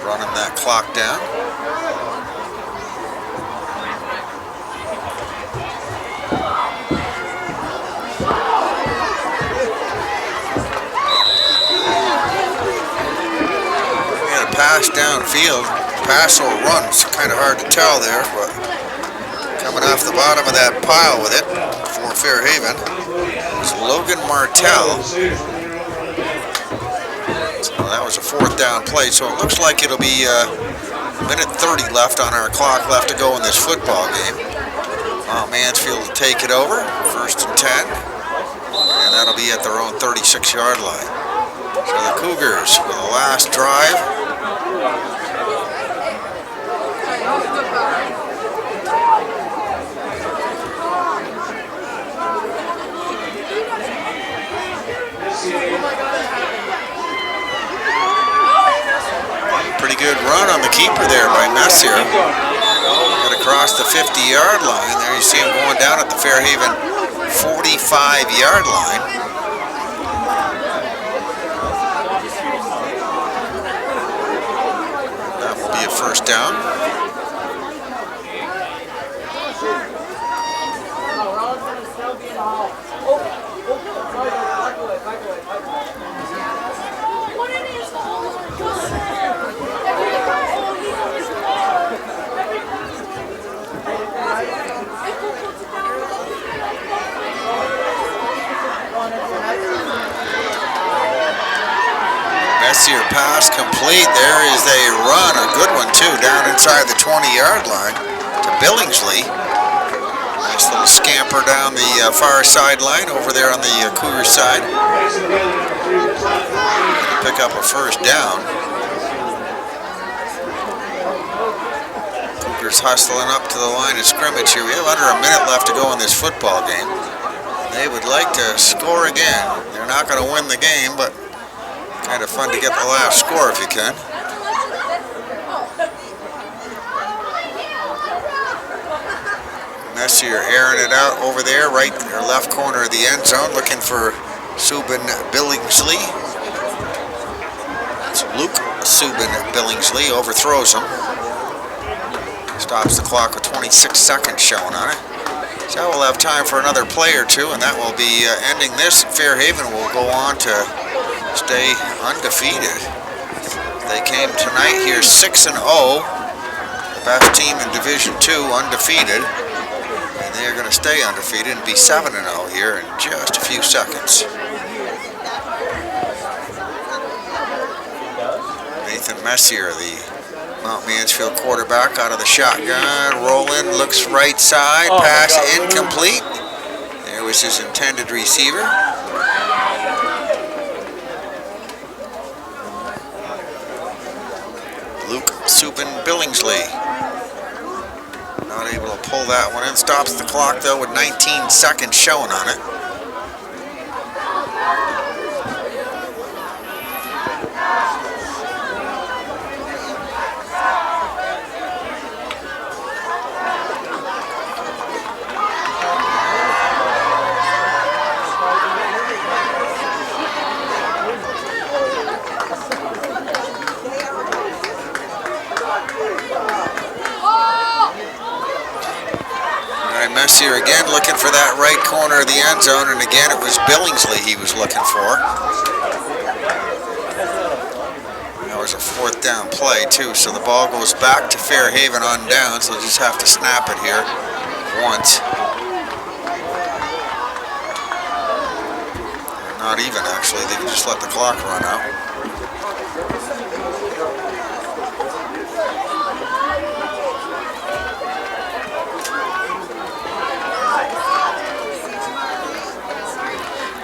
Running that clock down. We had a pass downfield. Pass or run, it's kind of hard to tell there, but coming off the bottom of that pile with it for Fairhaven. Logan Martell. So that was a 4th down play, so it looks like it'll be a minute 30 left on our clock left to go in this football game. Mansfield will take it over, 1st and 10, and that'll be at their own 36-yard line. So the Cougars with the last drive. Pretty good run on the keeper there by Messier. Got across the 50-yard line. There you see him going down at the Fairhaven 45-yard line. That will be a 1st down. Messier pass complete. There is a run, a good one too, down inside the 20-yard line to Billingsley. Nice little scamper down the far sideline over there on the Cougar side. Pick up a 1st down. Cougars hustling up to the line of scrimmage here. We have under a minute left to go in this football game. And They would like to score again. They're not going to win the game, but kind of fun to get the last score if you can. Messier airing it out over there, right or left corner of the end zone, looking for Subin Billingsley. It's Luke Subin Billingsley, overthrows him. Stops the clock with 26 seconds showing on it. So we'll have time for another play or two, and that will be ending this. Fairhaven will go on to stay undefeated. They came tonight here 6-0, the best team in Division II, undefeated. And they're going to stay undefeated and be 7-0 here in just a few seconds. Nathan Messier, the Mount Mansfield quarterback, out of the shotgun, rolling, looks right side, pass incomplete. There was his intended receiver. Luke Subin Billingsley. Not able to pull that one in. Stops the clock though with 19 seconds showing on it. Messier again looking for that right corner of the end zone, and again it was Billingsley he was looking for. That was a 4th down play too, so the ball goes back to Fairhaven on downs. They'll just have to snap it here once. Not even actually, they can just let the clock run out.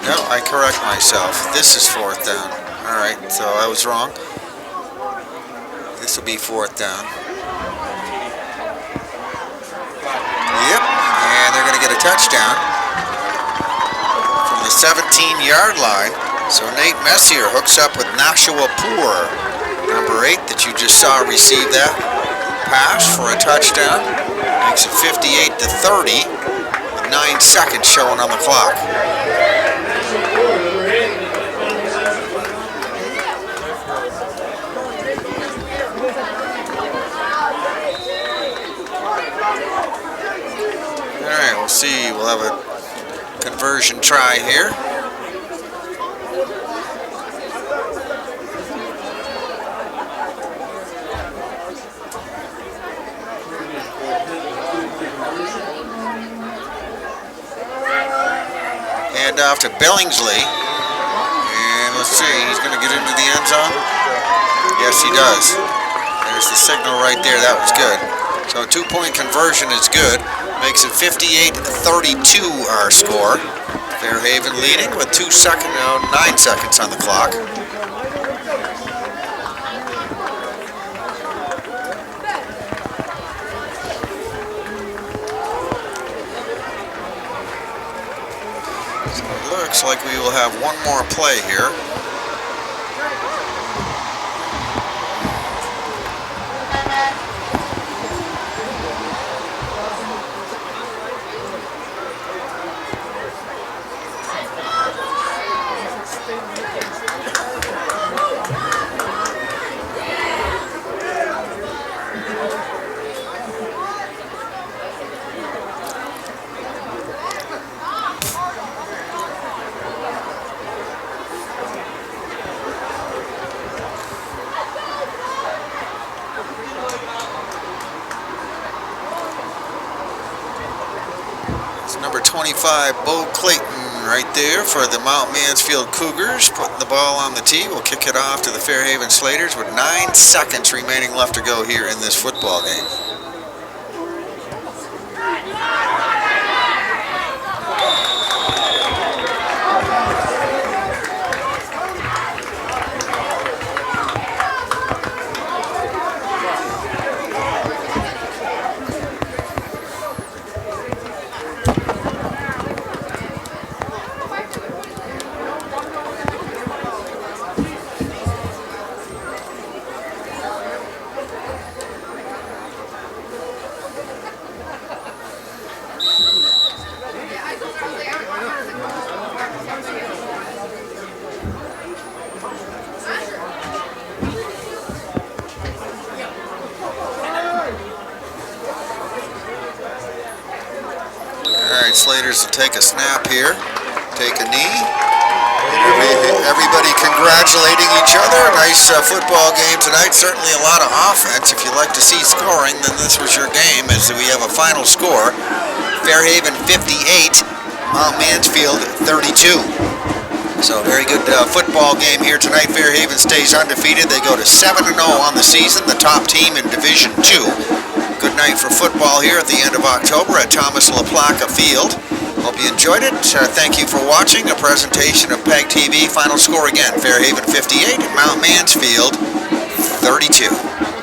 No, I correct myself. This is 4th down. All right, so I was wrong. This will be 4th down. Yep, and they're going to get a touchdown from the 17-yard line. So Nate Messier hooks up with Nashua Poor, number 8 that you just saw receive that pass for a touchdown. Makes it 58-30 with 9 seconds showing on the clock. Alright, we'll see. We'll have a conversion try here. Hand off to Billingsley. And let's see, he's going to get into the end zone. Yes, he does. There's the signal right there. That was good. So a 2-point conversion is good. Makes it 58-32 our score. Fairhaven leading with 9 seconds on the clock. So it looks like we will have one more play here. Number 25, Bo Clayton, right there for the Mount Mansfield Cougars, putting the ball on the tee. We'll kick it off to the Fairhaven Slaters with 9 seconds remaining left to go here in this football game. Translators will take a snap here, take a knee. Everybody congratulating each other. Nice football game tonight. Certainly a lot of offense. If you like to see scoring, then this was your game, as we have a final score. Fairhaven 58, Mount Mansfield 32. So a very good football game here tonight. Fairhaven stays undefeated. They go to 7-0 on the season, the top team in Division 2. Good night for football here at the end of October at Thomas LaPlaca Field. Hope you enjoyed it. Thank you for watching a presentation of PEGTV. Final score again, Fairhaven 58, Mount Mansfield 32.